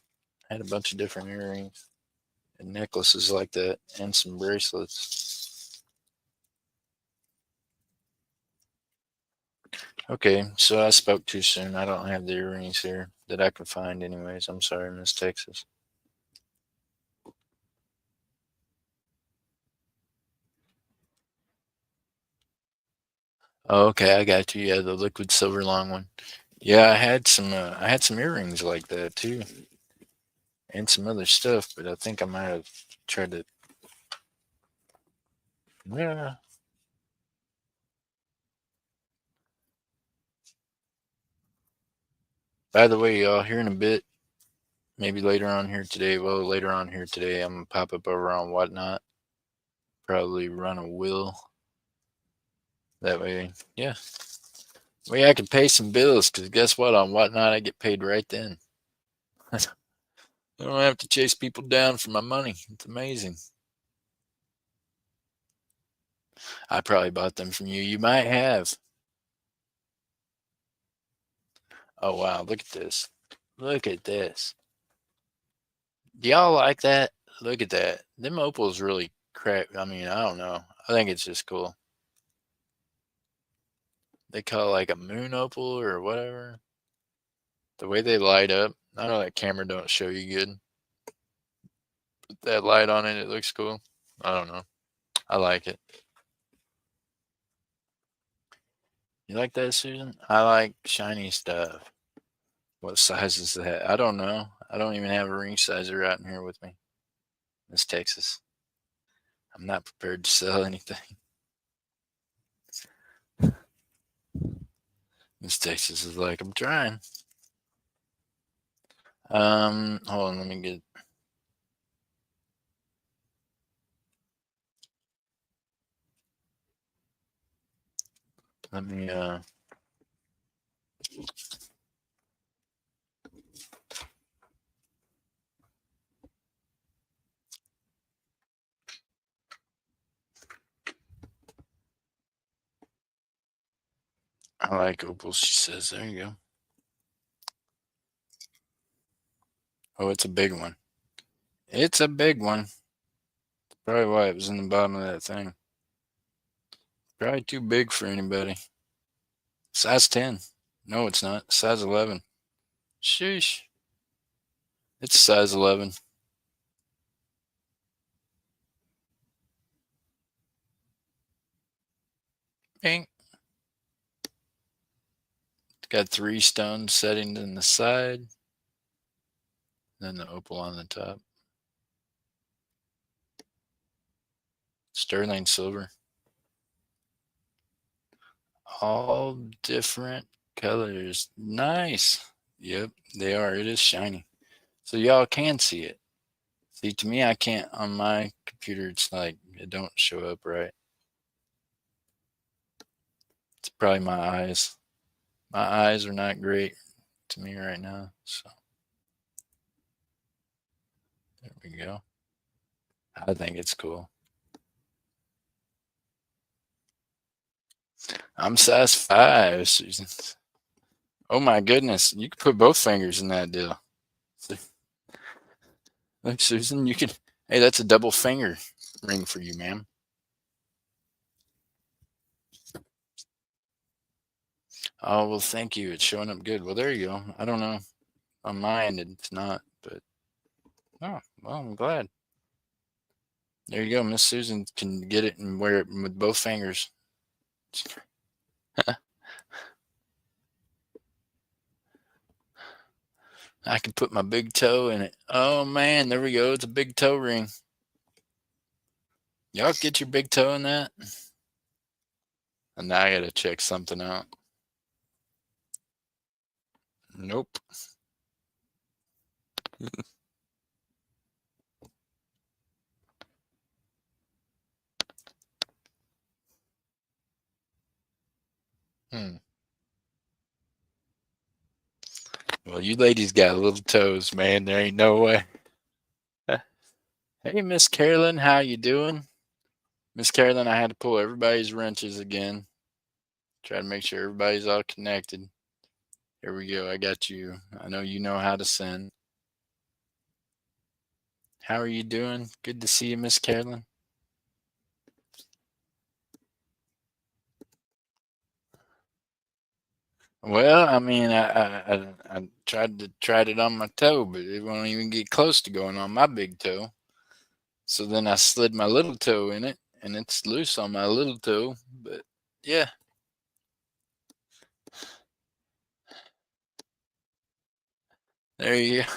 I had a bunch of different earrings and necklaces like that and some bracelets. Okay, so I spoke too soon. I don't have the earrings here that I can find anyways. I'm sorry, Miss Texas. Oh, okay, I got you. Yeah, the liquid silver long one. Yeah, I had some earrings like that too. And some other stuff, but I think I might have tried to. Yeah, By the way, y'all, here in a bit, maybe later on here today, later on here today, I'm going to pop up over on Whatnot, probably run a will. That way, yeah. Way I can pay some bills, because guess what? On Whatnot, I get paid right then. I don't have to chase people down for my money. It's amazing. I probably bought them from you. You might have. Oh, wow. Look at this. Look at this. Do y'all like that? Look at that. Them opals really crack. I mean, I don't know. I think it's just cool. They call it like a moon opal or whatever. The way they light up. I know that camera don't show you good. Put that light on it, it looks cool. I don't know. I like it. You like that, Susan? I like shiny stuff. What size is that? I don't know. I don't even have a ring sizer out in here with me. It's Texas. I'm not prepared to sell anything. This Texas is like, I'm trying. Hold on, let me get. Let me I like opals, she says. There you go. Oh, it's a big one. It's a big one. Probably why it was in the bottom of that thing. Probably too big for anybody. Size 10. No, it's not. Size 11. Sheesh. It's size 11. Bing. It's got 3 stone settings in the side. Then the opal on the top. Sterling silver. All different colors. Nice. Yep, they are. It is shiny. So y'all can see it. See, to me, I can't on my computer. It's like it don't show up right. It's probably my eyes. My eyes are not great to me right now. So there we go. I think it's cool. I'm size 5, Susan. Oh my goodness. You could put both fingers in that deal. Look, Susan, you could. Hey, that's a double finger ring for you, ma'am. Oh, well, thank you. It's showing up good. Well, there you go. I don't know. On my end, it's not, but oh, well, I'm glad. There you go. Miss Susan can get it and wear it with both fingers. I can put my big toe in it. Oh man, there we go. It's a big toe ring. Y'all get your big toe in that? And now I gotta check something out. Nope. Hmm. Well, you ladies got little toes, man. There ain't no way. Hey, Miss Carolyn, how you doing? Miss Carolyn, I had to pull everybody's wrenches again. Try to make sure everybody's all connected. Here we go. I got you. I know you know how to send. How are you doing? Good to see you, Miss Carolyn. Well, I mean, I tried it on my toe, but it won't even get close to going on my big toe. So then I slid my little toe in it, and it's loose on my little toe. But yeah, there you go.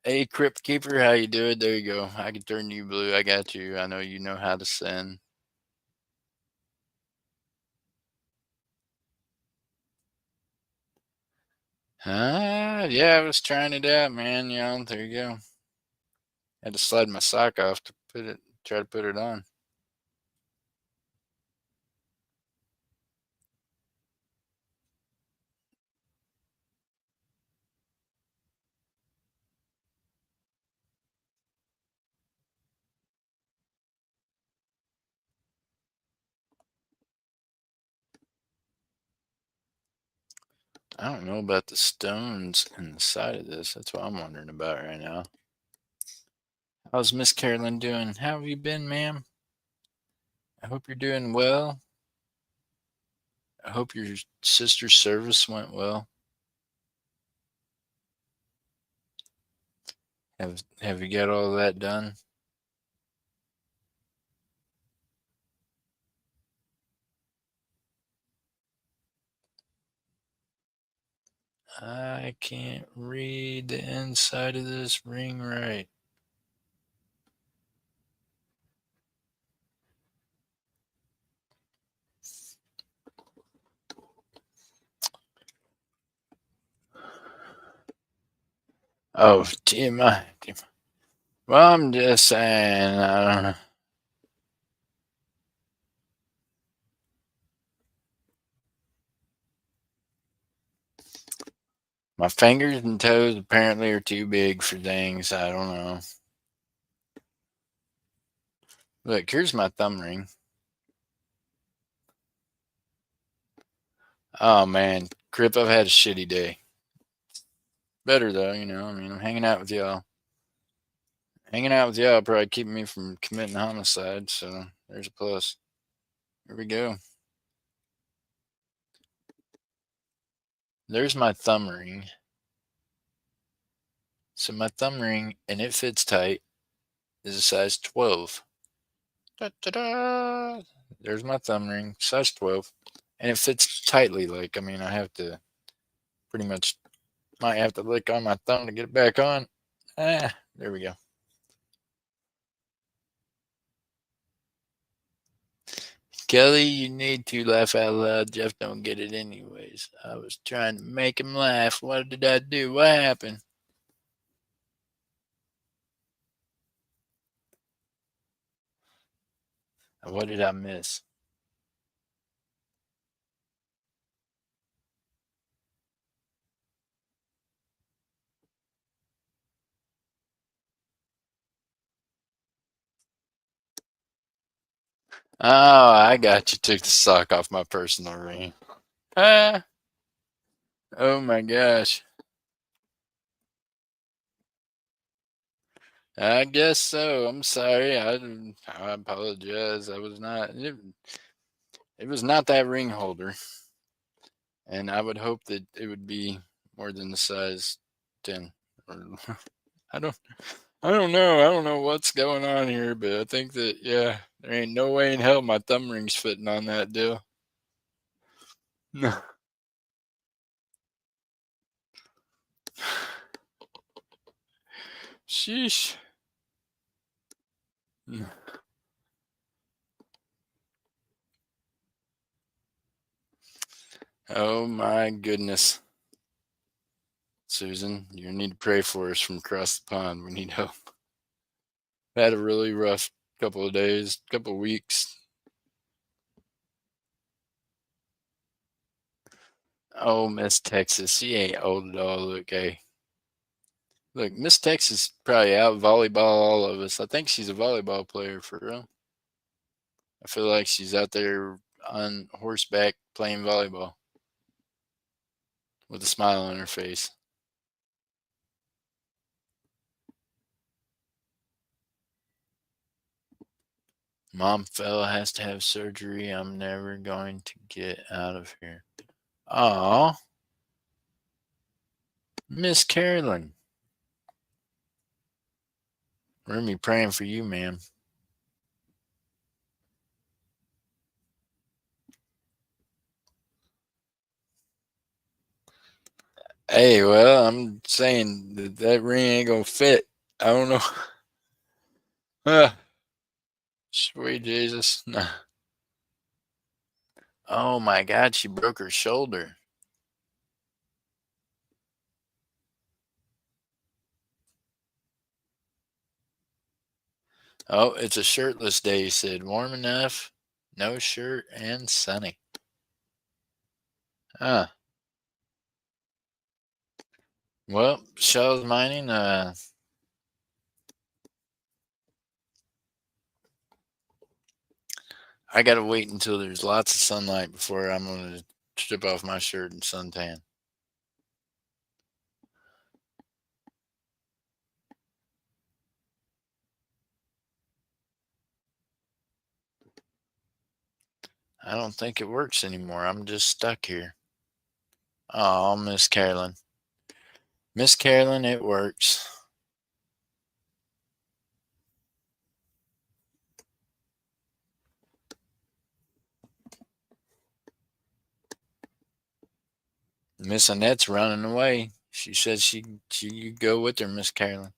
Hey, Crypt Keeper, how you doing? There you go. I can turn you blue. I got you. I know you know how to send. Yeah, I was trying it out, man. There you go. Had to slide my sock off to try to put it on. I don't know about the stones in the side of this. That's what I'm wondering about right now. How's Miss Carolyn doing? How have you been, ma'am? I hope you're doing well. I hope your sister's service went well. Have you got all that done? I can't read the inside of this ring right. Oh, TMI. Well, I'm just saying, I don't know. My fingers and toes apparently are too big for things. I don't know. Look, here's my thumb ring. Oh man, Crip, I've had a shitty day. Better though, I mean, I'm hanging out with y'all. Hanging out with y'all probably keeping me from committing homicide, so there's a plus. Here we go. There's my thumb ring. So my thumb ring, and it fits tight, is a size 12. Da-da-da! There's my thumb ring, size 12. And it fits tightly. Like, I mean, I have to pretty much, might have to lick on my thumb to get it back on. There we go. Kelly, you need to laugh out loud. Jeff don't get it anyways. I was trying to make him laugh. What did I do? What happened? What did I miss? Oh, I got you. Took the sock off my personal ring. Ah, oh my gosh. I guess so. I'm sorry. I apologize. I was not. It was not that ring holder, and I would hope that it would be more than the size 10. Or I don't. I don't know. I don't know what's going on here, but I think that yeah, there ain't no way in hell my thumb ring's fitting on that deal. No. Sheesh. Oh my goodness. Susan, you need to pray for us from across the pond. We need help. Had a really rough couple of days, couple of weeks. Oh, Miss Texas, she ain't old at all. Look, hey, look, Miss Texas probably out volleyball all of us. I think she's a volleyball player for real. I feel like she's out there on horseback playing volleyball with a smile on her face. Mom fell, has to have surgery. I'm never going to get out of here. Aw, Miss Carolyn. We're gonna be praying for you, ma'am. Hey, well, I'm saying that ring ain't gonna fit. I don't know. Ah, sweet Jesus. Nah. Oh my God, she broke her shoulder. Oh, it's a shirtless day, he said. Warm enough, no shirt, and sunny. Ah, well, Shell's mining. I gotta wait until there's lots of sunlight before I'm gonna strip off my shirt and suntan. I don't think it works anymore. I'm just stuck here. Oh, Miss Carolyn. Miss Carolyn, it works. Miss Annette's running away. She said she you go with her, Miss Carolyn.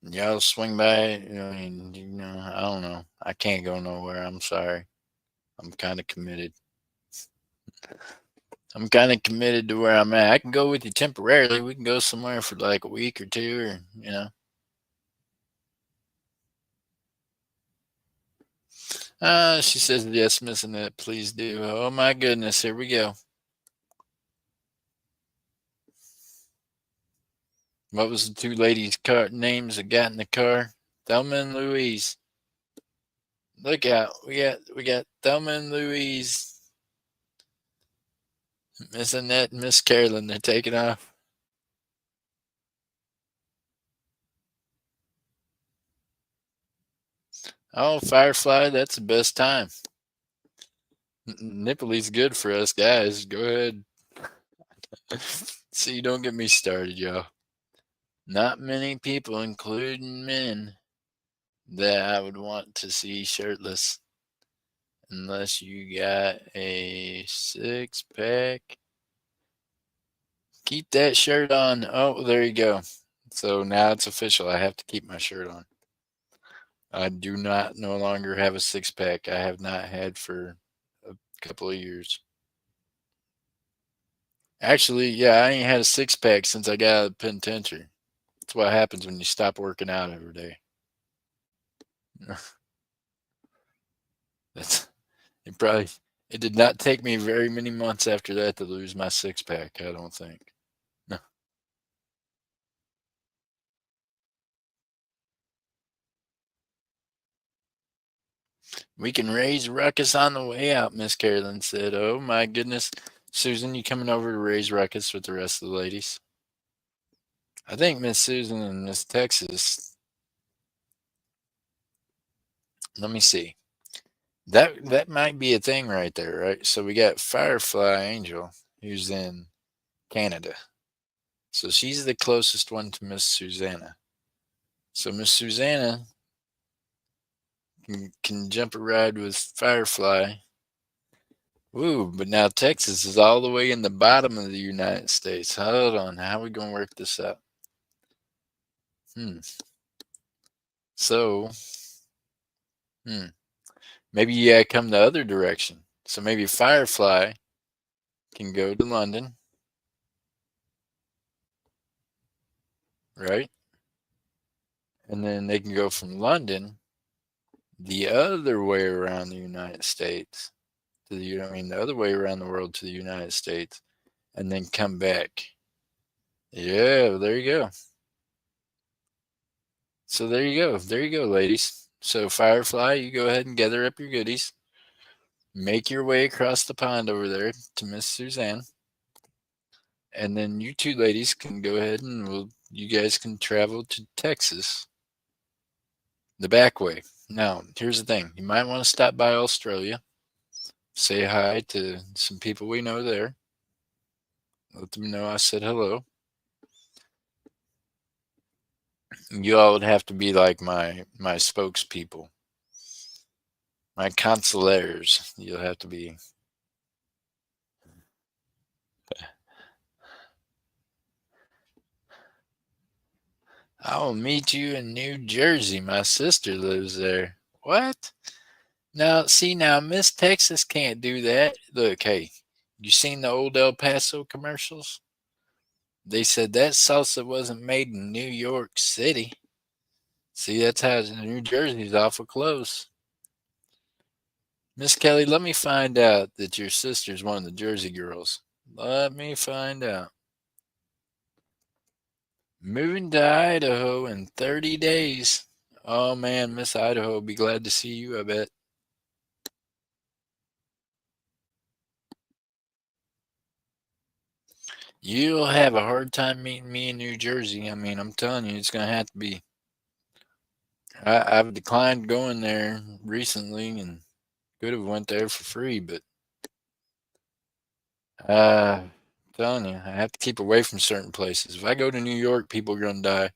Y'all swing by. I don't know. I can't go nowhere. I'm sorry. I'm kind of committed. I'm kind of committed to where I'm at. I can go with you temporarily. We can go somewhere for like a week or two, or. She says yes, Miss Annette. Please do. Oh my goodness, here we go. What was the two ladies' car names that got in the car? Thelma and Louise. Look out. We got Thelma and Louise. Miss Annette and Miss Carolyn, they're taking off. Oh, Firefly, that's the best time. Nipple's good for us guys. Go ahead. See, don't get me started, y'all. Not many people, including men, that I would want to see shirtless unless you got a six pack. Keep that shirt on. Oh, there you go. So now it's official. I have to keep my shirt on. I do not no longer have a six pack. I have not had for a couple of years. Actually, yeah, I ain't had a six pack since I got out of the penitentiary. That's what happens when you stop working out every day. That's it. Probably it did not take me very many months after that to lose my six pack. I don't think. No. We can raise ruckus on the way out, Miss Carolyn said. Oh my goodness. Susan, you coming over to raise ruckus with the rest of the ladies? I think Miss Susan and Miss Texas. Let me see. That might be a thing right there, right? So we got Firefly Angel, who's in Canada. So she's the closest one to Miss Susanna. So Miss Susanna can jump a ride with Firefly. Woo, but now Texas is all the way in the bottom of the United States. Hold on, how are we gonna work this out? Hmm. So, hmm. Maybe you gotta come the other direction. So maybe Firefly can go to London, right? And then they can go from London the other way around the United States to the other way around the world to the United States, and then come back. Yeah, there you go. So there you go, ladies. So Firefly, you go ahead and gather up your goodies. Make your way across the pond over there to Miss Suzanne, and then you two ladies can go ahead and you guys can travel to Texas the back way. Now, here's the thing: you might want to stop by Australia, say hi to some people we know there, let them know I said hello. You all would have to be like my spokespeople, my consulators. You'll have to be. I'll meet you in New Jersey. My sister lives there. What? Now, see, now Miss Texas can't do that. Look, hey, you seen the old El Paso commercials? They said that salsa wasn't made in New York City. See, that's how New Jersey's awful close. Miss Kelly, let me find out that your sister's one of the Jersey girls. Let me find out. Moving to Idaho in 30 days. Oh man, Miss Idaho will be glad to see you, I bet. You'll have a hard time meeting me in New Jersey. I mean, I'm telling you, it's going to have to be. I've declined going there recently and could have went there for free, but I'm telling you, I have to keep away from certain places. If I go to New York, people are going to die.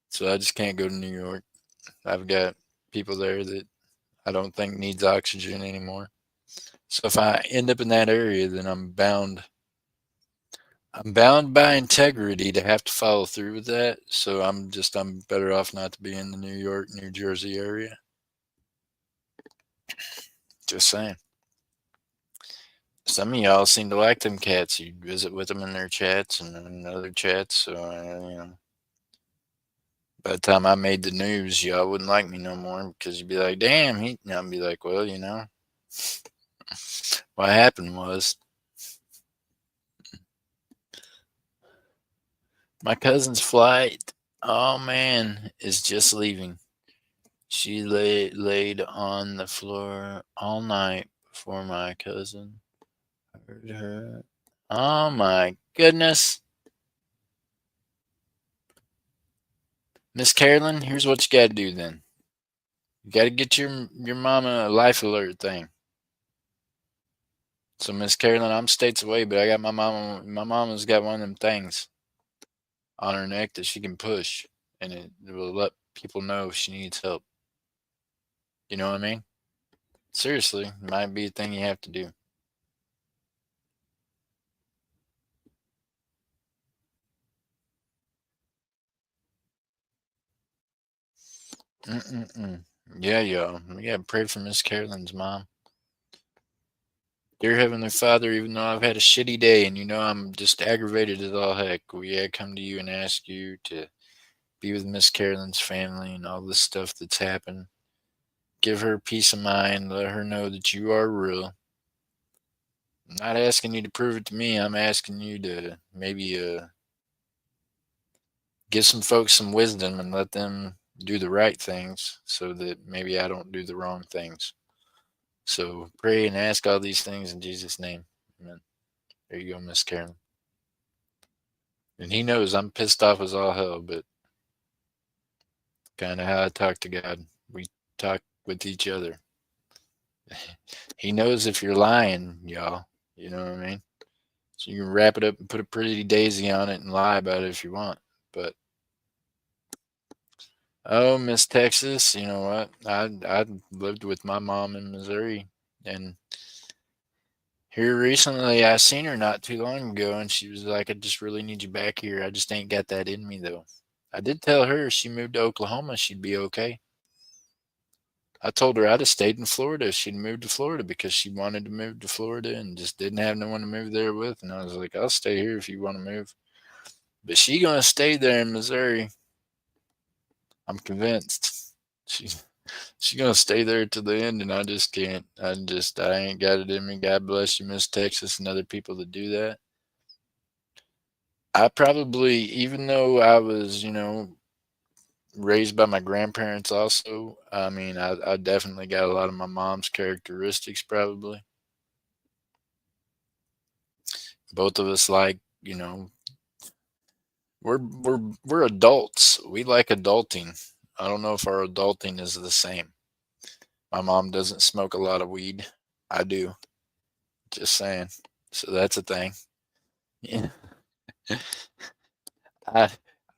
So I just can't go to New York. I've got people there that I don't think needs oxygen anymore. So if I end up in that area, then I'm bound. I'm bound by integrity to have to follow through with that. So I'm better off not to be in the New York, New Jersey area. Just saying. Some of y'all seem to like them cats. You visit with them in their chats and in other chats. So by the time I made the news, y'all wouldn't like me no more because you'd be like, "Damn," and I'd be like, "Well, what happened was my cousin's flight. Oh man, is just leaving. She laid on the floor all night before my cousin heard her. Oh my goodness. Miss Carolyn, here's what you gotta do then. You gotta get your mama a life alert thing. So Miss Carolyn, I'm states away, but I got my mama's got one of them things on her neck that she can push and it will let people know if she needs help. You know what I mean? Seriously, might be a thing you have to do. Mm-mm-mm. Yeah, y'all. We gotta pray for Miss Carolyn's mom. Dear Heavenly Father, even though I've had a shitty day and I'm just aggravated as all heck, we come to you and ask you to be with Miss Carolyn's family and all this stuff that's happened. Give her peace of mind. Let her know that you are real. I'm not asking you to prove it to me. I'm asking you to maybe give some folks some wisdom and let them do the right things so that maybe I don't do the wrong things. So pray and ask all these things in Jesus' name. Amen. There you go, Miss Carolyn. And he knows I'm pissed off as all hell, but kind of how I talk to God. We talk with each other. He knows if you're lying, y'all. You know what I mean? So you can wrap it up and put a pretty daisy on it and lie about it if you want. But oh, Miss Texas, you know what? I lived with my mom in Missouri, and here recently I seen her not too long ago, and she was like, "I just really need you back here. I just ain't got that in me though." I did tell her if she moved to Oklahoma, she'd be okay. I told her I'd have stayed in Florida if she'd moved to Florida because she wanted to move to Florida and just didn't have no one to move there with. And I was like, I'll stay here if you want to move. But she gonna stay there in Missouri. I'm convinced. She gonna stay there to the end, and I just can't. I ain't got it in me. God bless you, Miss Texas, and other people that do that. I probably, even though I was, raised by my grandparents also, I mean, I definitely got a lot of my mom's characteristics probably. Both of us like, we're adults. We like adulting. I don't know if our adulting is the same. My mom doesn't smoke a lot of weed. I do. Just saying. So that's a thing. Yeah. I,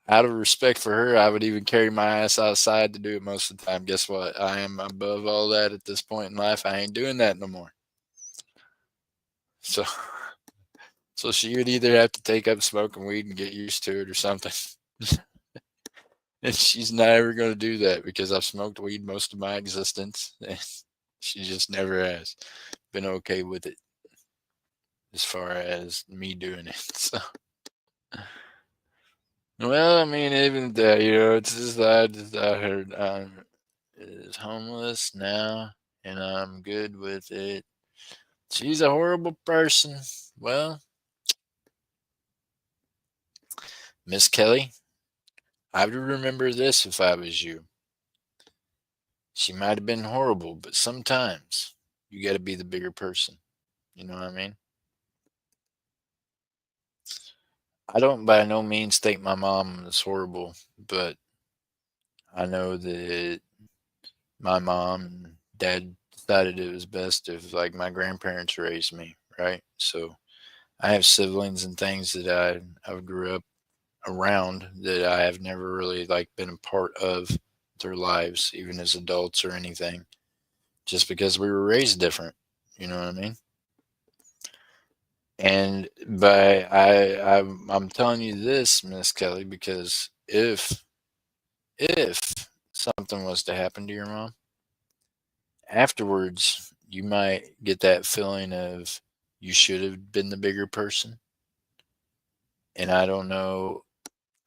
out of respect for her, I would even carry my ass outside to do it most of the time. Guess what? I am above all that at this point in life. I ain't doing that no more. So, so she would either have to take up smoking weed and get used to it or something. And she's never going to do that because I've smoked weed most of my existence. And she just never has been okay with it as far as me doing it. So, Well, I mean, even that, it's just I heard is homeless now, and I'm good with it. She's a horrible person. Well, Miss Kelly, I would remember this if I was you. She might have been horrible, but sometimes you got to be the bigger person. You know what I mean? I don't by no means think my mom is horrible, but I know that my mom and dad decided it was best if like my grandparents raised me, right? So I have siblings and things that I grew up around that I have never really like been a part of their lives, even as adults or anything, just because we were raised different. You know what I mean? And but I'm telling you this, Miss Kelly, because if something was to happen to your mom, afterwards you might get that feeling of you should have been the bigger person. And I don't know.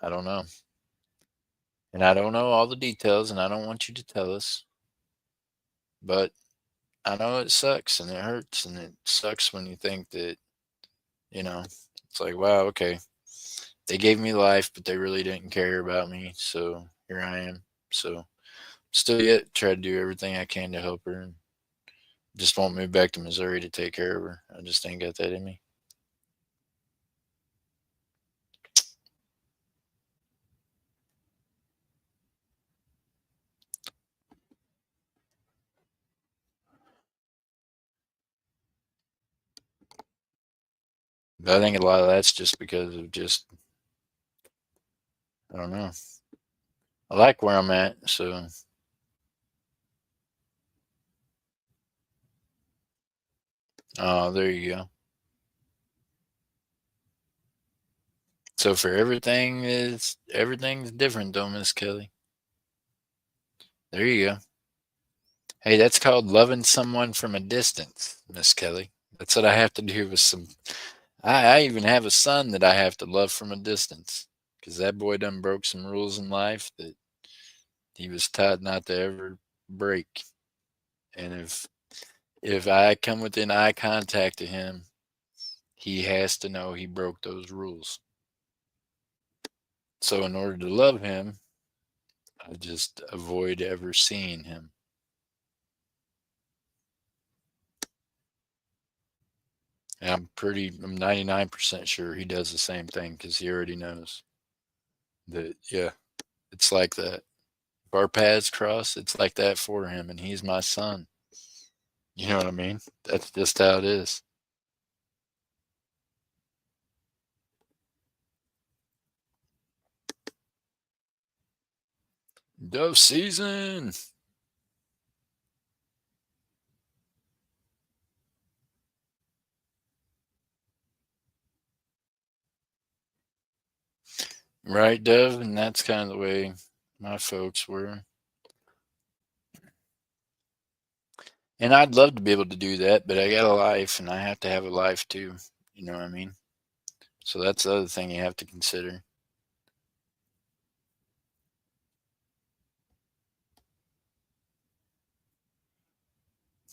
And I don't know all the details and I don't want you to tell us, but I know it sucks and it hurts and it sucks when you think that, you know, it's like, wow, okay. They gave me life, but they really didn't care about me. So here I am. So still yet try to do everything I can to help her and just won't move back to Missouri to take care of her. I just ain't got that in me. But I think a lot of that's just because of just I don't know. I like where I'm at, so there you go. So for everything's different though, Miss Kelly. There you go. Hey, that's called loving someone from a distance, Miss Kelly. That's what I have to do with some. I even have a son that I have to love from a distance because that boy done broke some rules in life that he was taught not to ever break. And if I come within eye contact to him, he has to know he broke those rules. So in order to love him, I just avoid ever seeing him. And I'm 99% sure he does the same thing because he already knows that, yeah, it's like that. If our paths cross, it's like that for him, and he's my son. You know what I mean? That's just how it is. Dove season. Right, Dove? And that's kind of the way my folks were. And I'd love to be able to do that, but I got a life and I have to have a life too. You know what I mean? So that's the other thing you have to consider.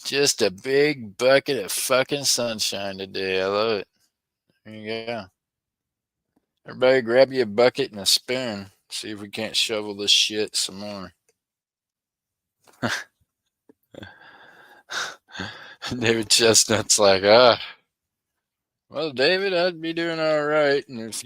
Just a big bucket of fucking sunshine today. I love it. There you go. Everybody grab you a bucket and a spoon. See if we can't shovel this shit some more. David Chestnut's like, well, David, I'd be doing all right. And if,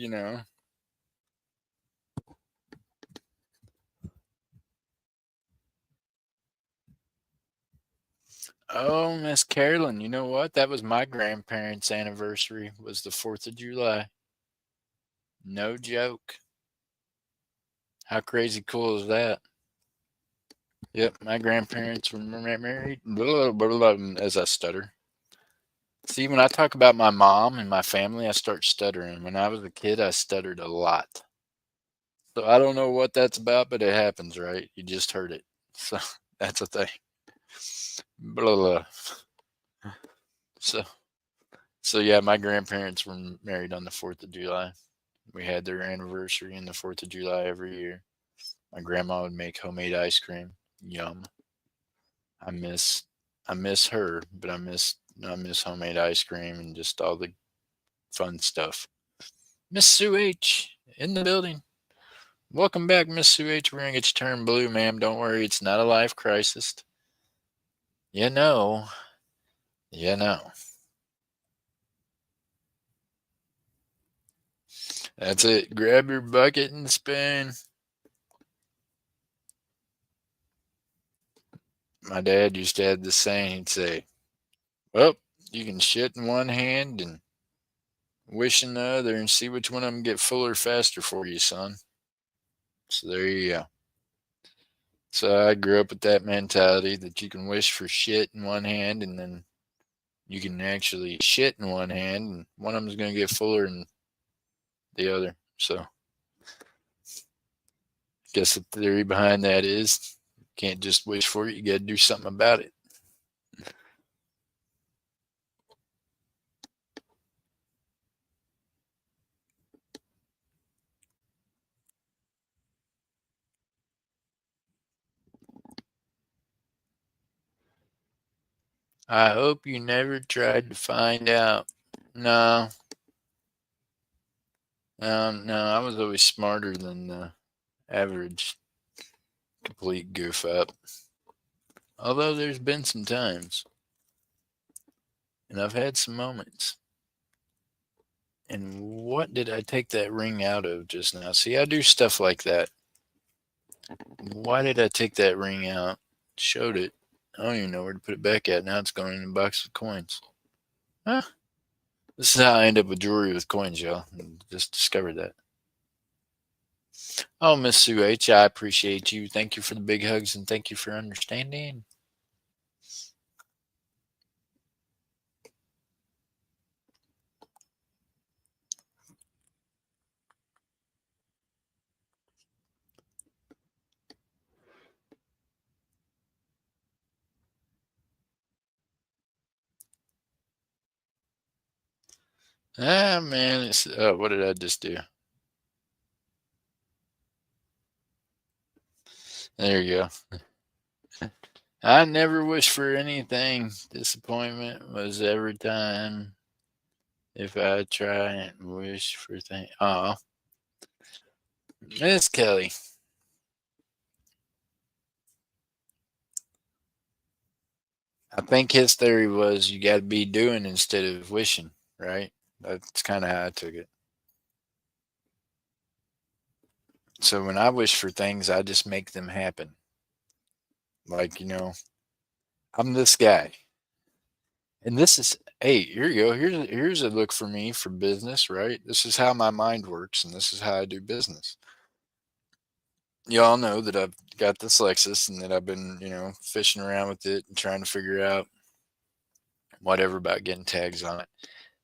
oh, Miss Carolyn, you know what? That was my grandparents' anniversary, was the 4th of July. No joke. How crazy cool is that? Yep, my grandparents were married. Blah, blah, blah, as I stutter. See, when I talk about my mom and my family, I start stuttering. When I was a kid, I stuttered a lot. So I don't know what that's about, but it happens, right? You just heard it. So that's a thing. Blah, blah. So, so yeah, my grandparents were married on the 4th of July. We had their anniversary and the 4th of July every year. My grandma would make homemade ice cream. Yum. I miss I miss her, but I miss homemade ice cream and just all the fun stuff. Miss Sue H in the building. Welcome back, Miss Sue H. We're gonna get you turned blue, ma'am. Don't worry, it's not a life crisis. You know, you know. That's it. Grab your bucket and spoon. My dad used to have this saying. He'd say, "Well, you can shit in one hand and wish in the other, and see which one of them get fuller faster for you, son." So there you go. So I grew up with that mentality that you can wish for shit in one hand, and then you can actually shit in one hand, and one of them is going to get fuller than the other. So I guess the theory behind that is you can't just wish for it, you got to do something about it. I hope you never tried to find out. No, no, I was always smarter than the average complete goof up. Although there's been some times, and I've had some moments. And what did I take that ring out of just now? See, I do stuff like that. Why did I take that ring out? Showed it. I don't even know where to put it back at. Now it's going in a box of coins. Huh? This is how I end up with jewelry with coins, y'all. Just discovered that. Oh, Miss Sue H, I appreciate you. Thank you for the big hugs and thank you for understanding. Ah, man, what did I just do? There you go. I never wish for anything. Disappointment was every time. If I try and wish for things. Oh, Miss Kelly. I think his theory was you got to be doing instead of wishing, right? That's kind of how I took it. So when I wish for things, I just make them happen. Like, I'm this guy. And this is, hey, here you go. Here's a look for me for business, right? This is how my mind works, and this is how I do business. Y'all know that I've got this Lexus and that I've been, fishing around with it and trying to figure out whatever about getting tags on it.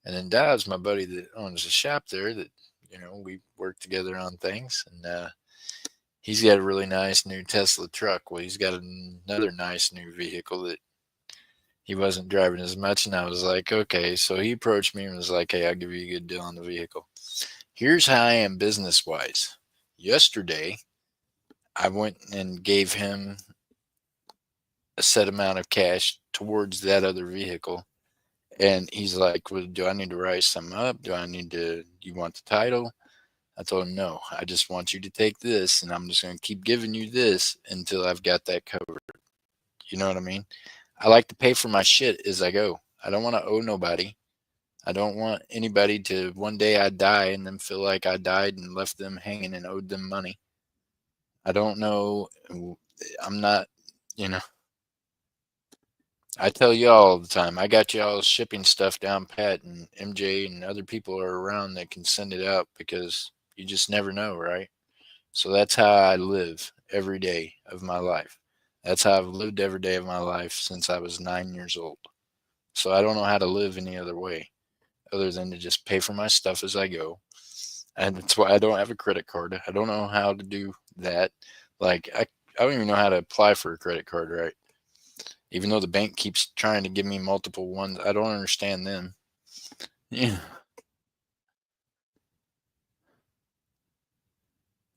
And then Dodge, my buddy that owns a shop there, that we work together on things, and he's got a really nice new Tesla truck. Well, he's got another nice new vehicle that he wasn't driving as much, and I was like, okay. So he approached me and was like, hey, I'll give you a good deal on the vehicle. Here's how I am business wise. Yesterday, I went and gave him a set amount of cash towards that other vehicle. And he's like, well, do I need to write something up? Do you want the title? I told him, no, I just want you to take this and I'm just going to keep giving you this until I've got that covered. You know what I mean? I like to pay for my shit as I go. I don't want to owe nobody. I don't want anybody to one day I die and then feel like I died and left them hanging and owed them money. I don't know. I'm not, you know, I tell y'all all the time, I got y'all shipping stuff down pat, and MJ and other people are around that can send it out because you just never know, right? So that's how I live every day of my life. That's how I've lived every day of my life since I was 9 years old. So I don't know how to live any other way other than to just pay for my stuff as I go. And that's why I don't have a credit card. I don't know how to do that. Like, I don't even know how to apply for a credit card, right? Even though the bank keeps trying to give me multiple ones, I don't understand them. Yeah.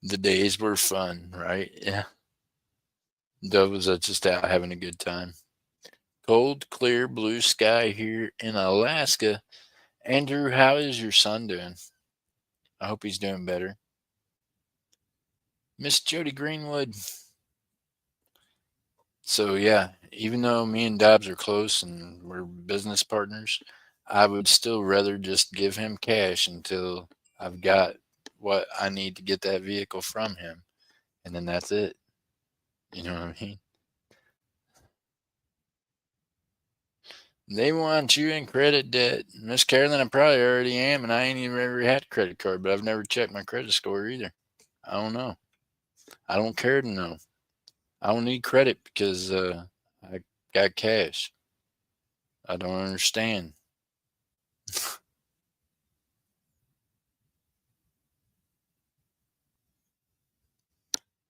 The days were fun, right? Yeah. Those are just out having a good time. Cold, clear blue sky here in Alaska. Andrew, how is your son doing? I hope he's doing better. Miss Jody Greenwood. So yeah, even though me and Dobbs are close and we're business partners, I would still rather just give him cash until I've got what I need to get that vehicle from him. And then that's it. You know what I mean? They want you in credit debt. Miss Carolyn, I probably already am, and I ain't even ever had a credit card, but I've never checked my credit score either. I don't know. I don't care to know. I don't need credit because I got cash. I don't understand.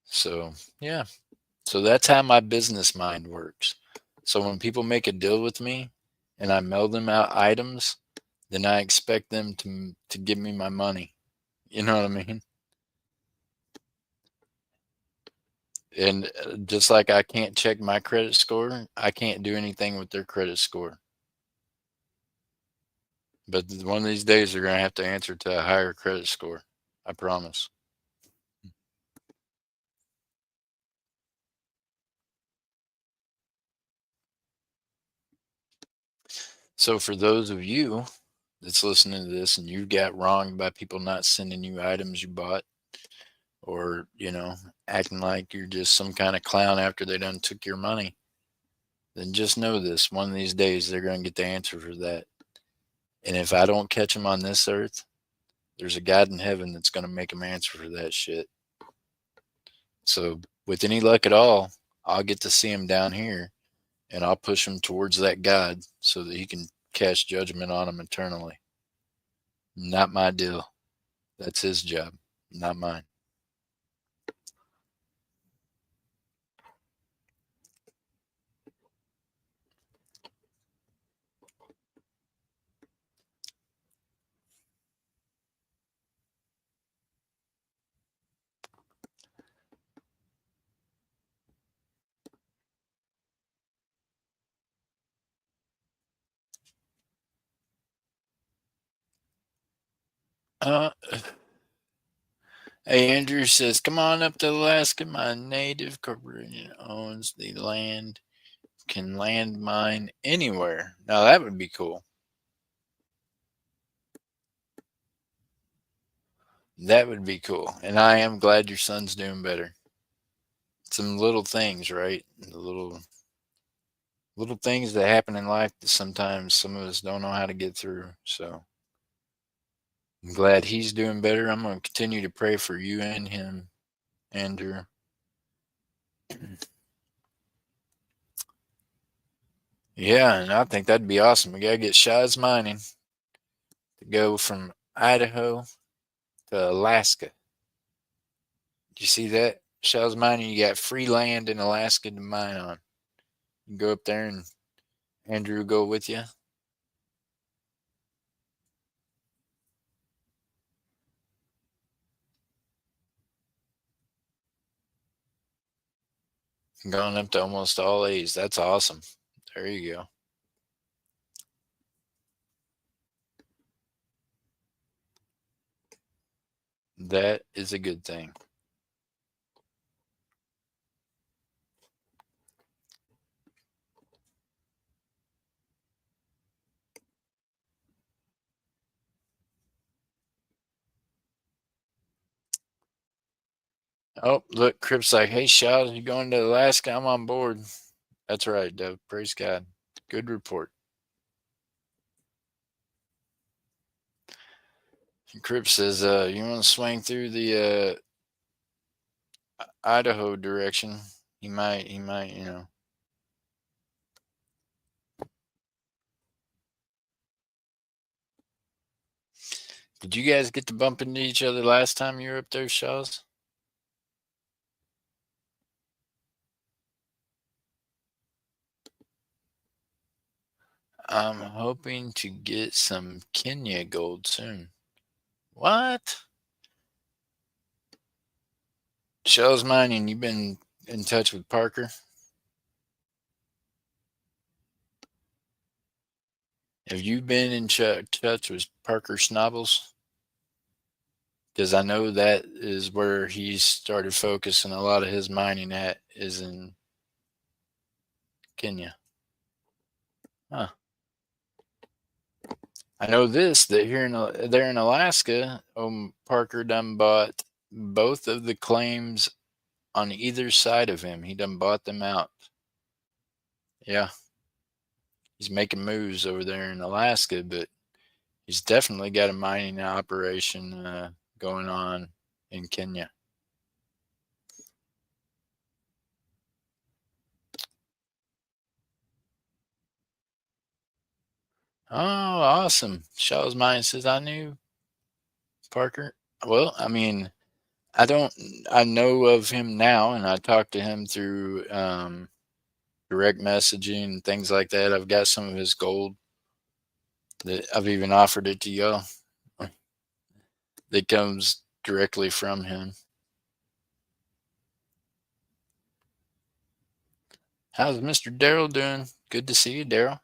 So, yeah. So that's how my business mind works. So when people make a deal with me and I mail them out items, then I expect them to give me my money. You know what I mean? And just like I can't check my credit score, I can't do anything with their credit score. But one of these days they're going to have to answer to a higher credit score. I promise. So for those of you that's listening to this and you got wronged by people not sending you items you bought, or acting like you're just some kind of clown after they done took your money, then just know this: one of these days they're going to get the answer for that. And if I don't catch them on this earth, there's a God in heaven that's going to make them answer for that shit. So with any luck at all, I'll get to see him down here, and I'll push him towards that God so that he can cast judgment on them eternally. Not my deal. That's his job, not mine. Uh, Hey, Andrew says, come on up to Alaska. My native corporation owns the land, can land mine anywhere. Now, that would be cool. That would be cool. And I am glad your son's doing better. Some little things, right? The little things that happen in life that sometimes some of us don't know how to get through. So I'm glad he's doing better. I'm going to continue to pray for you and him, Andrew. Yeah, and I think that'd be awesome. We got to get Shaw's Mining to go from Idaho to Alaska. Do you see that? Shaw's Mining, you got free land in Alaska to mine on. You can go up there and Andrew will go with you. Going up to almost all A's. That's awesome. There you go. That is a good thing. Oh, look, Crip's like, hey, Shaw, you going to Alaska? I'm on board. That's right, Dove. Praise God. Good report. And Crip says, you want to swing through the Idaho direction? He might. Did you guys get to bump into each other last time you were up there, Shaws? I'm hoping to get some Kenya gold soon. What? Shell's Mining, you been in touch with Parker? Have you been in touch with Parker Snobbles? Because I know that is where he started focusing a lot of his mining at is in Kenya. Huh. I know this that here in there in Alaska, Parker done bought both of the claims on either side of him. He done bought them out. Yeah, he's making moves over there in Alaska, but he's definitely got a mining operation going on in Kenya. Oh, awesome. Shaw's Mine says, I knew Parker. Well, I mean, I don't, I know of him now, and I talked to him through direct messaging and things like that. I've got some of his gold that I've even offered it to y'all that comes directly from him. How's Mr. Daryl doing? Good to see you, Daryl.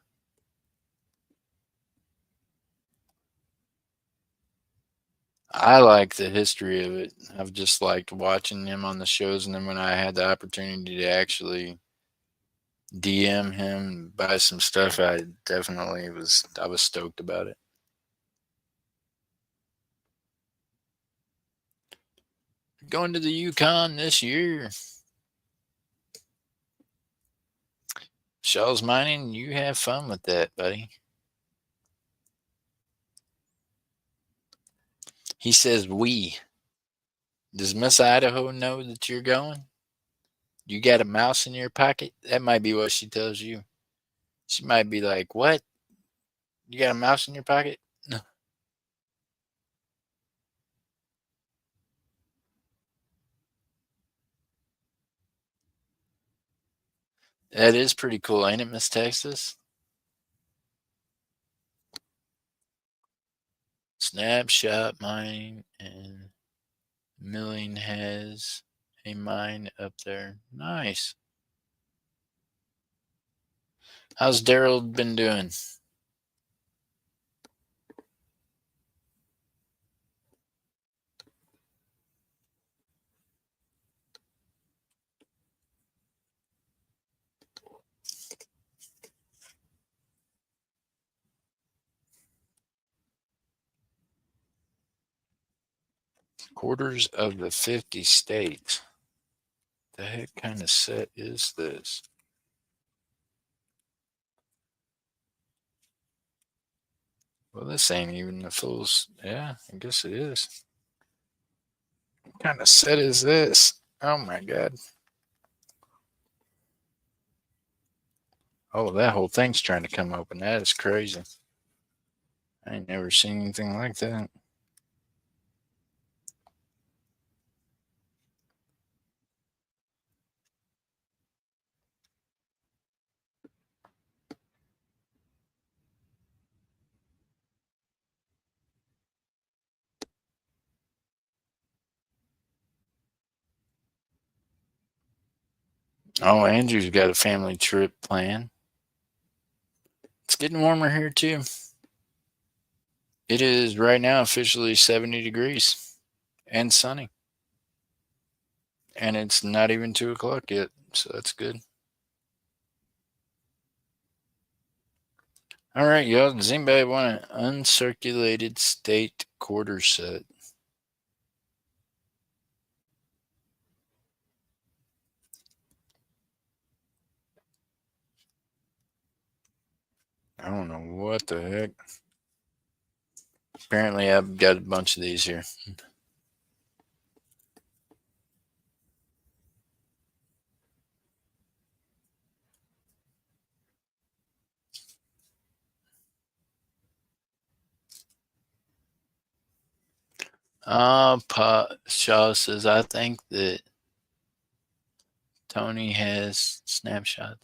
I like the history of it. I've just liked watching him on the shows, and then when I had the opportunity to actually DM him and buy some stuff, I was stoked about it. Going to the Yukon this year. Shell's Mining, you have fun with that, buddy. He says we. Does Miss Idaho know that you're going? You got a mouse in your pocket? That might be what she tells you. She might be like, what? You got a mouse in your pocket? No. That is pretty cool, ain't it, Miss Texas? Snapshot Mining and Milling has a mine up there. Nice. How's Daryl been doing? Quarters of the 50 states. The heck kind of set is this? Well, this ain't even the full. Yeah, I guess it is. What kind of set is this? Oh my god. Oh, that whole thing's trying to come open. That is crazy. I ain't never seen anything like that. Oh, Andrew's got a family trip planned. It's getting warmer here too. It is right now officially 70 degrees and sunny. And it's not even 2 o'clock yet, so that's good. All right, y'all. Does anybody want an uncirculated state quarter set? I don't know what the heck. Apparently, I've got a bunch of these here. Shaw says, I think that Tony has snapshots.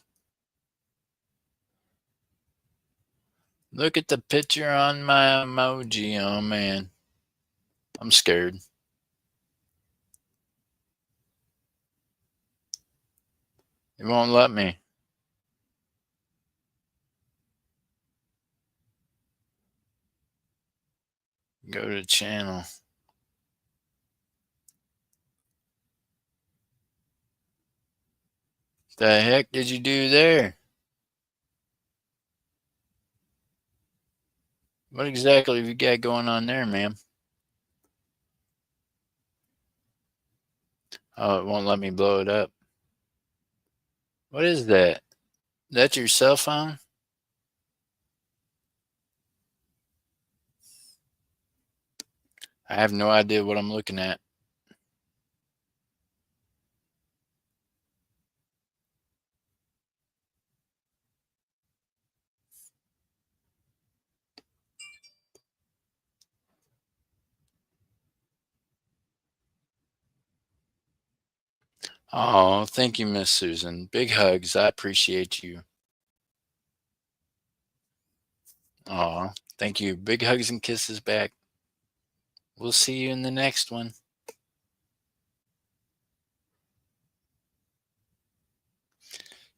Look at the picture on my emoji. Oh, man. I'm scared. It won't let me. Go to channel. The heck did you do there? What exactly have you got going on there, ma'am? Oh, it won't let me blow it up. What is that? That's your cell phone? I have no idea what I'm looking at. Oh, thank you, Miss Susan. Big hugs. I appreciate you. Oh, thank you. Big hugs and kisses back. We'll see you in the next one.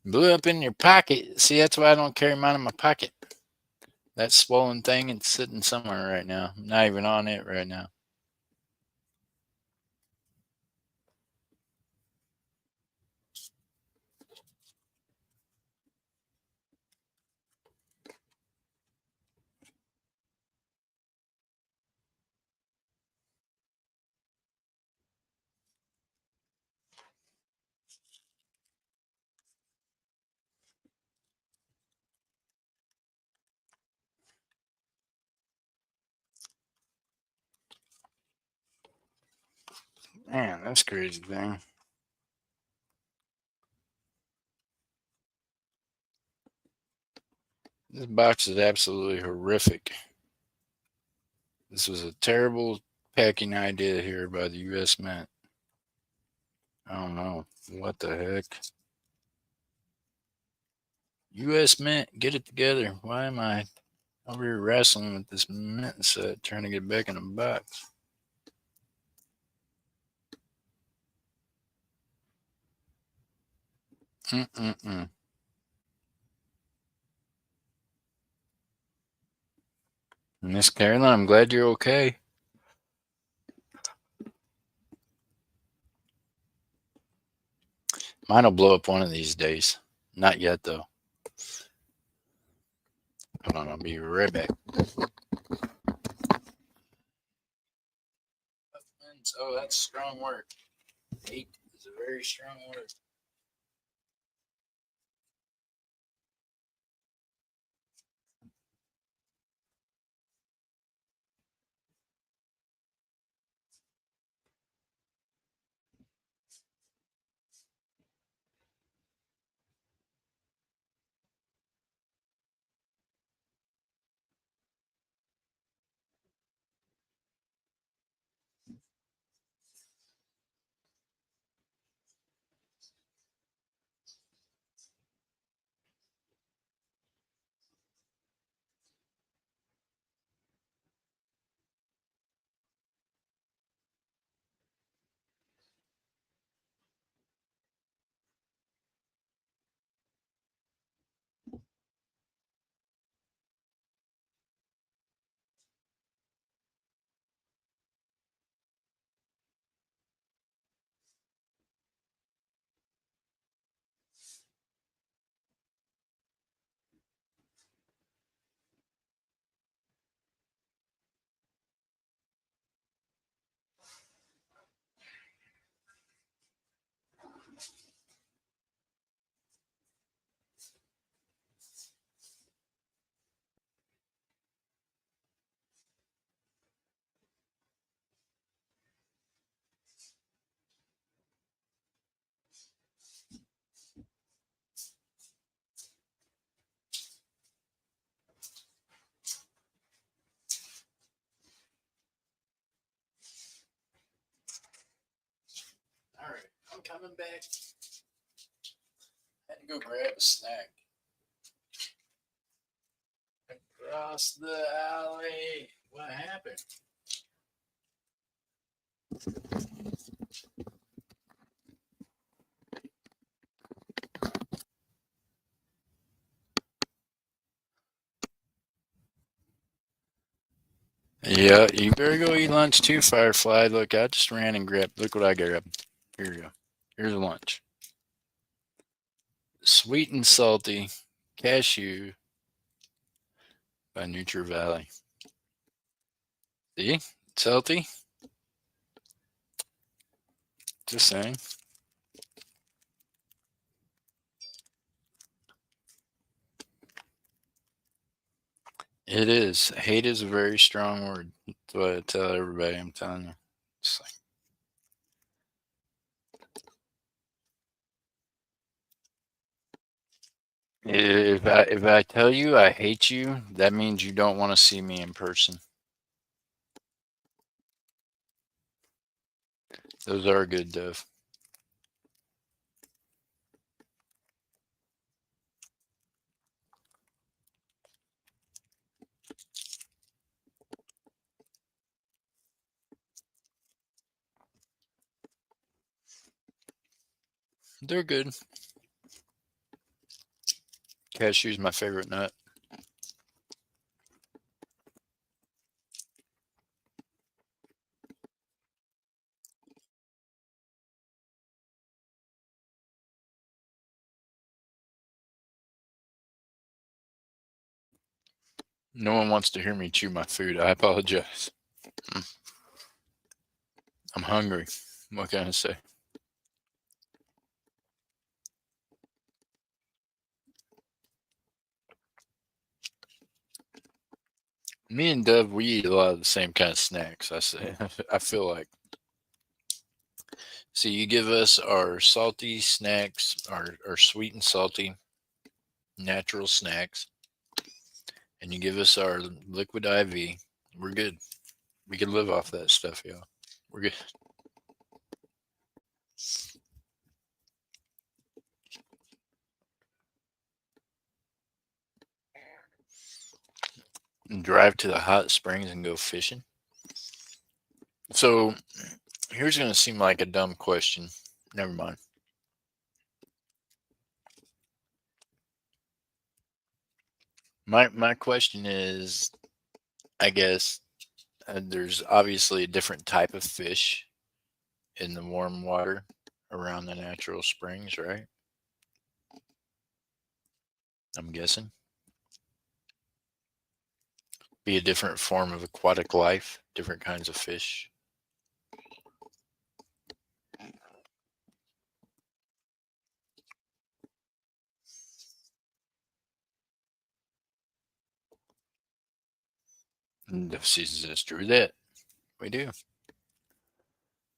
Blew up in your pocket. See, that's why I don't carry mine in my pocket. That swollen thing, it's sitting somewhere right now. I'm not even on it right now. Man, that's crazy thing. This box is absolutely horrific. This was a terrible packing idea here by the U.S. Mint. I don't know. What the heck? U.S. Mint, get it together. Why am I over here wrestling with this mint set, trying to get it back in the box? Mm-mm-mm. Miss Carolyn, I'm glad you're okay. Mine will blow up one of these days. Not yet, though. Hold on, I'll be right back. Oh, that's strong word. 8 is a very strong word. All right, I'm coming back. I had to go grab a snack. Across the alley. What happened? Yeah, you better go eat lunch too, Firefly. Look, I just ran and grabbed. Look what I grabbed. Here you go. Here's lunch. Sweet and salty cashew by Nutri Valley. See, it's healthy. Just saying. It is. Hate is a very strong word. That's what I tell everybody. I'm telling you. It's like, if I tell you I hate you, that means you don't want to see me in person. Those are good, Dove. They're good. Cashew's my favorite nut. No one wants to hear me chew my food. I apologize. I'm hungry. What can I say? Me and Dove, we eat a lot of the same kind of snacks. I say. I feel like. So you give us our salty snacks, our sweet and salty natural snacks, and you give us our liquid IV. We're good. We can live off that stuff, y'all. We're good. And drive to the hot springs and go fishing. So here's going to seem like a dumb question. Never mind. My question is, I guess there's obviously a different type of fish in the warm water around the natural springs, right? I'm guessing. Be a different form of aquatic life, different kinds of fish. And the seasons is true that we do.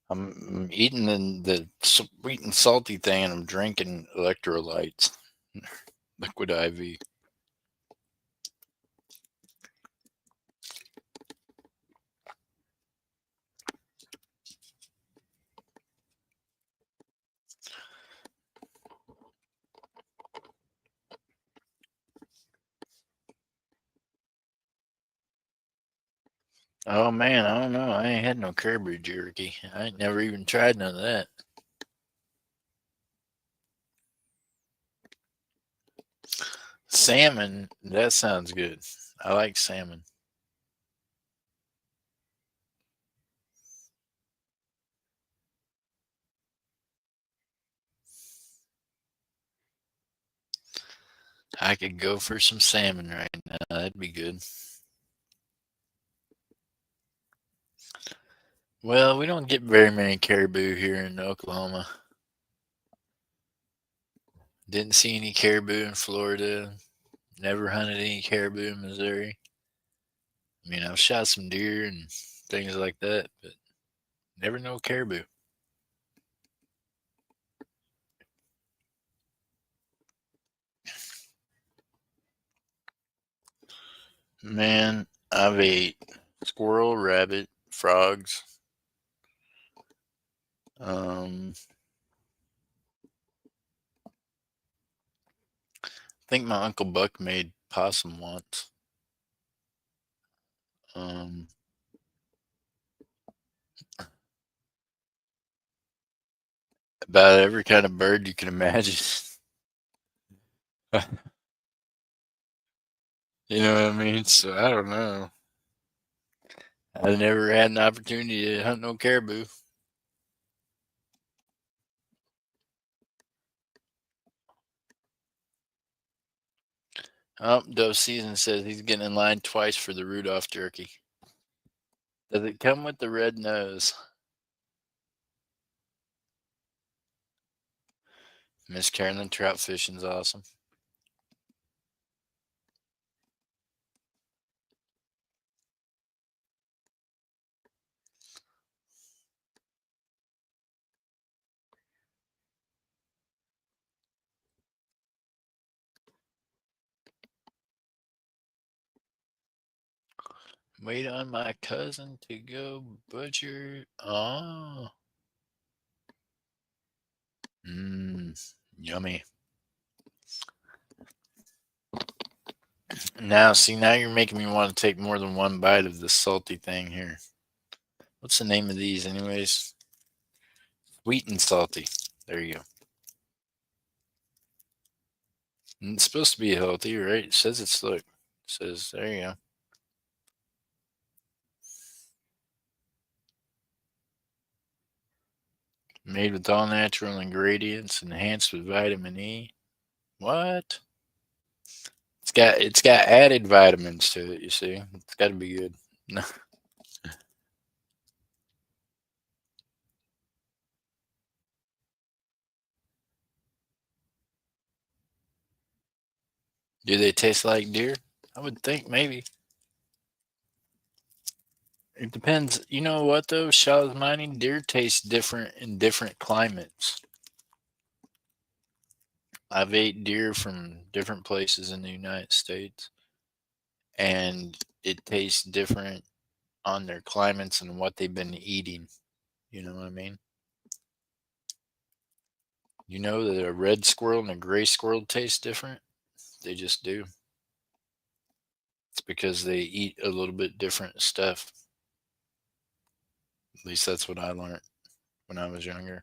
I'm eating the sweet and salty thing, and I'm drinking electrolytes, liquid IV. Oh man, I don't know. I ain't had no caribou jerky. I ain't never even tried none of that. Salmon, that sounds good. I like salmon. I could go for some salmon right now. That'd be good. Well, we don't get very many caribou here in Oklahoma. Didn't see any caribou in Florida. Never hunted any caribou in Missouri. I mean, I've shot some deer and things like that, but never no caribou. Man, I've ate squirrel, rabbit, frogs. Um, I think my uncle Buck made possum once. Um, about every kind of bird you can imagine. You know what I mean? So I don't know. I never had an opportunity to hunt no caribou. Oh, Dove Season says he's getting in line twice for the Rudolph turkey. Does it come with the red nose? Miss Carolyn, trout fishing's awesome. Wait on my cousin to go butcher. Oh. Yummy. Now you're making me want to take more than one bite of this salty thing here. What's the name of these, anyways? Sweet and salty. There you go. And it's supposed to be healthy, right? It says it's, look. It says, there you go. Made with all natural ingredients, enhanced with vitamin E. What? It's got added vitamins to it, you see. It's gotta be good. No. Do they taste like deer? I would think maybe. It depends. You know what though, Shaw's mining deer taste different in different climates. I've ate deer from different places in the United States, and it tastes different on their climates and what they've been eating. You know what I mean? You know that a red squirrel and a gray squirrel taste different? They just do. It's because they eat a little bit different stuff. At least that's what I learned when I was younger.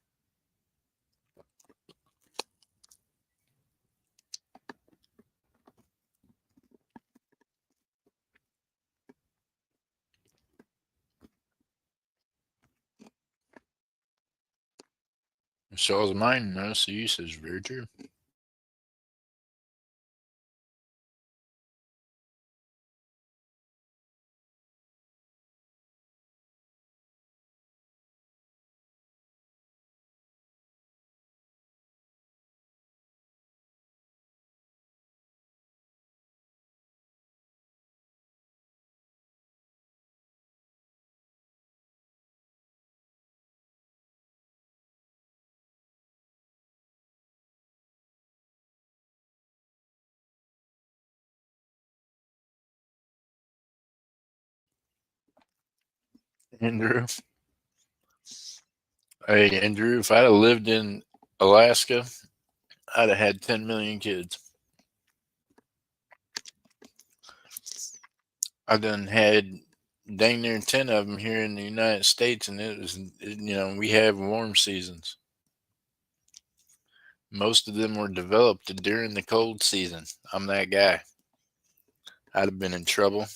So is mine, no, so you says very true. Andrew. Hey, Andrew, if I'd have lived in Alaska, I'd have had 10 million kids. I done had dang near 10 of them here in the United States, and we have warm seasons. Most of them were developed during the cold season. I'm that guy. I'd have been in trouble.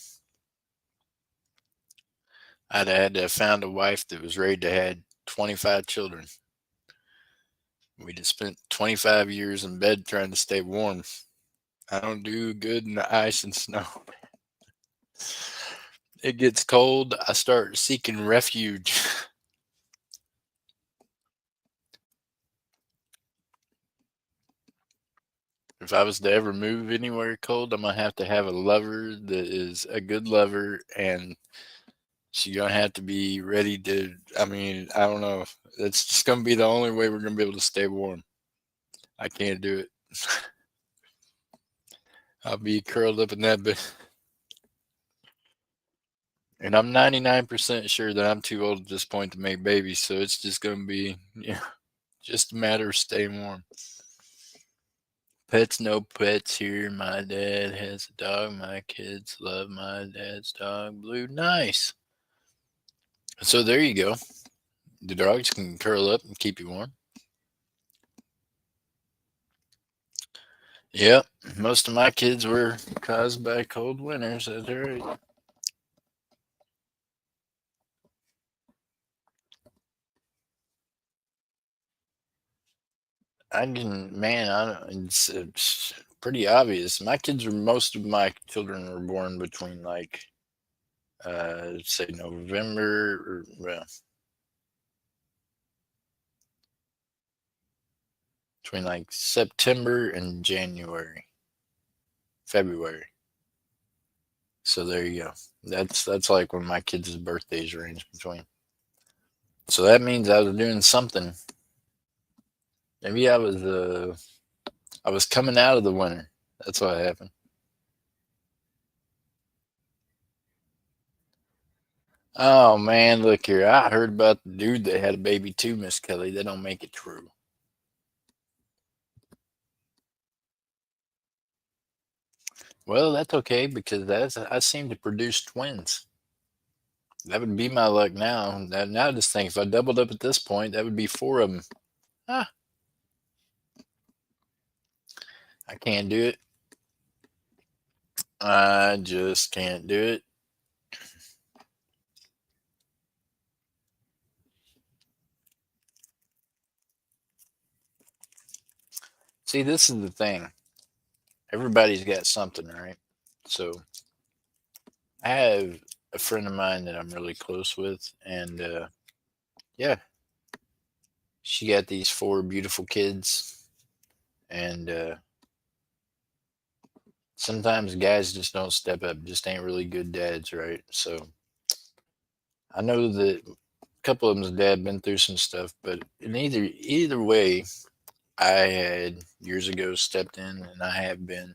I'd have had to have found a wife that was ready to have 25 children. We'd have spent 25 years in bed trying to stay warm. I don't do good in the ice and snow. It gets cold, I start seeking refuge. If I was to ever move anywhere cold, I'm gonna have to have a lover that is a good lover, and she's gonna have to be ready to. I mean, I don't know. That's just gonna be the only way we're gonna be able to stay warm. I can't do it. I'll be curled up in that bed. And I'm 99% sure that I'm too old at this point to make babies, so it's just gonna be, yeah, just a matter of staying warm. Pets, no pets here. My dad has a dog. My kids love my dad's dog, Blue. Nice. So there you go. The dogs can curl up and keep you warm. Yep. Most of my kids were caused by cold winters. That's right. I can, man, it's pretty obvious. Most of my children were born between like, say November or, well, between like September and January, February. So there you go. That's like when my kids' birthdays range between. So that means I was doing something. Maybe I was coming out of the winter. That's what happened. Oh man, look here. I heard about the dude that had a baby too, Miss Kelly. They don't make it true. Well, that's okay because I seem to produce twins. That would be my luck now. Now just think if I doubled up at this point, that would be four of them. Ah, I can't do it. I just can't do it. See, this is the thing. Everybody's got something, right? So I have a friend of mine that I'm really close with, and yeah, she got these four beautiful kids, and sometimes guys just don't step up, just ain't really good dads, right? So I know that a couple of them's dad been through some stuff, but in either way, I had years ago stepped in, and I have been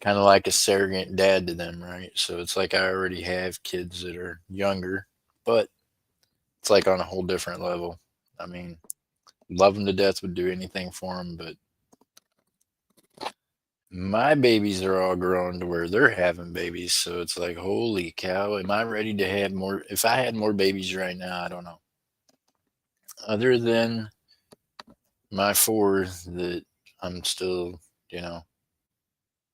kind of like a surrogate dad to them, right? So it's like I already have kids that are younger, but it's like on a whole different level. I mean, love them to death, would do anything for them, but my babies are all grown to where they're having babies. So it's like, holy cow, am I ready to have more? If I had more babies right now, I don't know. Other than my four that I'm still, you know,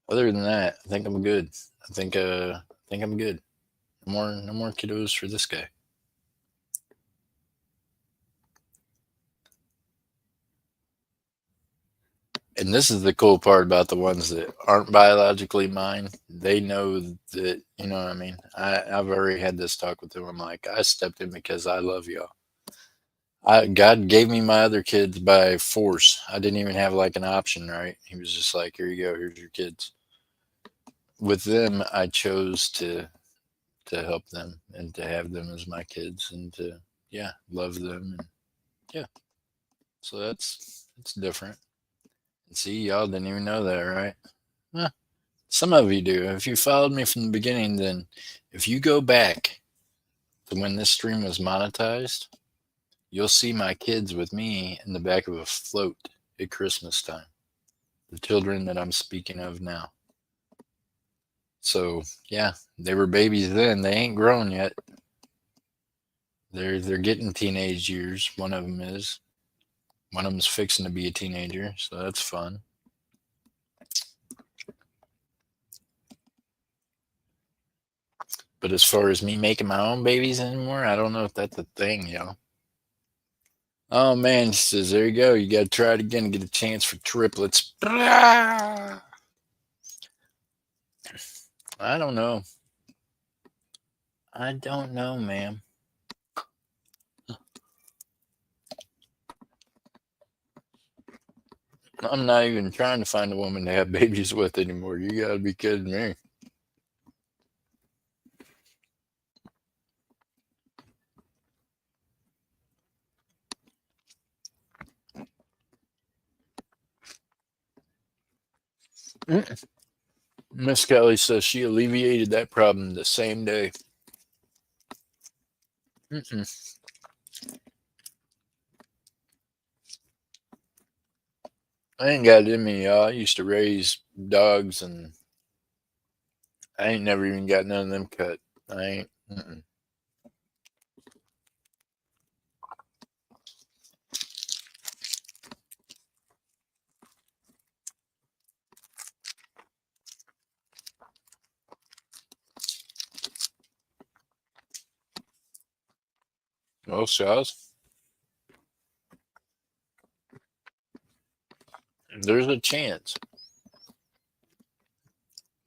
other than that, I think I'm good. I think I'm good. No more kiddos for this guy. And this is the cool part about the ones that aren't biologically mine. They know that, you know what I mean? I've already had this talk with them. I'm like, I stepped in because I love y'all. God gave me my other kids by force. I didn't even have like an option, right? He was just like, here you go, here's your kids. With them, I chose to help them and to have them as my kids and to, yeah, love them, and yeah. So that's different. And see, y'all didn't even know that, right? Huh. Some of you do. If you followed me from the beginning, then if you go back to when this stream was monetized, you'll see my kids with me in the back of a float at Christmas time. The children that I'm speaking of now. So yeah, they were babies then. They ain't grown yet. They're getting teenage years. One of them is. One of them's fixing to be a teenager, so that's fun. But as far as me making my own babies anymore, I don't know if that's a thing, yo. Oh man, she says, there you go. You got to try it again and get a chance for triplets. I don't know. I don't know, ma'am. I'm not even trying to find a woman to have babies with anymore. You got to be kidding me. Miss Kelly says she alleviated that problem the same day. Mm-mm. I ain't got it in me, y'all. I used to raise dogs, and I ain't never even got none of them cut. I ain't. Mm-mm. Well, Shaz, there's a chance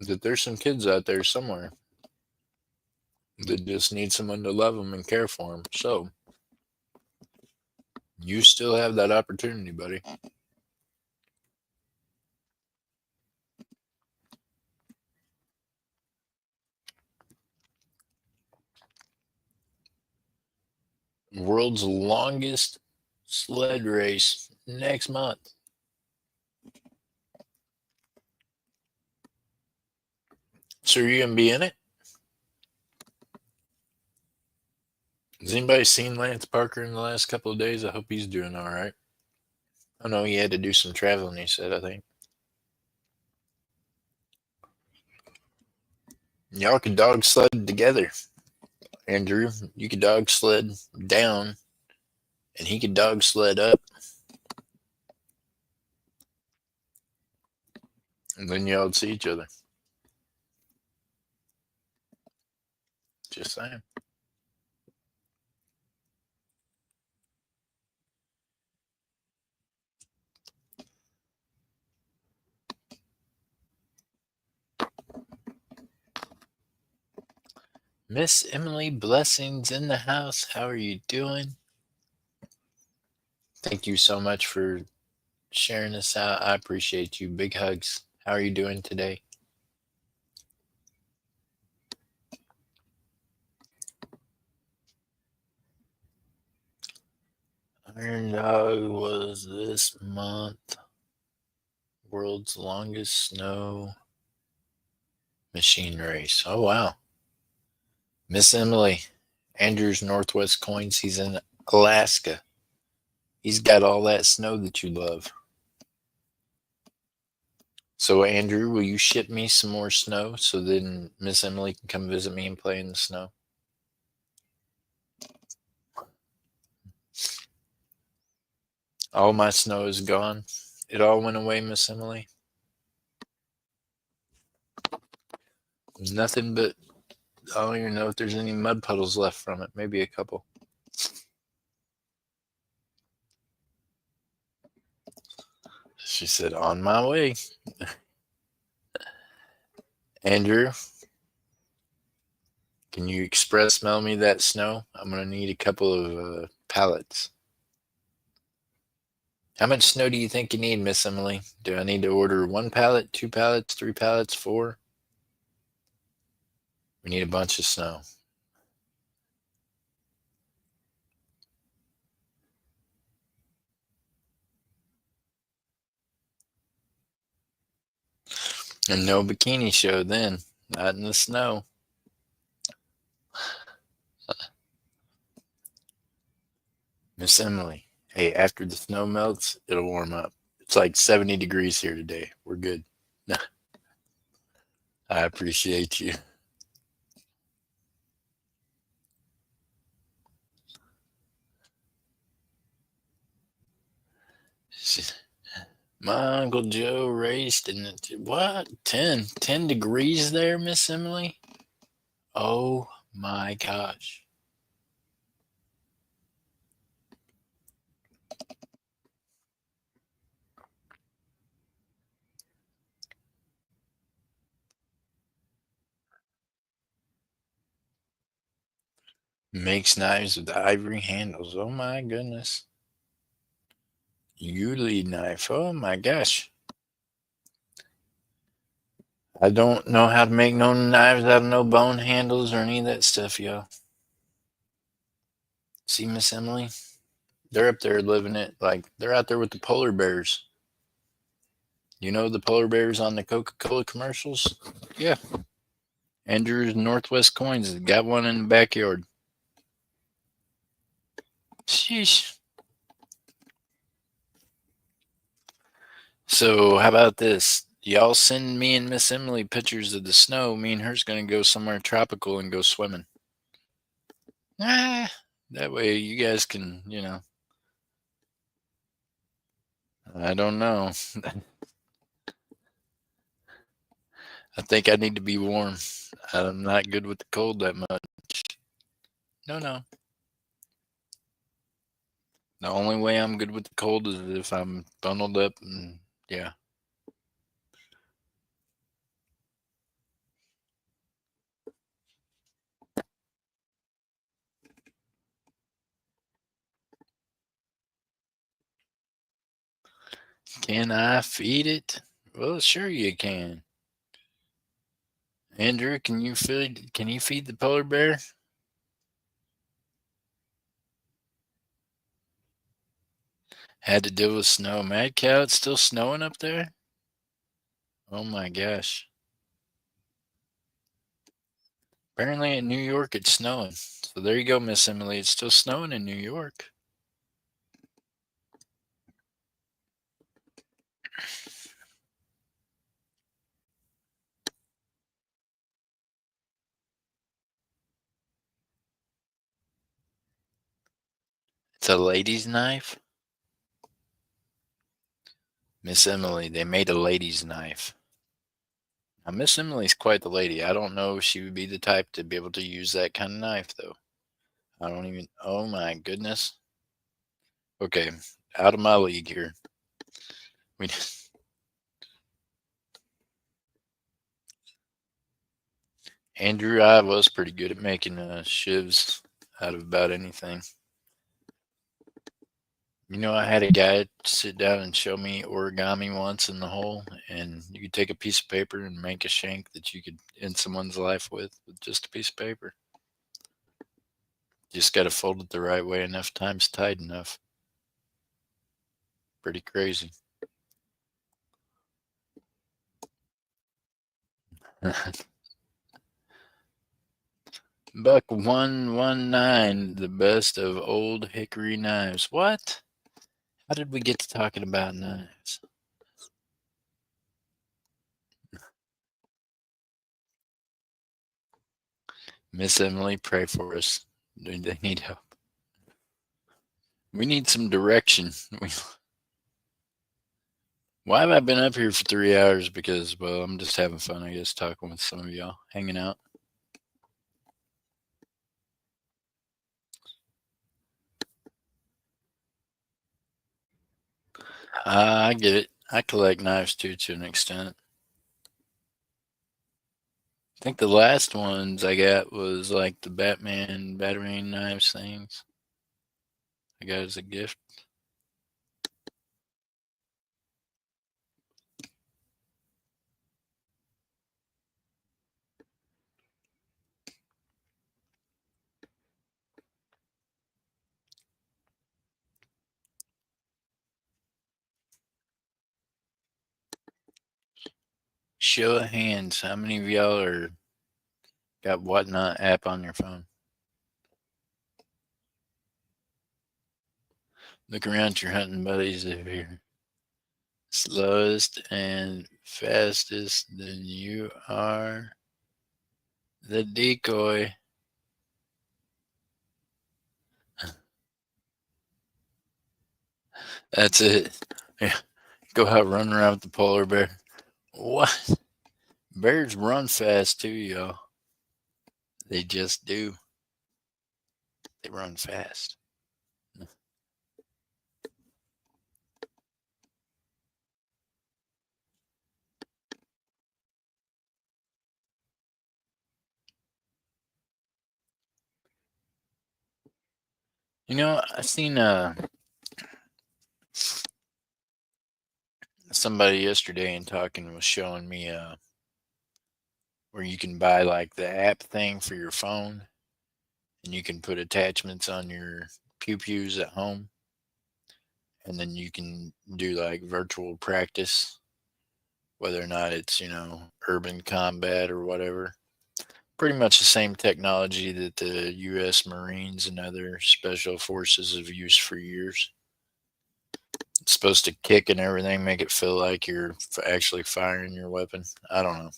that there's some kids out there somewhere that just need someone to love them and care for them. So you still have that opportunity, buddy. World's longest sled race next month. So are you gonna be in it? Has anybody seen Lance Parker in the last couple of days? I hope he's doing all right. I know he had to do some traveling, he said, I think. Y'all could dog sled together. Andrew, you could dog sled down, and he could dog sled up. And then y'all would see each other. Just saying. Miss Emily, blessings in the house. How are you doing? Thank you so much for sharing this out. I appreciate you. Big hugs. How are you doing today? Iron Dog was this month world's longest snow machine race. Oh, wow. Miss Emily, Andrew's Northwest Coins. He's in Alaska. He's got all that snow that you love. So, Andrew, will you ship me some more snow so then Miss Emily can come visit me and play in the snow? All my snow is gone. It all went away, Miss Emily. Nothing but, I don't even know if there's any mud puddles left from it. Maybe a couple. She said, on my way. Andrew, can you express mail me that snow? I'm going to need a couple of pallets. How much snow do you think you need, Miss Emily? Do I need to order 1 pallet, 2 pallets, 3 pallets, 4? We need a bunch of snow. And no bikini show then. Not in the snow. Miss Emily, hey, after the snow melts, it'll warm up. It's like 70 degrees here today. We're good. I appreciate you. My Uncle Joe raced in the, what? 10 degrees there, Miss Emily? Oh my gosh. Makes knives with ivory handles. Oh my goodness. Yuli knife. Oh my gosh. I don't know how to make no knives out of no bone handles or any of that stuff, y'all. See, Miss Emily? They're up there living it. Like, they're out there with the polar bears. You know the polar bears on the Coca-Cola commercials? Yeah. Andrew's Northwest Coins has got one in the backyard. Sheesh. So how about this? Y'all send me and Miss Emily pictures of the snow. Me and her's gonna go somewhere tropical and go swimming. That way you guys can, I don't know. I think I need to be warm. I'm not good with the cold that much. No. The only way I'm good with the cold is if I'm bundled up and Yeah. Can I feed it? Well, sure you can. Andrew, can you feed the polar bear? Had to deal with snow. Mad cow, it's still snowing up there? Oh my gosh. Apparently in New York it's snowing. So there you go, Miss Emily. It's still snowing in New York. It's a lady's knife? Miss Emily, they made a lady's knife. Now, Miss Emily's quite the lady. I don't know if she would be the type to be able to use that kind of knife, though. I don't even. Oh my goodness. Okay, out of my league here. We, Andrew, I was pretty good at making shivs out of about anything. You know, I had a guy sit down and show me origami once in the hole, and you could take a piece of paper and make a shank that you could end someone's life with just a piece of paper. Just got to fold it the right way enough times, tight enough. Pretty crazy. Buck 119, the best of old hickory knives. What? How did we get to talking about knives? Miss Emily, pray for us. They need help. We need some direction. Why have I been up here for 3 hours? Because, well, I'm just having fun, I guess, talking with some of y'all, hanging out. I get it. I collect knives too, to an extent. I think the last ones I got was like the Batman Batarang knives things. I got as a gift. Show of hands, how many of y'all are got Whatnot app on your phone? Look around at your hunting buddies if you're slowest and fastest, then you are the decoy. That's it. Yeah. Go out running around with the polar bear. What? Bears run fast too, y'all. They just do. They run fast. You know, I seen somebody yesterday and talking was showing me where you can buy like the app thing for your phone and you can put attachments on your pew pews at home and then you can do like virtual practice, whether or not it's, urban combat or whatever. Pretty much the same technology that the U.S. Marines and other special forces have used for years. It's supposed to kick and everything, make it feel like you're actually firing your weapon. I don't know.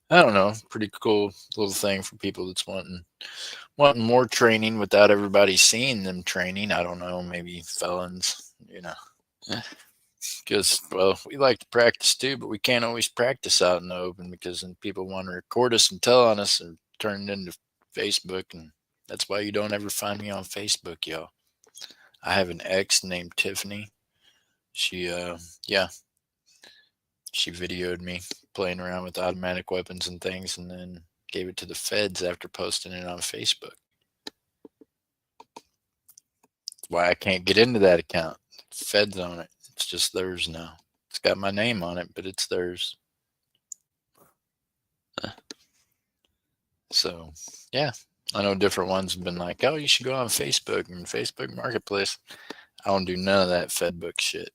I don't know. Pretty cool little thing for people that's wanting more training without everybody seeing them training. I don't know. Maybe felons. Because, well, we like to practice too, but we can't always practice out in the open because then people want to record us and tell on us and turn it into Facebook. And that's why you don't ever find me on Facebook, y'all. I have an ex named Tiffany. She, yeah. She videoed me playing around with automatic weapons and things, and then gave it to the feds after posting it on Facebook. Why I can't get into that account. Feds own it. It's just theirs now. It's got my name on it, but it's theirs. So, yeah. I know different ones have been like, oh, you should go on Facebook and Facebook Marketplace. I don't do none of that Fedbook shit.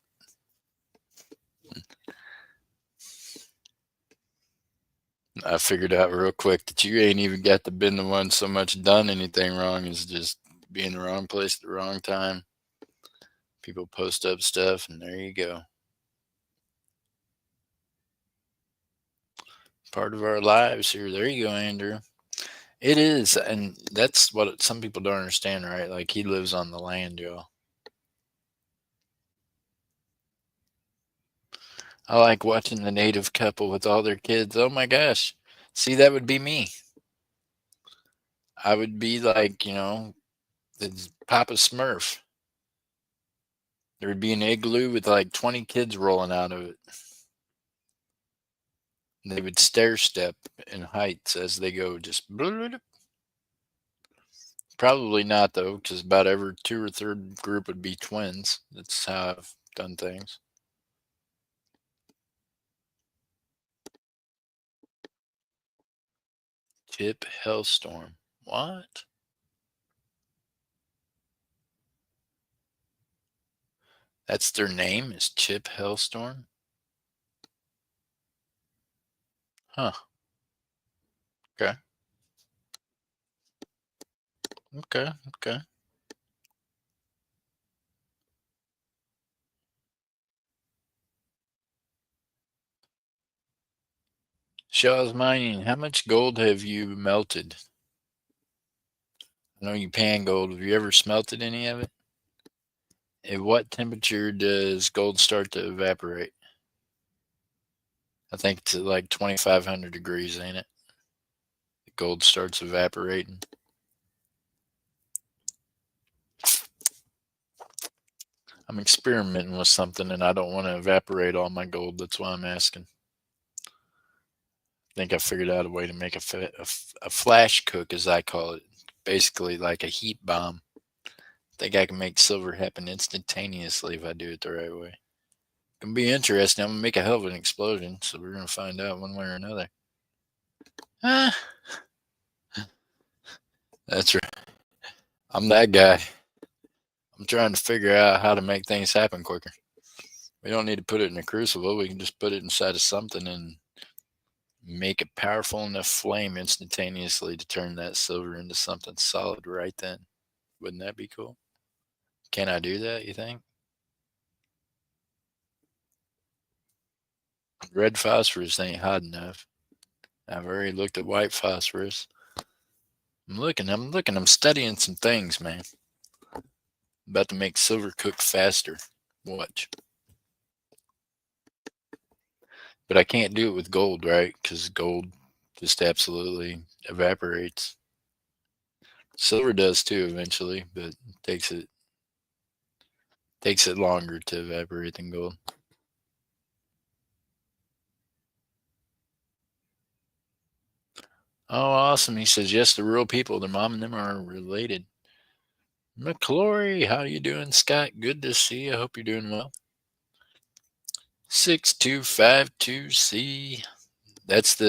I figured out real quick that you ain't even got to been the one so much done anything wrong as just be in the wrong place at the wrong time. People post up stuff, and there you go. Part of our lives here. There you go, Andrew. It is, and that's what some people don't understand, right? Like he lives on the land, y'all. I like watching the native couple with all their kids. Oh my gosh. See, that would be me. I would be like, the Papa Smurf. There would be an igloo with like 20 kids rolling out of it. And they would stair step in heights as they go, just probably not though, because about every two or third group would be twins. That's how I've done things. Chip Hellstorm. What? That's their name, is Chip Hellstorm? Huh. Okay. Okay. Okay. Shaw's Mining, how much gold have you melted? I know you pan gold. Have you ever smelted any of it? At what temperature does gold start to evaporate? I think it's at like 2,500 degrees, ain't it? The gold starts evaporating. I'm experimenting with something and I don't want to evaporate all my gold. That's why I'm asking. I think I figured out a way to make a flash cook, as I call it. Basically, like a heat bomb. I think I can make silver happen instantaneously if I do it the right way. It's gonna be interesting. I'm gonna make a hell of an explosion, so we're gonna find out one way or another. Ah, that's right. I'm that guy. I'm trying to figure out how to make things happen quicker. We don't need to put it in a crucible. We can just put it inside of something and make a powerful enough flame instantaneously to turn that silver into something solid right then. Wouldn't that be cool? Can I do that, you think? Red phosphorus ain't hot enough. I've already looked at white phosphorus. I'm studying some things, man. About to make silver cook faster. Watch. But I can't do it with gold, right? Because gold just absolutely evaporates. Silver does too eventually, but takes it longer to evaporate than gold. Oh, awesome. He says, yes, the real people, their mom and them are related. McClory, how you doing, Scott? Good to see you. I hope you're doing well. 6252C. That's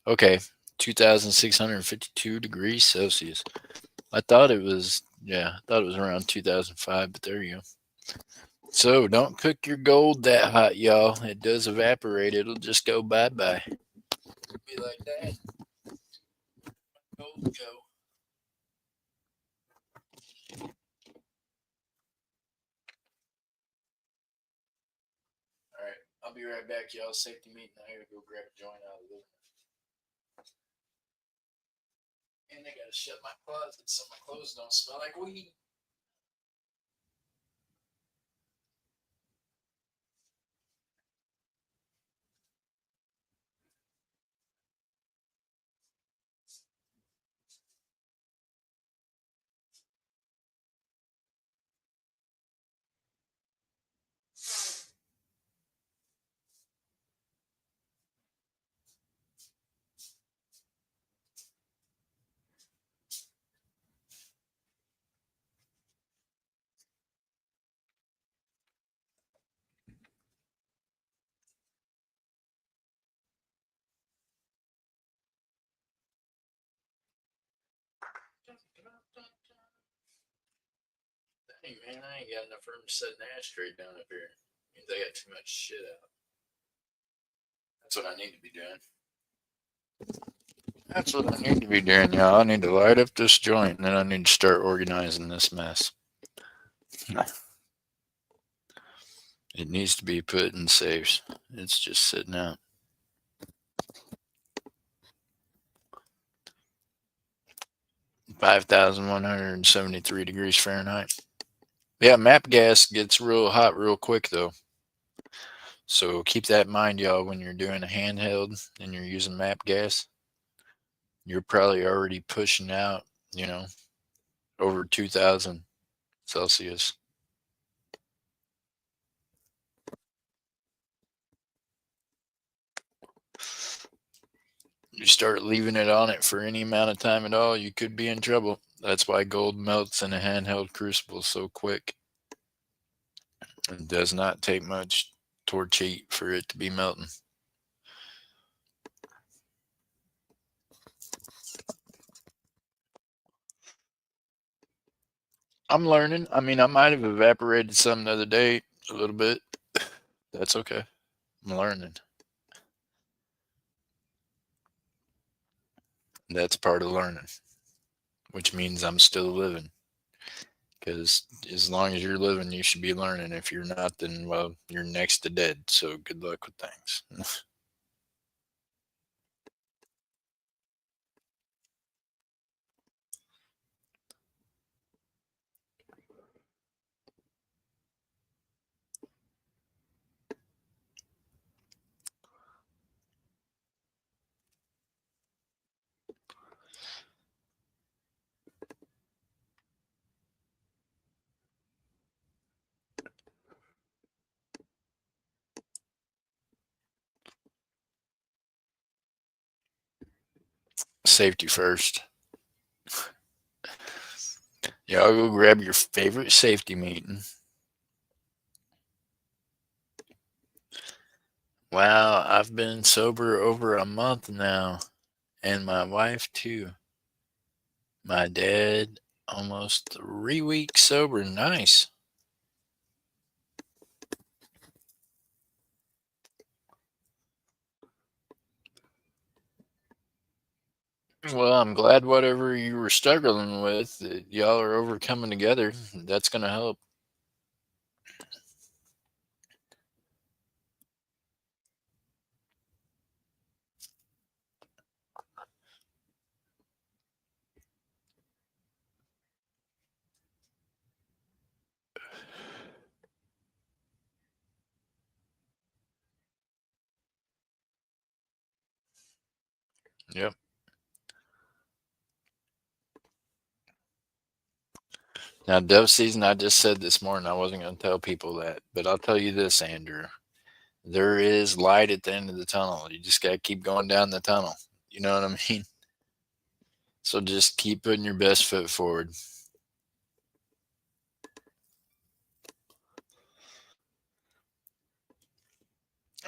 okay, 2,652 degrees Celsius. I thought it was, around 2005, but there you go. So don't cook your gold that hot, y'all. It does evaporate. It'll just go bye-bye. Be like that. Gold go. All right, I'll be right back, y'all. Safety meeting. I gotta go grab a joint out of the living room. And I gotta shut my closet so my clothes don't smell like weed. Hey man, I ain't got enough room to set an ashtray down up here. Means I got too much shit out. That's what I need to be doing. That's what I need to be doing, y'all. I need to light up this joint and then I need to start organizing this mess. It needs to be put in safes. It's just sitting out. 5,173 degrees Fahrenheit. Yeah, map gas gets real hot real quick though. So keep that in mind, y'all, when you're doing a handheld and you're using map gas. You're probably already pushing out, you know, over 2,000 Celsius. You start leaving it on it for any amount of time at all, you could be in trouble. That's why gold melts in a handheld crucible so quick. It does not take much torch heat for it to be melting. I'm learning. I mean, I might have evaporated some the other day a little bit. That's okay. I'm learning. That's part of learning, which means I'm still living. Because as long as you're living, you should be learning. If you're not, then, well, you're next to dead. So good luck with things. Safety first. Y'all go grab your favorite safety meeting. Wow, I've been sober over a month now, and my wife too. My dad, almost 3 weeks sober. Nice. Well, I'm glad whatever you were struggling with, that y'all are overcoming together. That's going to help. Yep. Now, dove season, I just said this morning, I wasn't going to tell people that, but I'll tell you this, Andrew. There is light at the end of the tunnel. You just got to keep going down the tunnel. You know what I mean? So just keep putting your best foot forward.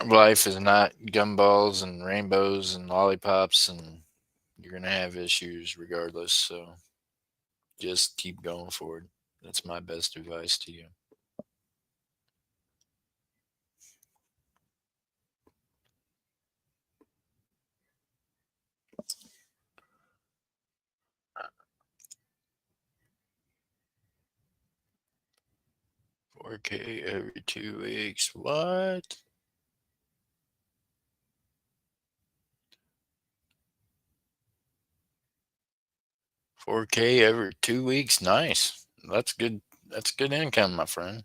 Life is not gumballs and rainbows and lollipops, and you're going to have issues regardless. So just keep going forward. That's my best advice to you. $4K every 2 weeks. What? $4K every 2 weeks. Nice. That's good. That's good income, my friend.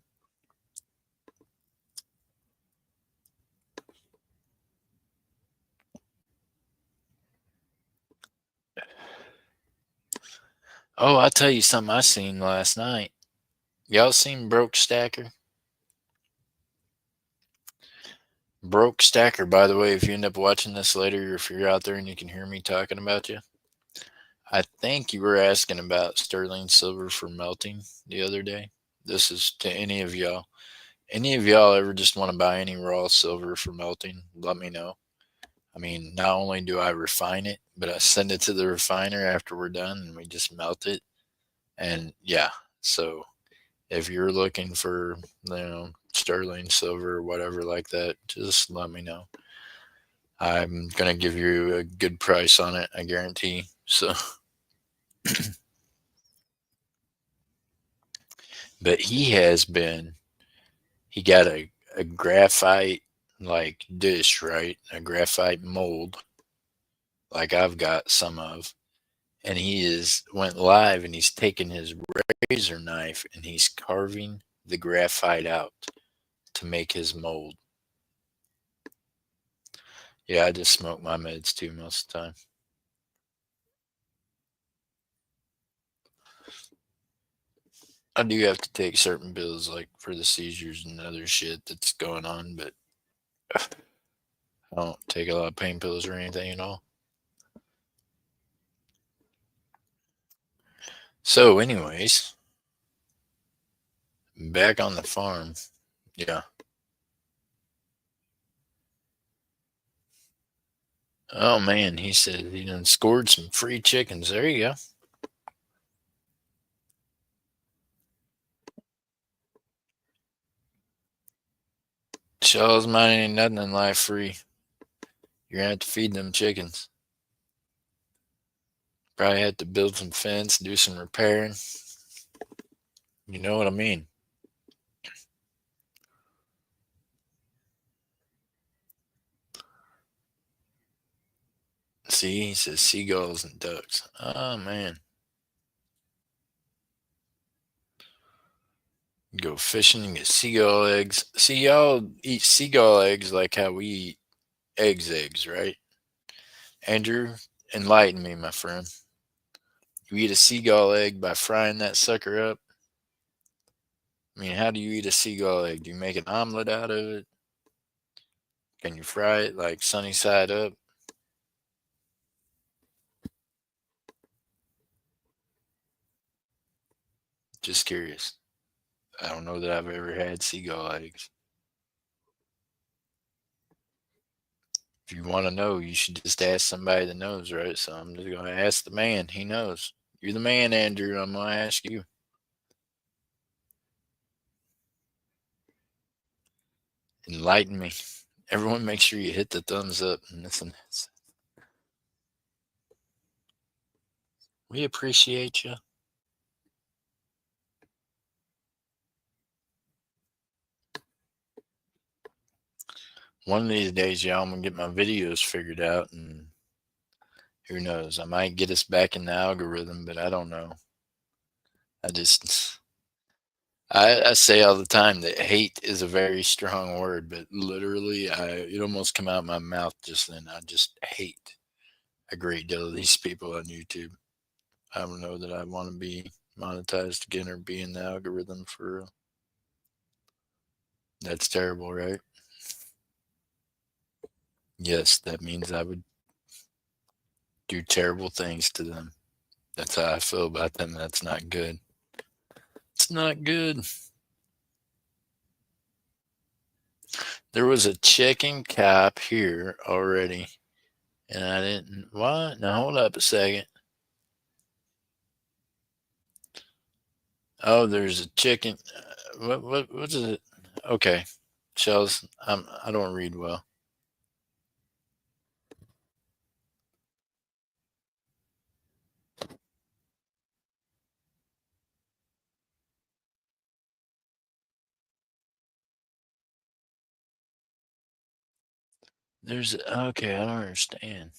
Oh, I'll tell you something I seen last night. Y'all seen Broke Stacker? Broke Stacker, by the way, if you end up watching this later, or if you're out there and you can hear me talking about you, I think you were asking about sterling silver for melting the other day. This is to any of y'all. Any of y'all ever just want to buy any raw silver for melting? Let me know. I mean, not only do I refine it, but I send it to the refiner after we're done and we just melt it. And yeah, so If you're looking for, sterling silver or whatever like that, just let me know. I'm gonna give you a good price on it, I guarantee. So, but he got a graphite like dish, right? A graphite mold, like I've got some of, and he is went live and he's taken his razor knife and he's carving the graphite out to make his mold. Yeah, I just smoke my meds too most of the time. I do have to take certain pills like for the seizures and other shit that's going on, but I don't take a lot of pain pills or anything at all. So, anyways, back on the farm. Yeah. Oh man, he said he done scored some free chickens. There you go. Shows mine ain't nothing in life free. You're gonna have to feed them chickens. Probably have to build some fence, do some repairing. You know what I mean? See, he says seagulls and ducks. Oh man. Go fishing and get seagull eggs. See, y'all eat seagull eggs like how we eat eggs, right? Andrew, enlighten me, my friend. You eat a seagull egg by frying that sucker up. I mean, how do you eat a seagull egg? Do you make an omelet out of it? Can you fry it like sunny side up? Just curious. I don't know that I've ever had seagull eggs. If you want to know, you should just ask somebody that knows, right? So I'm just going to ask the man. He knows. You're the man, Andrew. I'm going to ask you. Enlighten me. Everyone, make sure you hit the thumbs up and listen. We appreciate you. One of these days, y'all, I'm going to get my videos figured out, and who knows? I might get us back in the algorithm, but I don't know. I just I say all the time that hate is a very strong word, but literally, it almost come out my mouth just then. I just hate a great deal of these people on YouTube. I don't know that I want to be monetized again or be in the algorithm for real. That's terrible, right? Yes, that means I would do terrible things to them. That's how I feel about them. That's not good. It's not good. There was a chicken cap here already, and I didn't. What? Now hold up a second. Oh, there's a chicken. What is it? Okay, shells. I don't read well. There's okay. I don't understand.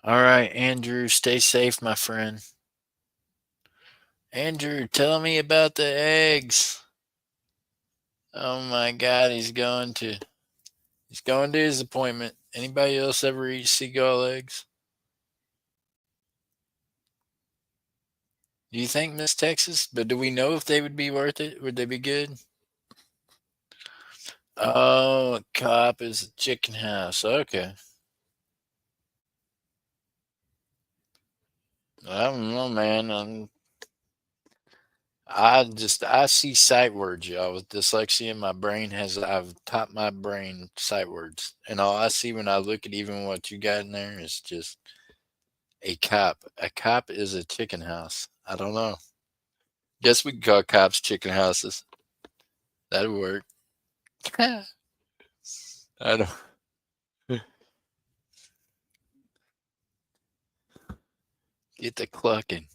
All right, Andrew, stay safe, my friend. Andrew, tell me about the eggs. Oh my God, he's going to his appointment. Anybody else ever eat seagull eggs? Do you think Miss Texas? But do we know if they would be worth it? Would they be good? Oh, a cop is a chicken house. Okay. I don't know, man. I see sight words, y'all. With dyslexia, my brain has I've taught my brain sight words, and all I see when I look at even what you got in there is just A cop. A cop is a chicken house. I don't know. Guess we can call cops chicken houses. That'd work. I don't. Get the clucking.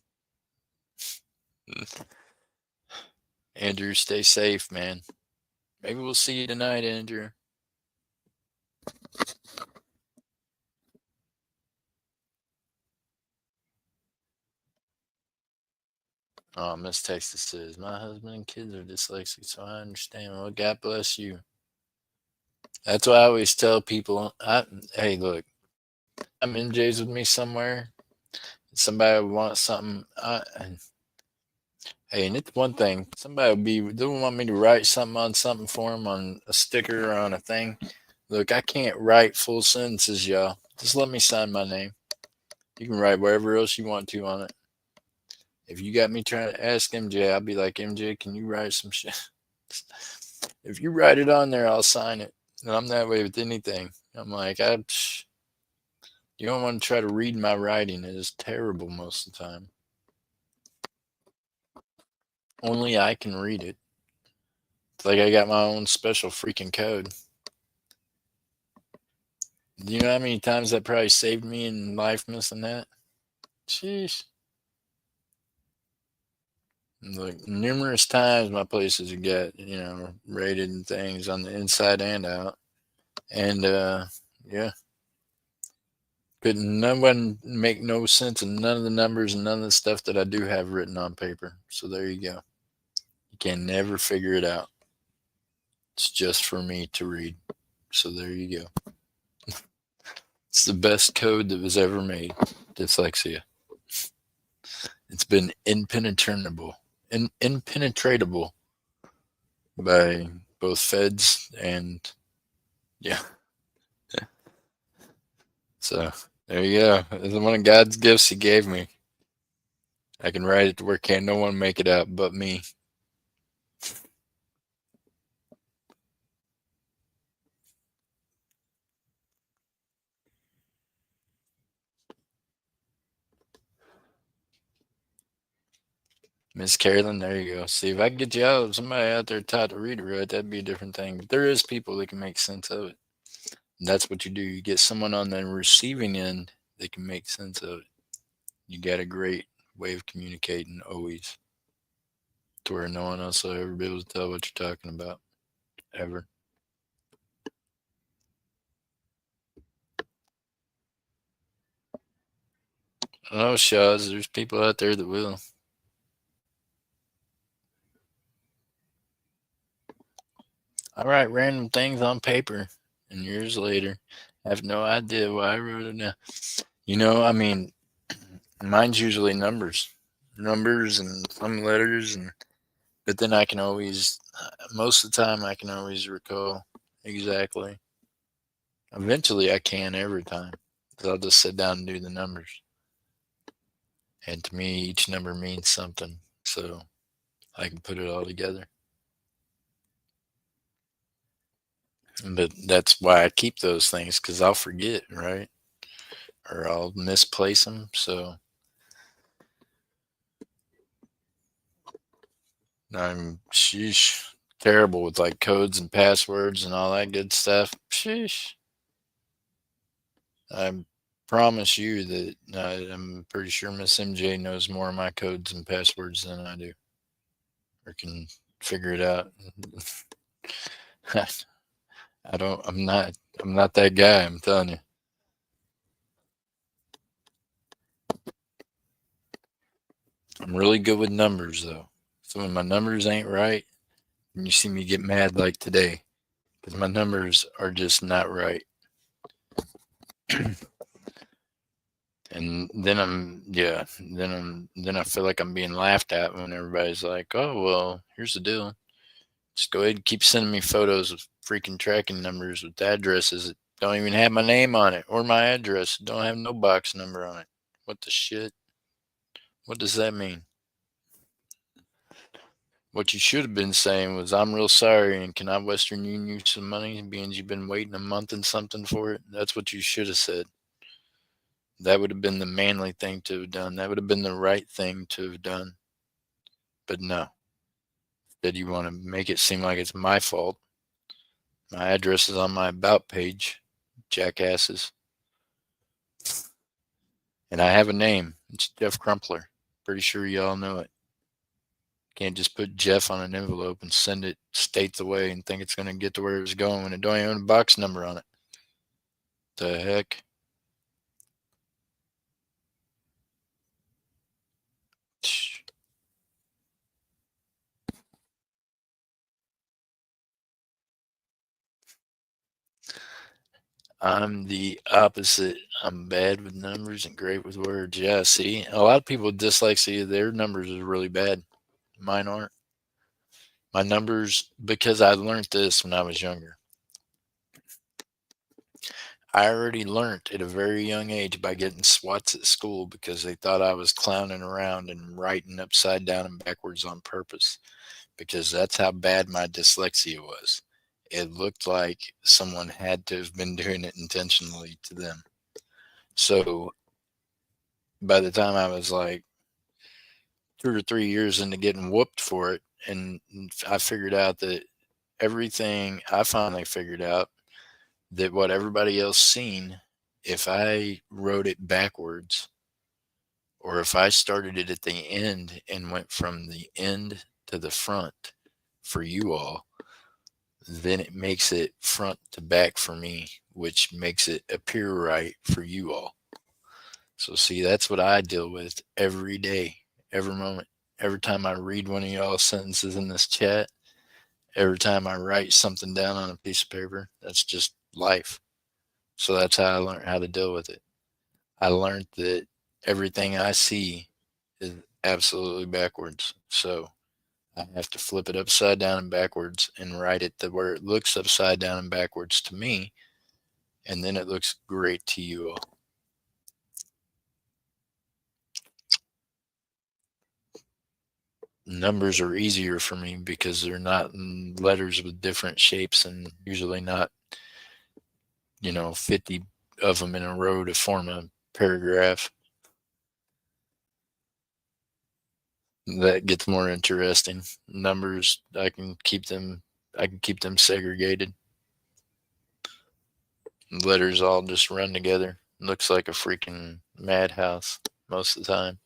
Andrew, stay safe, man. Maybe we'll see you tonight, Andrew. Oh, Miss Texas says, my husband and kids are dyslexic, so I understand. Well, God bless you. That's why I always tell people, hey, look, I'm MJ's with me somewhere. Somebody wants something. Hey, and it's one thing. Somebody they want me to write something on something for them on a sticker or on a thing. Look, I can't write full sentences, y'all. Just let me sign my name. You can write whatever else you want to on it. If you got me trying to ask MJ, I'll be like, MJ, can you write some shit? If you write it on there, I'll sign it. And I'm that way with anything. I'm like, you don't want to try to read my writing. It is terrible most of the time. Only I can read it. It's like I got my own special freaking code. Do you know how many times that probably saved me in life missing that? Sheesh. Like numerous times my places have got, rated and things on the inside and out. And yeah. Couldn't no one make no sense in none of the numbers and none of the stuff that I do have written on paper. So there you go. You can never figure it out. It's just for me to read. So there you go. It's the best code that was ever made. Dyslexia. It's been impenetrable by both feds and yeah. So there you go. It's one of God's gifts He gave me. I can write it to where can't no one make it out but me. Miss Carolyn, there you go. See, if I could get you out, somebody out there taught to read or write, that'd be a different thing. But there is people that can make sense of it. And that's what you do. You get someone on the receiving end that can make sense of it. You got a great way of communicating always, to where no one else will ever be able to tell what you're talking about, ever. Oh, Shaz, there's people out there that will. I write random things on paper, and years later, I have no idea why I wrote it down. I mean, mine's usually numbers and some letters, but then I can always, most of the time, I can always recall exactly. Eventually, I can every time, because I'll just sit down and do the numbers. And to me, each number means something, so I can put it all together. But that's why I keep those things, because I'll forget, right? Or I'll misplace them. So I'm terrible with like codes and passwords and all that good stuff. Sheesh. I promise you that I'm pretty sure Miss MJ knows more of my codes and passwords than I do, or can figure it out. I don't. I'm not. I'm not that guy. I'm telling you. I'm really good with numbers though. So when my numbers ain't right, and you see me get mad like today, because my numbers are just not right. And then I feel like I'm being laughed at when everybody's like, oh, well, here's the deal. Just go ahead and keep sending me photos of freaking tracking numbers with addresses that don't even have my name on it or my address. Don't have no box number on it. What the shit? What does that mean? What you should have been saying was, I'm real sorry, and can I Western Union you some money, being you've been waiting a month and something for it? That's what you should have said. That would have been the manly thing to have done. That would have been the right thing to have done. But no, that you want to make it seem like it's my fault. My address is on my about page, jackasses. And I have a name. It's Jeff Crumpler. Pretty sure y'all know it. Can't just put Jeff on an envelope and send it states away and think it's going to get to where it was going when it don't even have a box number on it. The heck? I'm the opposite. I'm bad with numbers and great with words. Yeah, see, a lot of people with dyslexia, their numbers are really bad. Mine aren't. My numbers, because I learned this when I was younger. I already learned at a very young age by getting swats at school because they thought I was clowning around and writing upside down and backwards on purpose, because that's how bad my dyslexia was. It looked like someone had to have been doing it intentionally to them. So by the time I was like 2 or 3 years into getting whooped for it, and I figured out that everything I finally figured out that what everybody else seen, if I wrote it backwards, or if I started it at the end and went from the end to the front for you all, then it makes it front to back for me, which makes it appear right for you all. So see, that's what I deal with every day, every moment. Every time I read one of y'all's sentences in this chat, every time I write something down on a piece of paper, that's just life. So that's how I learned how to deal with it. I learned that everything I see is absolutely backwards. So I have to flip it upside down and backwards and write it to where it looks upside down and backwards to me, and then it looks great to you all. Numbers are easier for me because they're not in letters with different shapes and usually not, 50 of them in a row to form a paragraph. That gets more interesting. Numbers, I can keep them segregated. Letters all just run together. Looks like a freaking madhouse most of the time.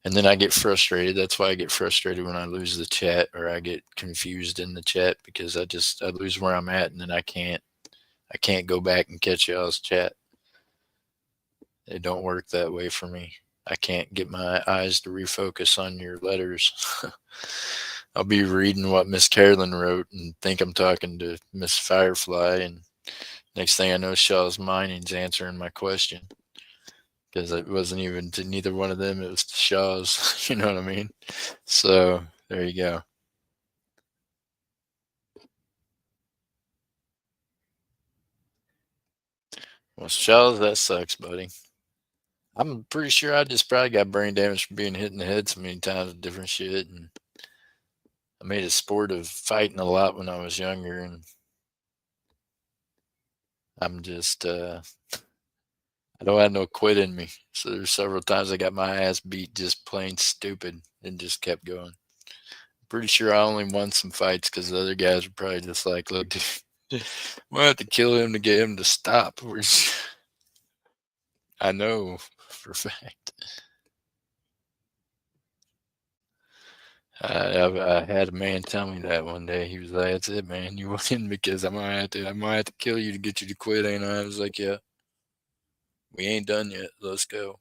And then I get frustrated. That's why I get frustrated when I lose the chat or I get confused in the chat, because I lose where I'm at, and then I can't go back and catch y'all's chat. It don't work that way for me. I can't get my eyes to refocus on your letters. I'll be reading what Miss Carolyn wrote and think I'm talking to Miss Firefly, and next thing I know, Shaw's Mining's answering my question, because it wasn't even to neither one of them. It was to Shaw's. You know what I mean? So there you go. Well, Shaw's, that sucks, buddy. I'm pretty sure I just probably got brain damage from being hit in the head so many times with different shit, and I made a sport of fighting a lot when I was younger, and I'm just I don't have no quit in me. So there's several times I got my ass beat just plain stupid and just kept going. Pretty sure I only won some fights because the other guys were probably just like, look, dude, we'll have to kill him to get him to stop. I know for a fact. I had a man tell me that one day. He was like, "That's it, man. You win because I might have to kill you to get you to quit." Ain't I? I was like, "Yeah, we ain't done yet. Let's go."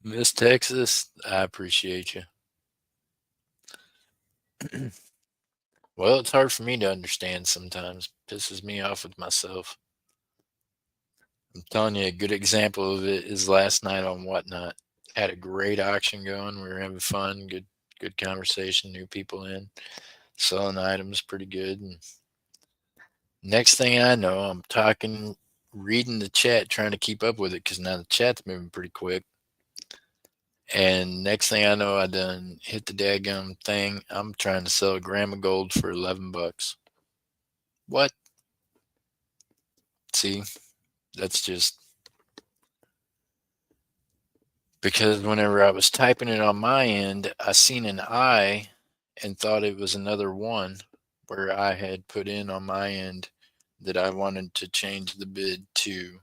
Miss Texas, I appreciate you. Well, it's hard for me to understand sometimes. Pisses me off with myself. I'm telling you, a good example of it is last night on Whatnot. Had a great auction going. We were having fun. Good conversation. New people in, selling items pretty good. And next thing I know, I'm talking, reading the chat, trying to keep up with it because now the chat's moving pretty quick. And next thing I know, I done hit the daggum thing. I'm trying to sell a gram of gold for $11. What? See, that's just because whenever I was typing it on my end, I seen an I and thought it was another one where I had put in on my end that I wanted to change the bid to.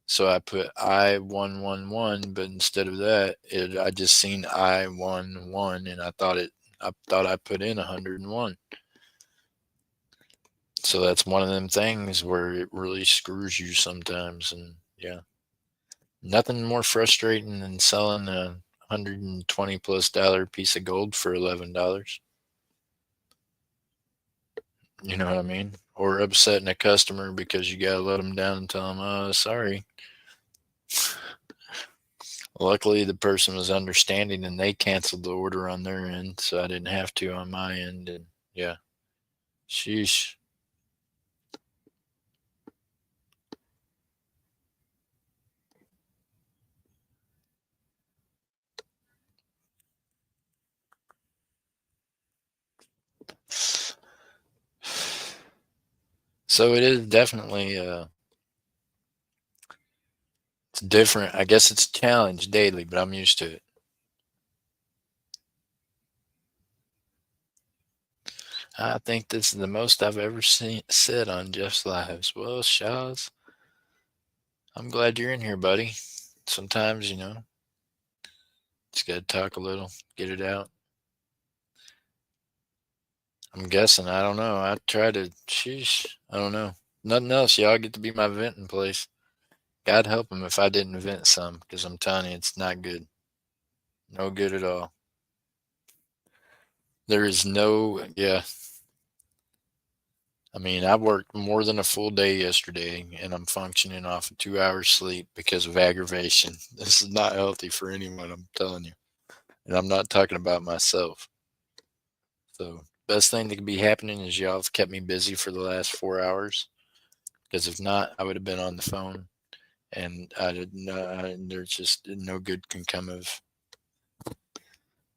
So I put I-111, but instead of that, I just seen I-11 and I thought I put in 101. So that's one of them things where it really screws you sometimes. And yeah, nothing more frustrating than selling a $120+ piece of gold for $11. You know what I mean? Or upsetting a customer because you gotta let them down and tell them, sorry. Luckily, the person was understanding and they canceled the order on their end, so I didn't have to on my end. And yeah, sheesh. So it is definitely it's different. I guess it's a challenge daily, but I'm used to it. I think this is the most I've ever seen said on Jeff's Lives. Well, Shaz, I'm glad you're in here, buddy. Sometimes, just gotta talk a little, get it out. I'm guessing. I don't know. I try to. Sheesh. I don't know. Nothing else. Y'all get to be my venting place. God help him if I didn't vent some, because I'm telling you, it's not good. No good at all. There is no. Yeah. I mean, I worked more than a full day yesterday, and I'm functioning off of 2 hours sleep because of aggravation. This is not healthy for anyone. I'm telling you, and I'm not talking about myself. So, best thing that could be happening is y'all have kept me busy for the last 4 hours. Because if not, I would have been on the phone and I did not, there's just no good can come of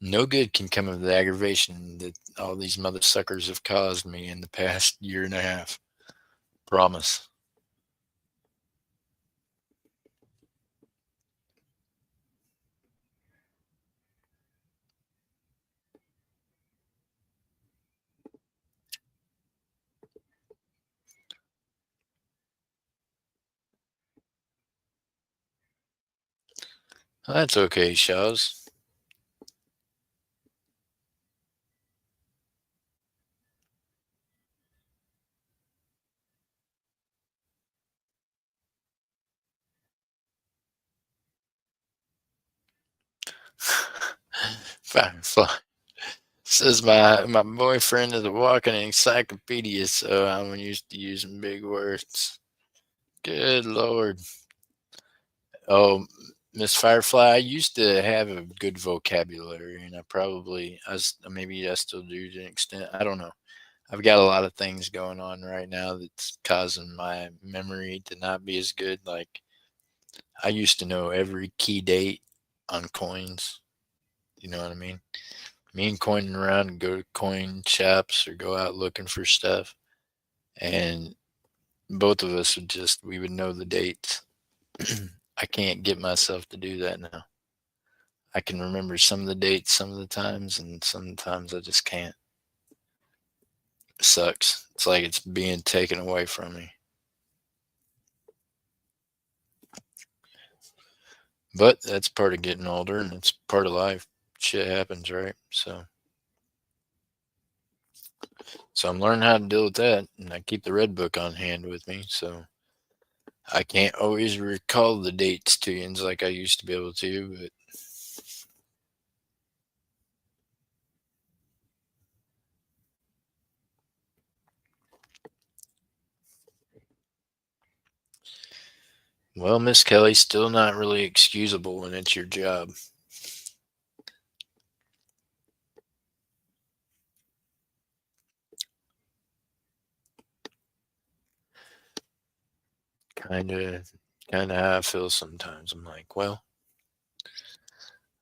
the aggravation that all these mother suckers have caused me in the past year and a half. Promise. That's okay, Shaz. Firefly says my boyfriend is a walking encyclopedia, so I'm used to using big words. Good lord. Oh, Miss Firefly, I used to have a good vocabulary, and maybe I still do to an extent. I don't know. I've got a lot of things going on right now that's causing my memory to not be as good. Like I used to know every key date on coins. You know what I mean? Me and coining around and go to coin shops or go out looking for stuff, and both of us we would know the dates. I can't get myself to do that now. I can remember some of the dates some of the times, and sometimes I just can't. It sucks. It's like it's being taken away from me. But that's part of getting older, and it's part of life. Shit happens, right? So I'm learning how to deal with that, and I keep the red book on hand with me, so I can't always recall the dates to you like I used to be able to, but well, Miss Kelly's still not really excusable when it's your job. Kinda kinda how I feel sometimes. I'm like, well,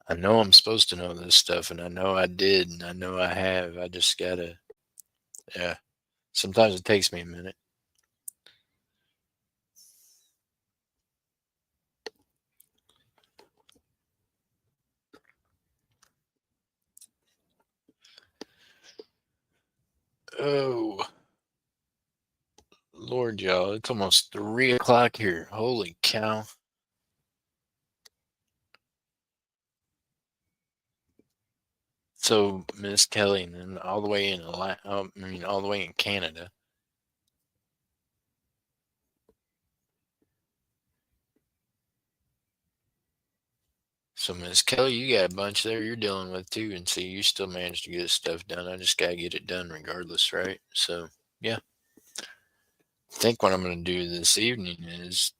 I know I'm supposed to know this stuff, and I know I did, and I know I have. I just gotta, yeah. Sometimes it takes me a minute. Oh, Lord, y'all, it's almost 3 o'clock here. Holy cow. So, Miss Kelly, and then all the way in all the way in Canada. So, Miss Kelly, you got a bunch there you're dealing with too, and see, you still managed to get stuff done. I just gotta get it done regardless, right? So, yeah. I think what I'm gonna do this evening is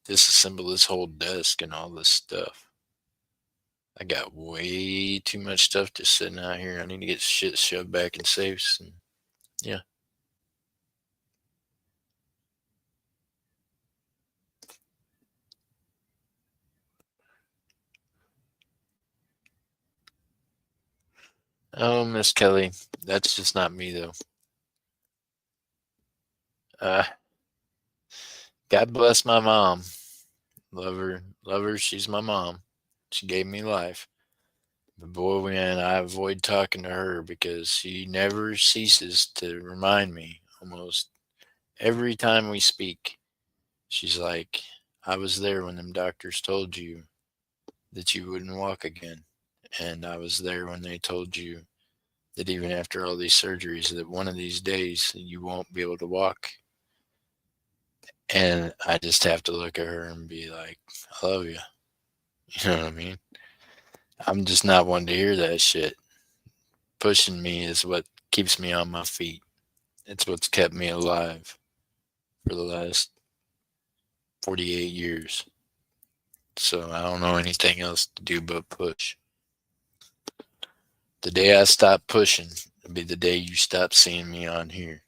disassemble this whole desk and all this stuff. I got way too much stuff just sitting out here. I need to get shit shoved back in safes, and yeah. Oh, Miss Kelly, that's just not me though. Uh, God bless my mom. Love her. She's my mom. She gave me life. But boy, man, I avoid talking to her because she never ceases to remind me almost every time we speak. She's like, I was there when them doctors told you that you wouldn't walk again. And I was there when they told you that even after all these surgeries, that one of these days you won't be able to walk. And I just have to look at her and be like, I love you. You know what I mean? I'm just not one to hear that shit. Pushing me is what keeps me on my feet. It's what's kept me alive for the last 48 years. So I don't know anything else to do but push. The day I stop pushing will be the day you stop seeing me on here.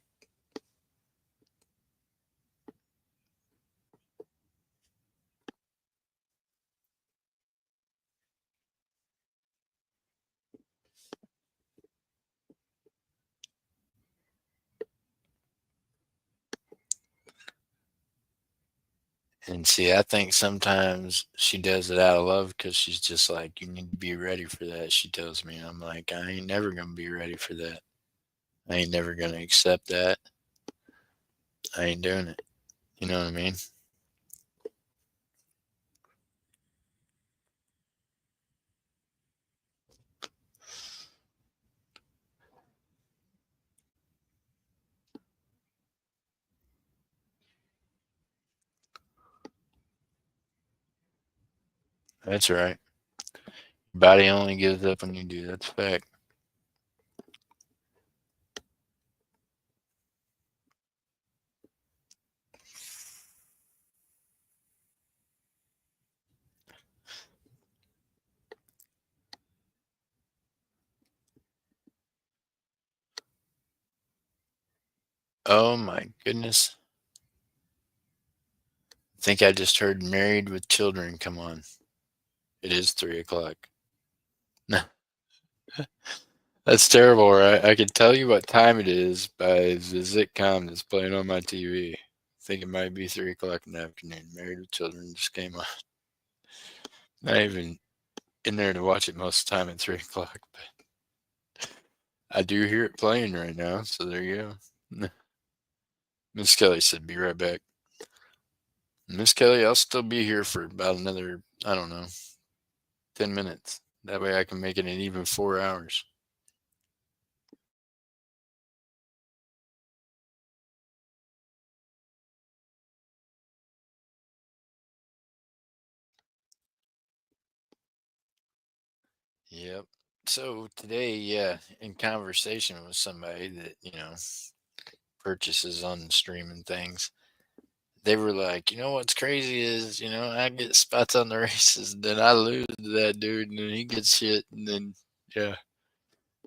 And see, I think sometimes she does it out of love because she's just like, you need to be ready for that. She tells me, and I'm like, I ain't never going to be ready for that. I ain't never going to accept that. I ain't doing it. You know what I mean? That's right. Your body only gives up when you do. That's a fact. Oh my goodness. I think I just heard Married with Children come on. It is 3 o'clock. That's terrible, right? I can tell you what time it is by the sitcom that's playing on my TV. I think it might be 3 o'clock in the afternoon. Married with Children just came on. Not even in there to watch it most of the time at 3 o'clock, but I do hear it playing right now, so there you go. Miss Kelly said, "Be right back." Miss Kelly, I'll still be here for about another, I don't know, 10 minutes. That way I can make it an even 4 hours. Yep. So today, yeah, in conversation with somebody that, purchases on streaming things, they were like, what's crazy is, I get spots on the races, then I lose to that dude, and then he gets shit, and then, yeah,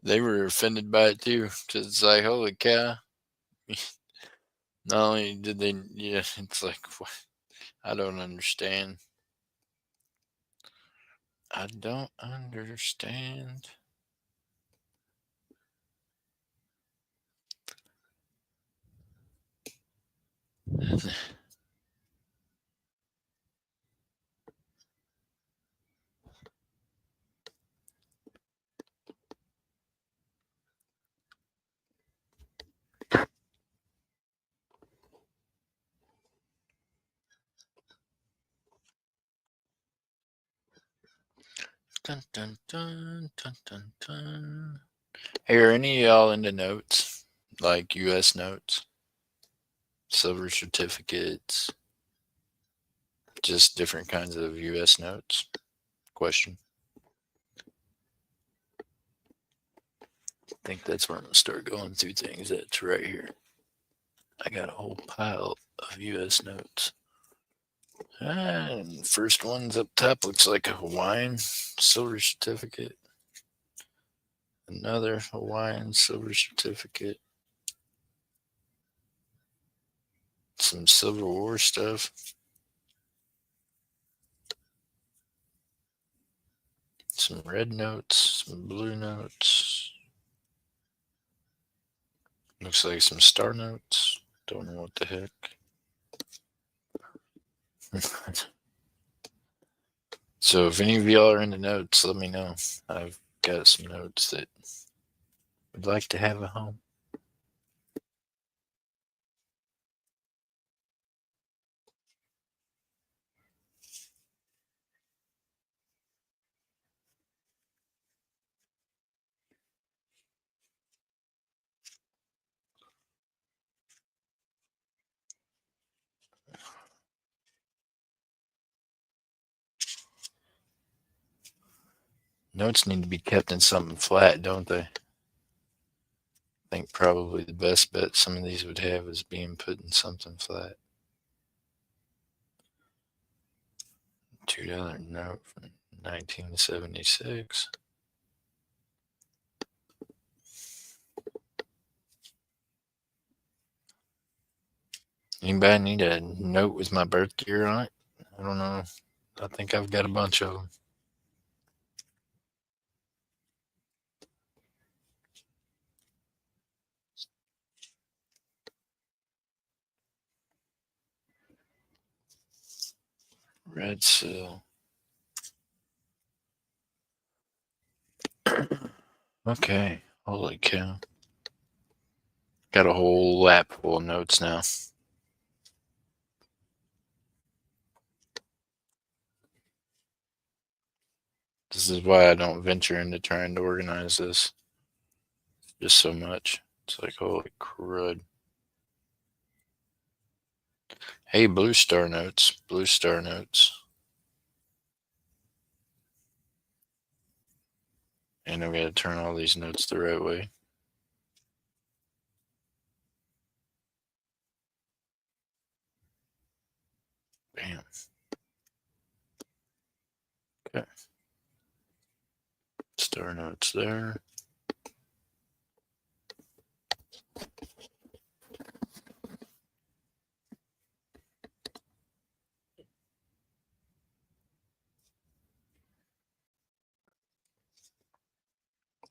they were offended by it too. Cause it's like, holy cow. Not only did they, yeah, it's like, what? I don't understand. I don't understand. Dun, dun, dun, dun, dun, dun. Hey, are any of y'all into notes? Like US notes, silver certificates, just different kinds of US notes? Question. I think that's where I'm gonna start going through things. That's right here. I got a whole pile of US notes. And first one's up top looks like a Hawaiian silver certificate. Another Hawaiian silver certificate. Some Civil War stuff. Some red notes, some blue notes. Looks like some star notes. Don't know what the heck. So if any of y'all are into notes, let me know. I've got some notes that would like to have at home. Notes need to be kept in something flat, don't they? I think probably the best bet some of these would have is being put in something flat. $2 note from 1976. Anybody need a note with my birth year on it? I don't know. I think I've got a bunch of them. Red seal. Okay. Holy cow. Got a whole lap full of notes now. This is why I don't venture into trying to organize this. Just so much. It's like, holy crud. Hey, blue star notes. Blue star notes. And I've got to turn all these notes the right way. Bam. Okay. Star notes there.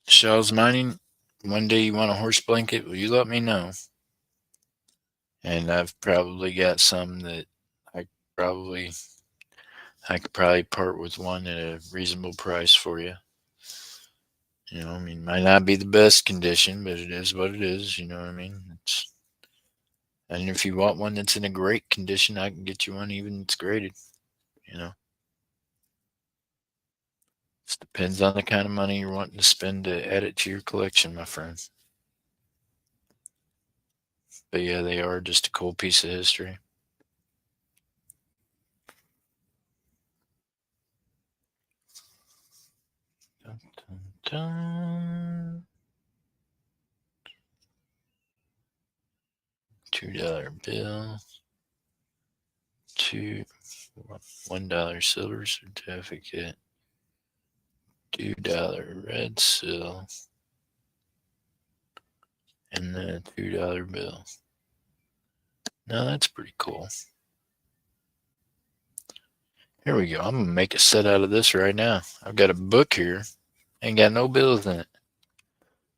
Shells mining. One day you want a horse blanket? Will you let me know? And I've probably got some that I probably I could probably part with one at a reasonable price for you. You know, I mean, might not be the best condition, but it is what it is. You know what I mean? And if you want one that's in a great condition, I can get you one even that's graded. You know, it depends on the kind of money you're wanting to spend to add it to your collection, my friend. But yeah, they are just a cool piece of history. Dun, dun, dun. $2 bill. $1 silver certificate. $2 red seal. And then a $2 bill. Now that's pretty cool. Here we go. I'm going to make a set out of this right now. I've got a book here. Ain't got no bills in it.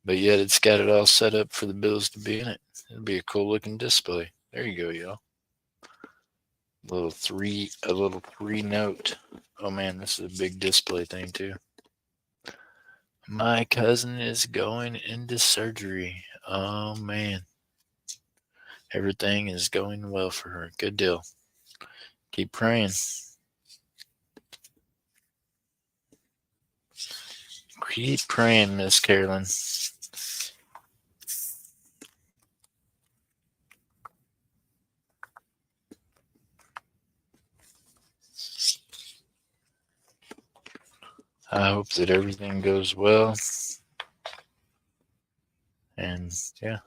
But yet it's got it all set up for the bills to be in it. It'll be a cool looking display. There you go, y'all. A little three note. Oh man, this is a big display thing too. My cousin is going into surgery. Oh man. Everything is going well for her. Good deal. Keep praying. Keep praying, Miss Carolyn. I hope that everything goes well. And yeah.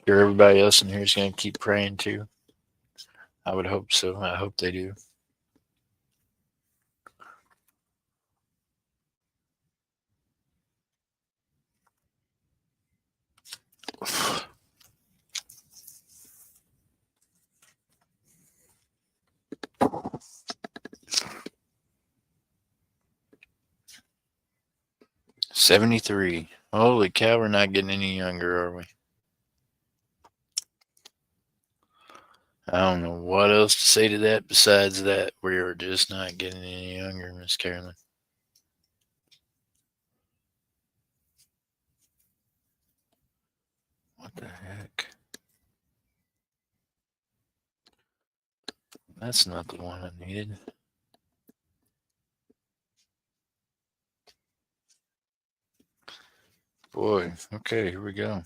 Sure, everybody else in here is going to keep praying too. I would hope so. I hope they do. $73. Holy cow, we're not getting any younger, are we? I don't know what else to say to that besides that we are just not getting any younger, Miss Carolyn. What the heck? That's not the one I needed. Boy, okay, here we go.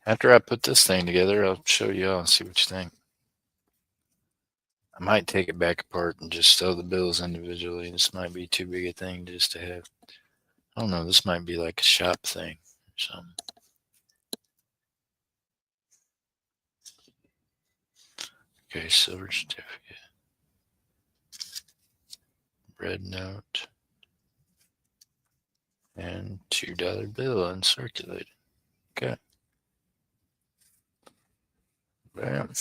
After I put this thing together, I'll show y'all and see what you think. I might take it back apart and just sell the bills individually. This might be too big a thing just to have. I don't know. This might be like a shop thing or something. Okay, silver certificate. Red note. And $2 bill uncirculated. Okay. Bam.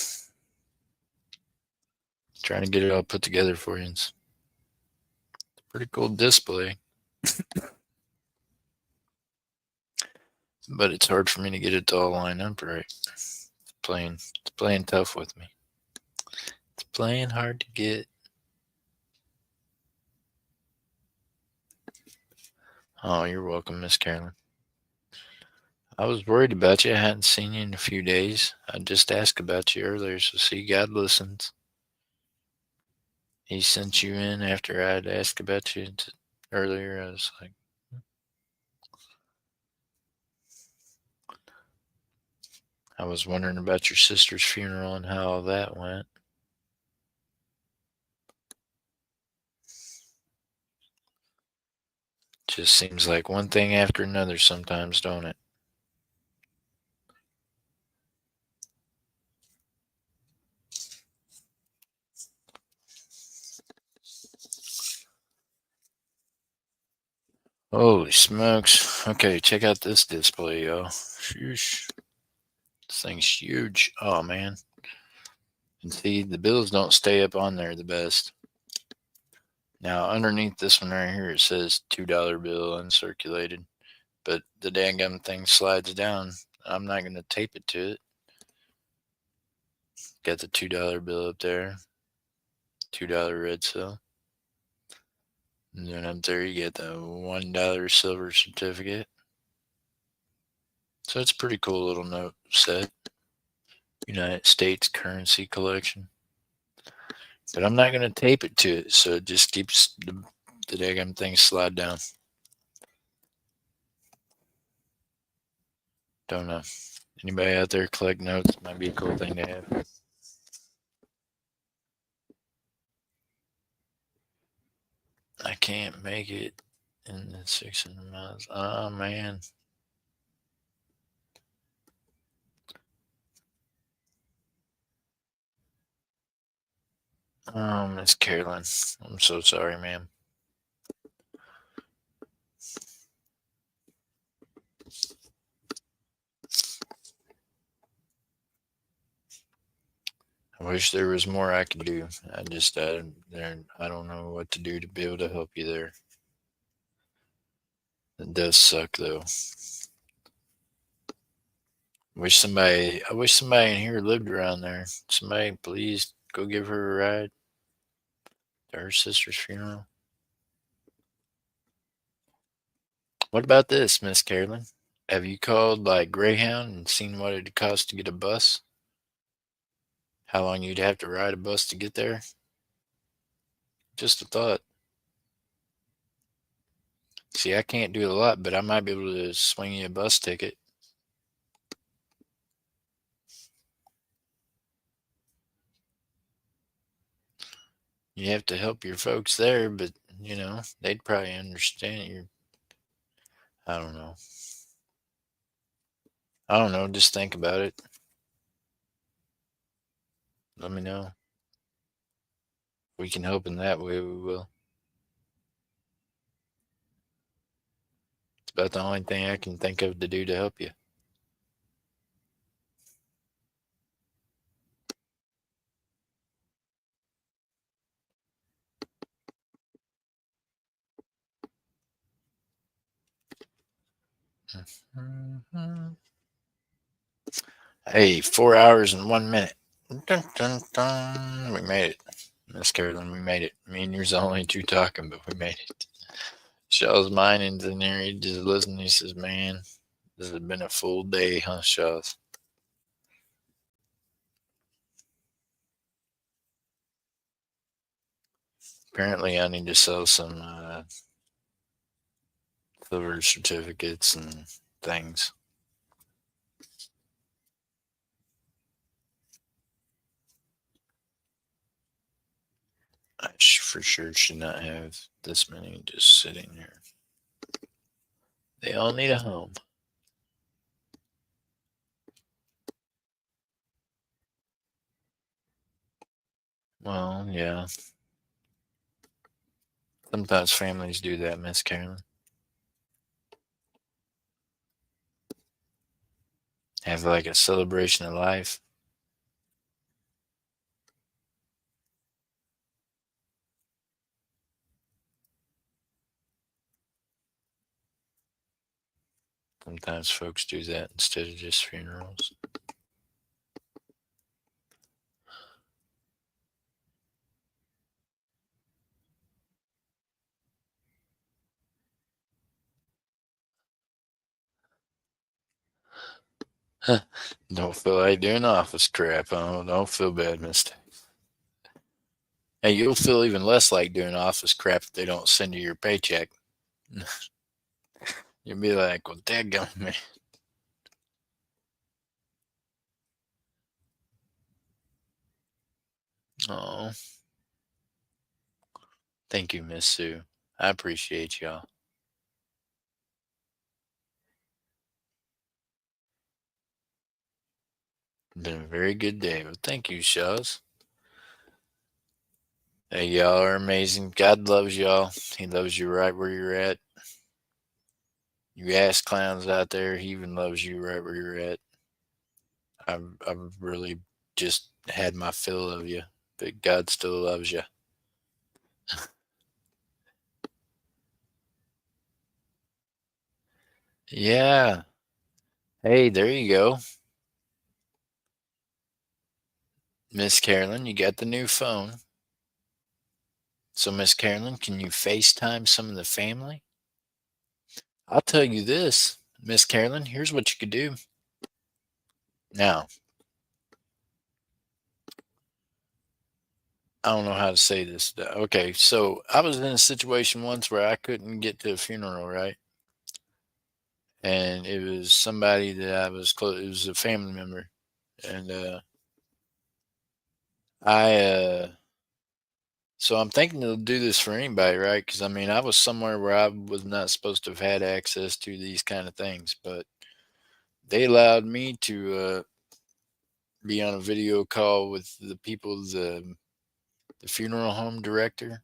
Trying to get it all put together for you. It's a pretty cool display. But it's hard for me to get it to all line up right. It's playing tough with me. It's playing hard to get. Oh, you're welcome, Miss Carolyn. I was worried about you. I hadn't seen you in a few days. I just asked about you earlier, so see, God listens. He sent you in after I'd asked about you earlier. I was like, I was wondering about your sister's funeral and how all that went. Just seems like one thing after another sometimes, don't it? Holy smokes. Okay, check out this display, y'all. Sheesh. This thing's huge. Oh, man. And see, the bills don't stay up on there the best. Now, underneath this one right here, it says $2 bill uncirculated. But the dang thing slides down. I'm not going to tape it to it. Got the $2 bill up there. $2 red cell. And then up there you get the $1 silver certificate. So it's a pretty cool little note set. United States currency collection. But I'm not going to tape it to it, so it just keeps the daggum thing slide down. Don't know. Anybody out there collect notes? Might be a cool thing to have. I can't make it in the 600 miles. Oh, man. Oh, Miss Carolyn. I'm so sorry, ma'am. I wish there was more I could do. I don't know what to do to be able to help you there. It does suck though. I wish somebody in here lived around there. Somebody please go give her a ride to her sister's funeral. What about this, Miss Carolyn? Have you called like Greyhound and seen what it'd cost to get a bus? How long you'd have to ride a bus to get there? Just a thought. See, I can't do a lot, but I might be able to swing you a bus ticket. You have to help your folks there, but they'd probably understand you. I don't know. I don't know. Just think about it. Let me know. We can help in that way. We will. It's about the only thing I can think of to do to help you. Mhm. Hey, 4 hours and 1 minute. Dun, dun, dun. We made it. Miss Carolyn, we made it. Me and you're the only two talking, but we made it. Shaw's mining's in there. He just listened. He says, man, this has been a full day, huh, Shaw's? Apparently, I need to sell some silver certificates and things. I for sure should not have this many just sitting here. They all need a home. Well, yeah. Sometimes families do that, Miss Carolyn. Have like a celebration of life. Sometimes folks do that instead of just funerals. Don't feel like doing office crap. Don't feel bad, mister. Hey, you'll feel even less like doing office crap if they don't send you your paycheck. You'll be like, well, dadgum me. Oh, thank you, Miss Sue. I appreciate y'all. Been a very good day. Well, thank you, Shaws. Hey, y'all are amazing. God loves y'all. He loves you right where you're at. You ass clowns out there, he even loves you right where you're at. I've really just had my fill of you, but God still loves you. Yeah. Hey, there you go. Miss Carolyn, you got the new phone. So, Miss Carolyn, can you FaceTime some of the family? I'll tell you this, Miss Carolyn, here's what you could do. Now, I don't know how to say this. Okay, so I was in a situation once where I couldn't get to a funeral, right? And it was somebody that I was close. It was a family member, and I. So I'm thinking to do this for anybody, right? Because I mean, I was somewhere where I was not supposed to have had access to these kind of things, but they allowed me to be on a video call with the people, the funeral home director,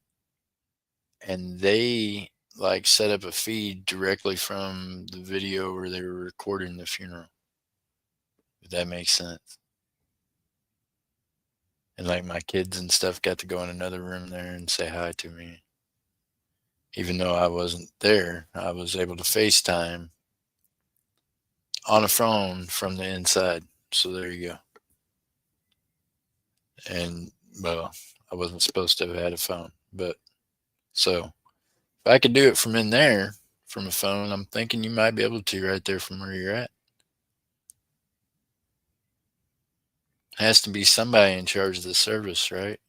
and they like set up a feed directly from the video where they were recording the funeral. If that makes sense. And like my kids and stuff got to go in another room there and say hi to me. Even though I wasn't there, I was able to FaceTime on a phone from the inside. So there you go. And well, I wasn't supposed to have had a phone, but so if I could do it from in there from a phone? I'm thinking you might be able to right there from where you're at. Has to be somebody in charge of the service, right?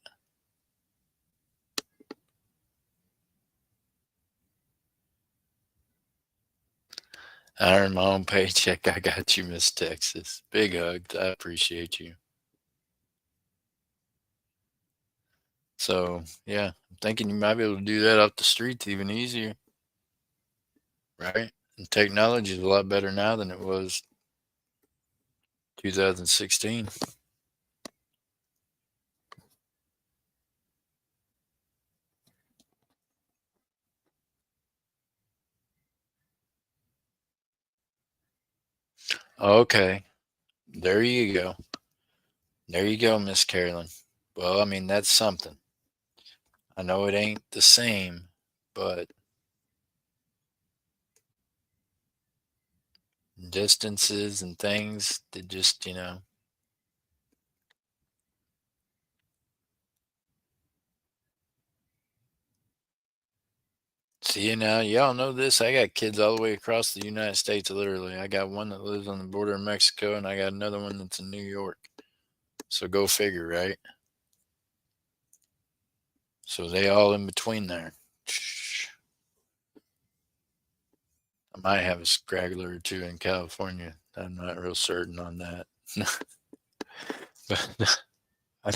I earn my own paycheck. I got you, Miss Texas. Big hugs. I appreciate you. So, yeah, I'm thinking you might be able to do that off the streets even easier, right? And technology is a lot better now than it was 2016. Okay, there you go. There you go, Miss Carolyn. Well, I mean, that's something. I know it ain't the same, but distances and things that just, see you now. Y'all know this. I got kids all the way across the United States, literally. I got one that lives on the border of Mexico, and I got another one that's in New York. So go figure, right? So they all in between there. I might have a straggler or two in California. I'm not real certain on that. But I,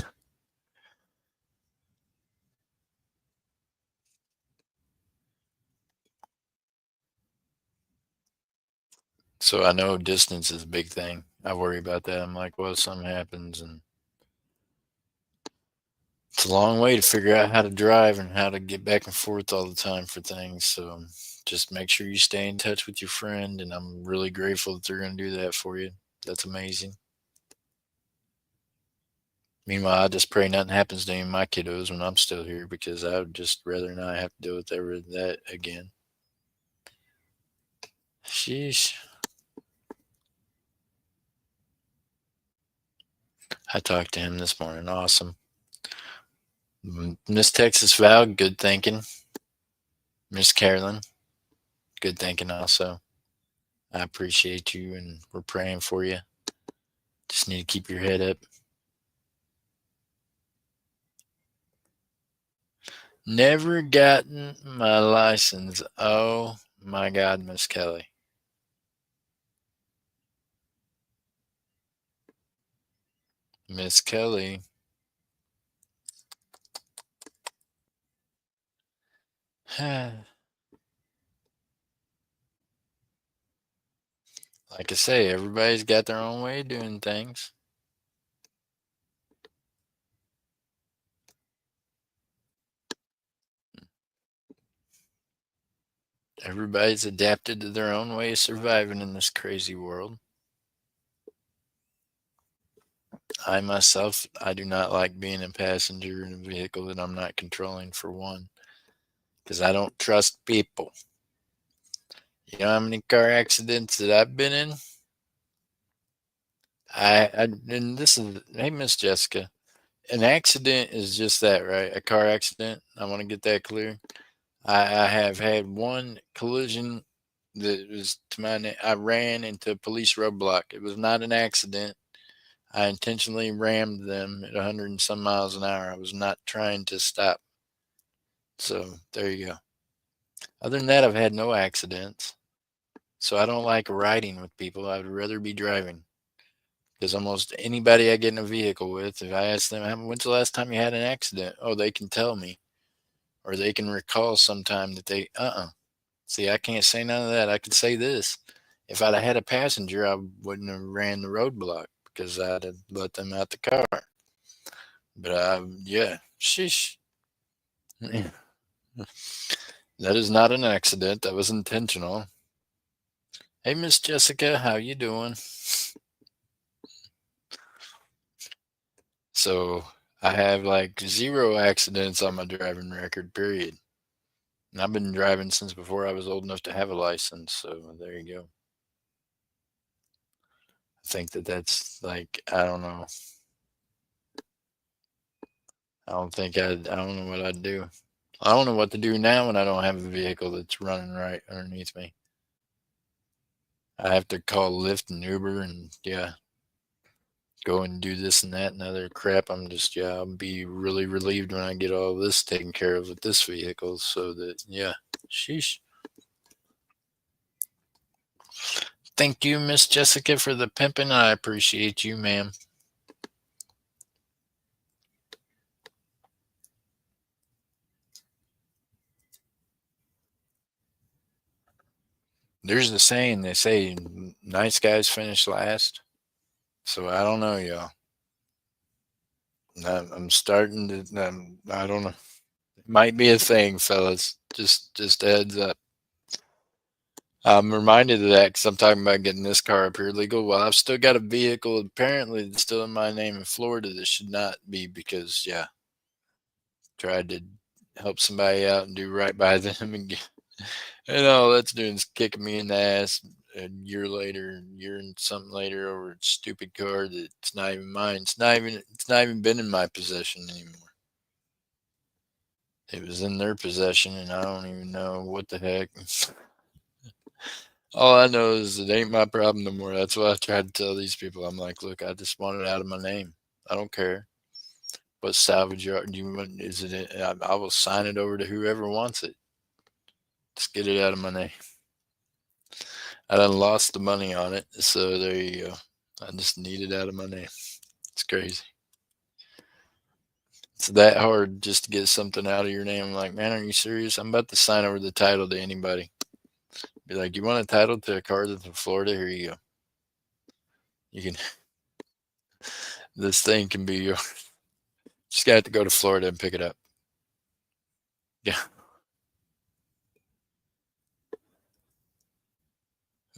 so I know distance is a big thing. I worry about that. I'm like, well, if something happens, and it's a long way to figure out how to drive and how to get back and forth all the time for things. So just make sure you stay in touch with your friend, and I'm really grateful that they're going to do that for you. That's amazing. Meanwhile, I just pray nothing happens to any of my kiddos when I'm still here because I would just rather not have to deal with ever that again. Sheesh. I talked to him this morning. Awesome. Miss Texas Val, good thinking. Miss Carolyn, good thinking also. I appreciate you and we're praying for you. Just need to keep your head up. Never gotten my license. Oh my God, Miss Kelly. Miss Kelly. Like I say, everybody's got their own way of doing things. Everybody's adapted to their own way of surviving in this crazy world. I myself, I do not like being a passenger in a vehicle that I'm not controlling for one, because I don't trust people. You know how many car accidents that I've been in? And this is, hey, Miss Jessica, an accident is just that, right? A car accident. I want to get that clear. I have had one collision that was to my I ran into a police roadblock. It was not an accident. I intentionally rammed them at 100 and some miles an hour. I was not trying to stop. So there you go. Other than that, I've had no accidents. So I don't like riding with people. I would rather be driving because almost anybody I get in a vehicle with, if I ask them, when's the last time you had an accident? Oh, they can tell me, or they can recall sometime that See, I can't say none of that. I could say this. If I'd have had a passenger, I wouldn't have ran the roadblock because I'd have let them out the car. But yeah, sheesh. That is not an accident. That was intentional. Hey, Miss Jessica, how you doing? So I have like zero accidents on my driving record, period. And I've been driving since before I was old enough to have a license. So there you go. I think that's like, I don't know. I don't know what I'd do. I don't know what to do now when I don't have a vehicle that's running right underneath me. I have to call Lyft and Uber and yeah, go and do this and that and other crap. I'll be really relieved when I get all this taken care of with this vehicle. So that, yeah, sheesh. Thank you, Miss Jessica, for the pimping. I appreciate you, ma'am. There's a saying they say nice guys finish last. So I don't know, y'all. I'm starting to. I don't know. It might be a thing, fellas. Just a heads up. I'm reminded of that because I'm talking about getting this car up here legal. Well, I've still got a vehicle apparently that's still in my name in Florida that should not be because, yeah, tried to help somebody out and do right by them and all that's doing is kicking me in the ass a year later, year and something later over a stupid car that's not even mine. It's not even been in my possession anymore. It was in their possession and I don't even know what the heck. All I know is it ain't my problem no more. That's what I tried to tell these people. I'm like, look, I just want it out of my name. I don't care what salvage yard do you want. Is it? I will sign it over to whoever wants it. Just get it out of my name. I done lost the money on it, so there you go. I just need it out of my name. It's crazy. It's that hard just to get something out of your name. I'm like, man, are you serious? I'm about to sign over the title to anybody. Be like, you want a title to a car that's in Florida? Here you go. You can. This thing can be yours. Just got to go to Florida and pick it up. Yeah.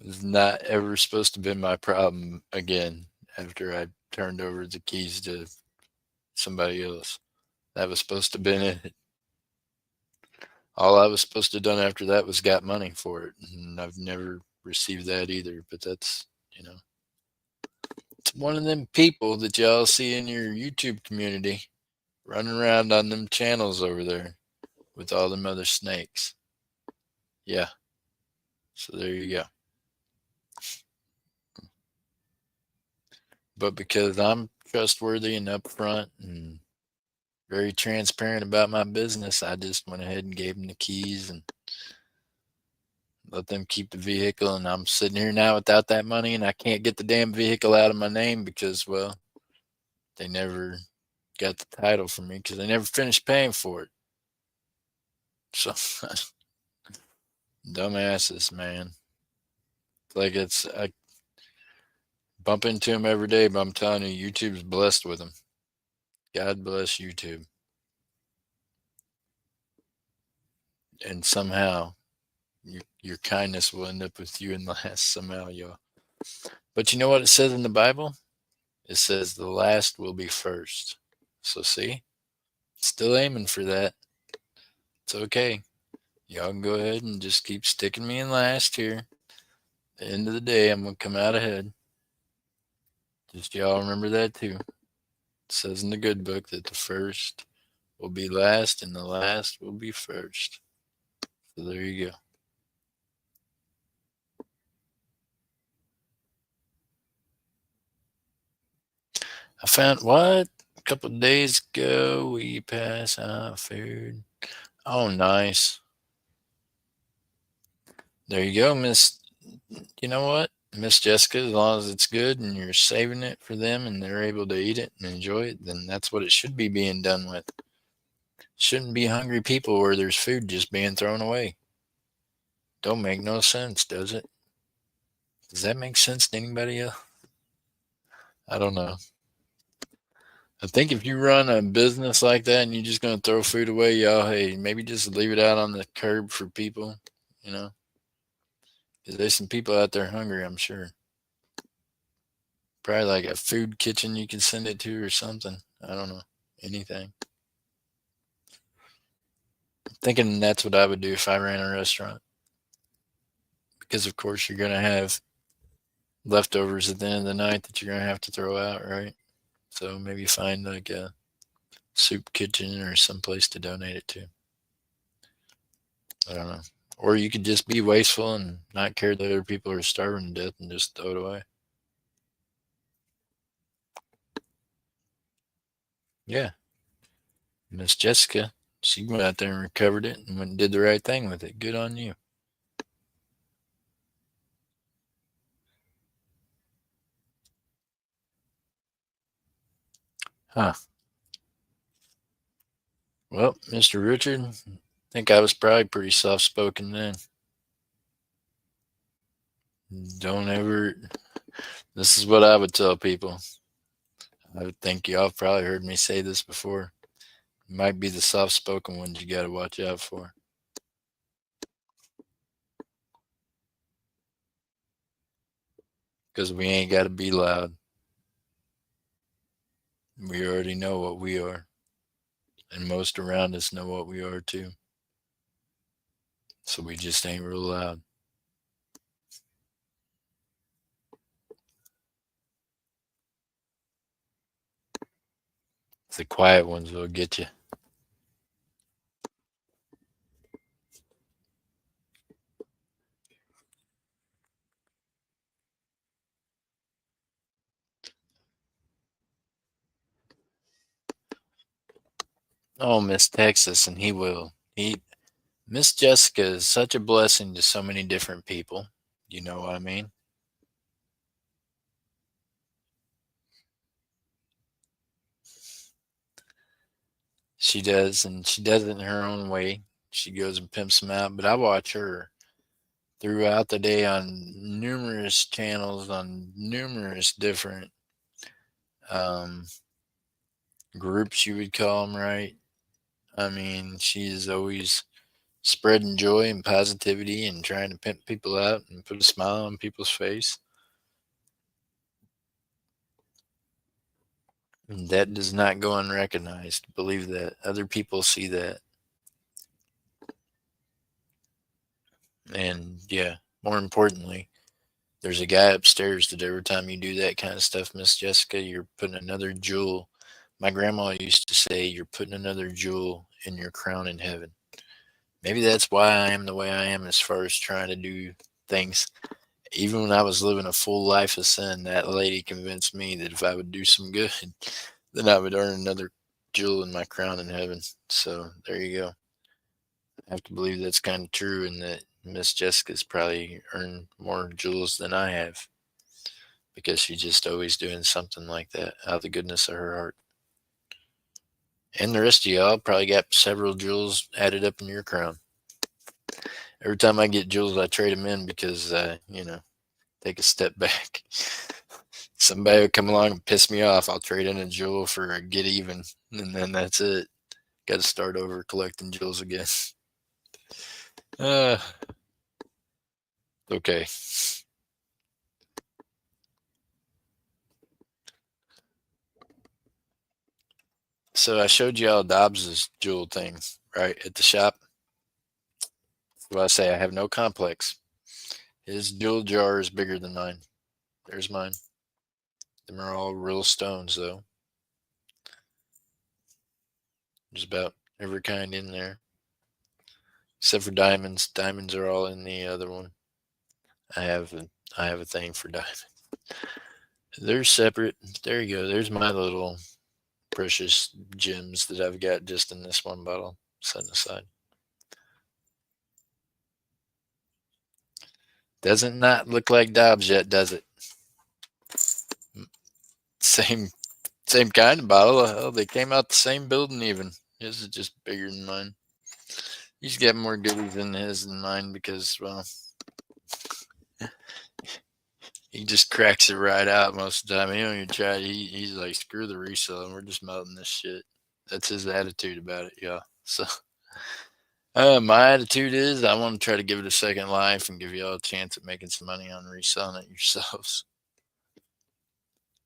It's not ever supposed to be my problem again after I turned over the keys to somebody else. That was supposed to have been it. All I was supposed to have done after that was got money for it. And I've never received that either. But that's, you know, it's one of them people that y'all see in your YouTube community running around on them channels over there with all them other snakes. Yeah. So there you go. But because I'm trustworthy and upfront and very transparent about my business, I just went ahead and gave them the keys and let them keep the vehicle. And I'm sitting here now without that money and I can't get the damn vehicle out of my name because, well, they never got the title from me because they never finished paying for it. So, dumbasses, man. Like I bump into them every day, but I'm telling you, YouTube's blessed with them. God bless YouTube. And somehow your kindness will end up with you in last somehow, y'all. But you know what it says in the Bible? It says the last will be first. So see, still aiming for that. It's okay. Y'all can go ahead and just keep sticking me in last here. At the end of the day, I'm gonna come out ahead. Just y'all remember that too. It says in the good book that the first will be last and the last will be first. So there you go. I found what? A couple of days ago we passed out food. Oh, nice. There you go, Miss. You know what, Miss Jessica? As long as it's good and you're saving it for them and they're able to eat it and enjoy it, then that's what it should be being done with. Shouldn't be hungry people where there's food just being thrown away. Don't make no sense, does it? Does that make sense to anybody else? I don't know. I think if you run a business like that and you're just going to throw food away, y'all, hey, maybe just leave it out on the curb for people, you know? Because there's some people out there hungry, I'm sure. Probably like a food kitchen you can send it to or something. I don't know. Anything. Thinking that's what I would do if I ran a restaurant. Because, of course, you're going to have leftovers at the end of the night that you're going to have to throw out, right? So maybe find like a soup kitchen or some place to donate it to. I don't know. Or you could just be wasteful and not care that other people are starving to death and just throw it away. Yeah. Miss Jessica, she went out there and recovered it and went and did the right thing with it. Good on you. Huh. Well, Mr. Richard, I think I was probably pretty soft spoken then. Don't ever. This is what I would tell people. I would think y'all have probably heard me say this before. It might be the soft spoken ones you got to watch out for. Because we ain't got to be loud. We already know what we are. And most around us know what we are too. So we just ain't real loud. The quiet ones will get you. Oh, Miss Texas, and he will. Miss Jessica is such a blessing to so many different people. You know what I mean? She does, and she does it in her own way. She goes and pimps them out, but I watch her throughout the day on numerous channels, on numerous different um, groups, you would call them, right? I mean, she is always spreading joy and positivity and trying to pimp people out and put a smile on people's face. And that does not go unrecognized. Believe that. Other people see that. And yeah, more importantly, there's a guy upstairs that every time you do that kind of stuff, Miss Jessica, you're putting another jewel. My grandma used to say, you're putting another jewel in your crown in heaven. Maybe that's why I am the way I am as far as trying to do things. Even when I was living a full life of sin, that lady convinced me that if I would do some good, then I would earn another jewel in my crown in heaven. So there you go. I have to believe that's kind of true, and that Miss Jessica's probably earned more jewels than I have because she's just always doing something like that out of the goodness of her heart. And the rest of y'all probably got several jewels added up in your crown. Every time I get jewels, I trade them in because, take a step back. Somebody would come along and piss me off. I'll trade in a jewel for a get even, and then that's it. Got to start over collecting jewels again. Uh, okay. So I showed you all Dobbs's jewel thing, right, at the shop. Well, I say I have no complex. His jewel jar is bigger than mine. There's mine. Them are all real stones, though. There's about every kind in there, except for diamonds. Diamonds are all in the other one. I have a, I have a thing for diamonds. They're separate. There you go. There's my little precious gems that I've got just in this one bottle set aside. Doesn't not look like Dobbs yet, does it? Same same kind of bottle. Hell, they came out the same building even. His is just bigger than mine. He's got more goodies in his than mine because, well, he just cracks it right out most of the time. He don't even try. He's like, screw the resale, and we're just melting this shit. That's his attitude about it, yeah. So, my attitude is I want to try to give it a second life and give y'all a chance at making some money on reselling it yourselves.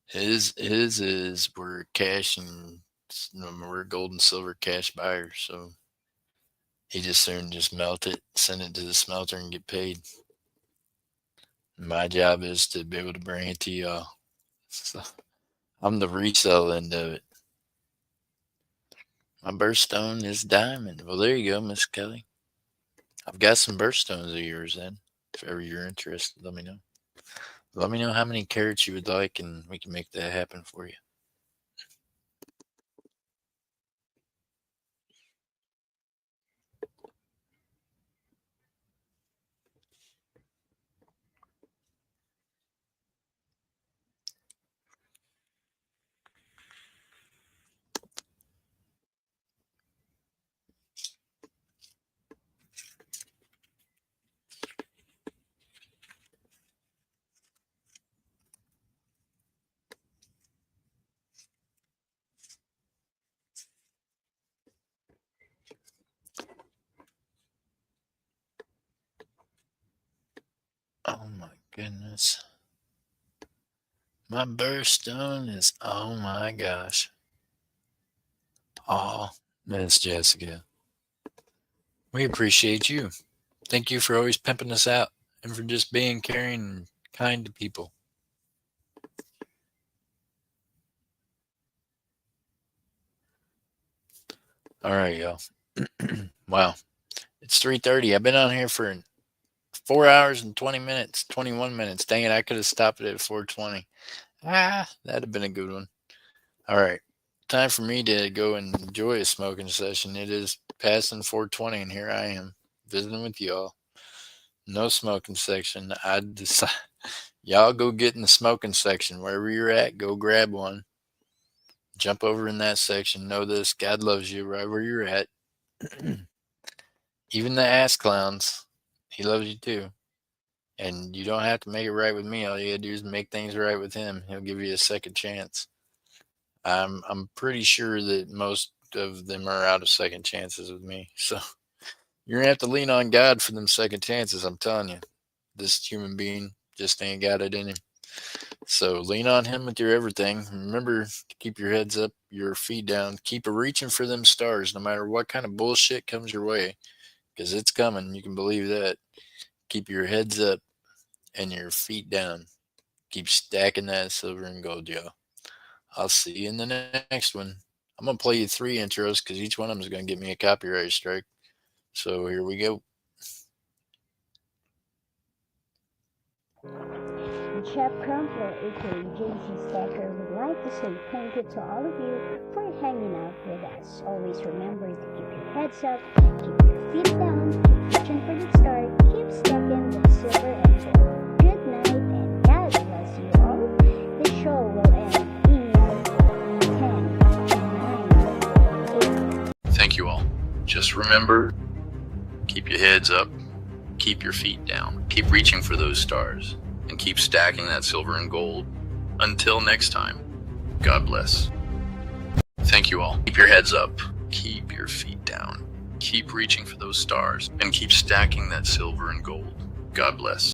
His is we're cash and we're gold and silver cash buyers, so he just soon just melt it, send it to the smelter, and get paid. My job is to be able to bring it to y'all. So I'm the resell end of it. My birthstone is diamond. Well, there you go, Miss Kelly. I've got some birthstones of yours then. If ever you're interested, let me know. Let me know how many carats you would like, and we can make that happen for you. Oh my goodness. My birthstone is, oh my gosh. Oh, Miss Jessica. We appreciate you. Thank you for always pimping us out and for just being caring and kind to people. All right, y'all. Wow. It's 3:30. I've been on here for 4 hours and 20 minutes, 21 minutes. Dang it, I could have stopped it at 4:20. That'd have been a good one. All right. Time for me to go and enjoy a smoking session. It is passing 4:20 and here I am visiting with y'all. No smoking section. I decide y'all go get in the smoking section wherever you're at. Go grab one. Jump over in that section. Know this: God loves you right where you're at. Even the ass clowns, He loves you too. And you don't have to make it right with me. All you gotta do is make things right with Him. He'll give you a second chance. I'm pretty sure that most of them are out of second chances with me. So you're gonna have to lean on God for them second chances. I'm telling you, this human being just ain't got it in him. So lean on Him with your everything. Remember to keep your heads up, your feet down. Keep reaching for them stars, no matter what kind of bullshit comes your way, because it's coming. You can believe that. Keep your heads up and your feet down. Keep stacking that silver and gold, y'all. I'll see you in the next one. I'm going to play you 3 intros because each one of them is going to get me a copyright strike. So here we go. Jeff Crumpler, aka JC Stacker, would like to say thank you to all of you for hanging out with us. Always remember to keep your heads up, keep your feet down, keep reaching for the star, keep stacking the silver and gold. Good night and God bless you all. The show will end in 10, 9, 8. Thank you all. Just remember, keep your heads up, keep your feet down, keep reaching for those stars, and keep stacking that silver and gold. Until next time, God bless. Thank you all. Keep your heads up, keep your feet down, keep reaching for those stars, and keep stacking that silver and gold. God bless.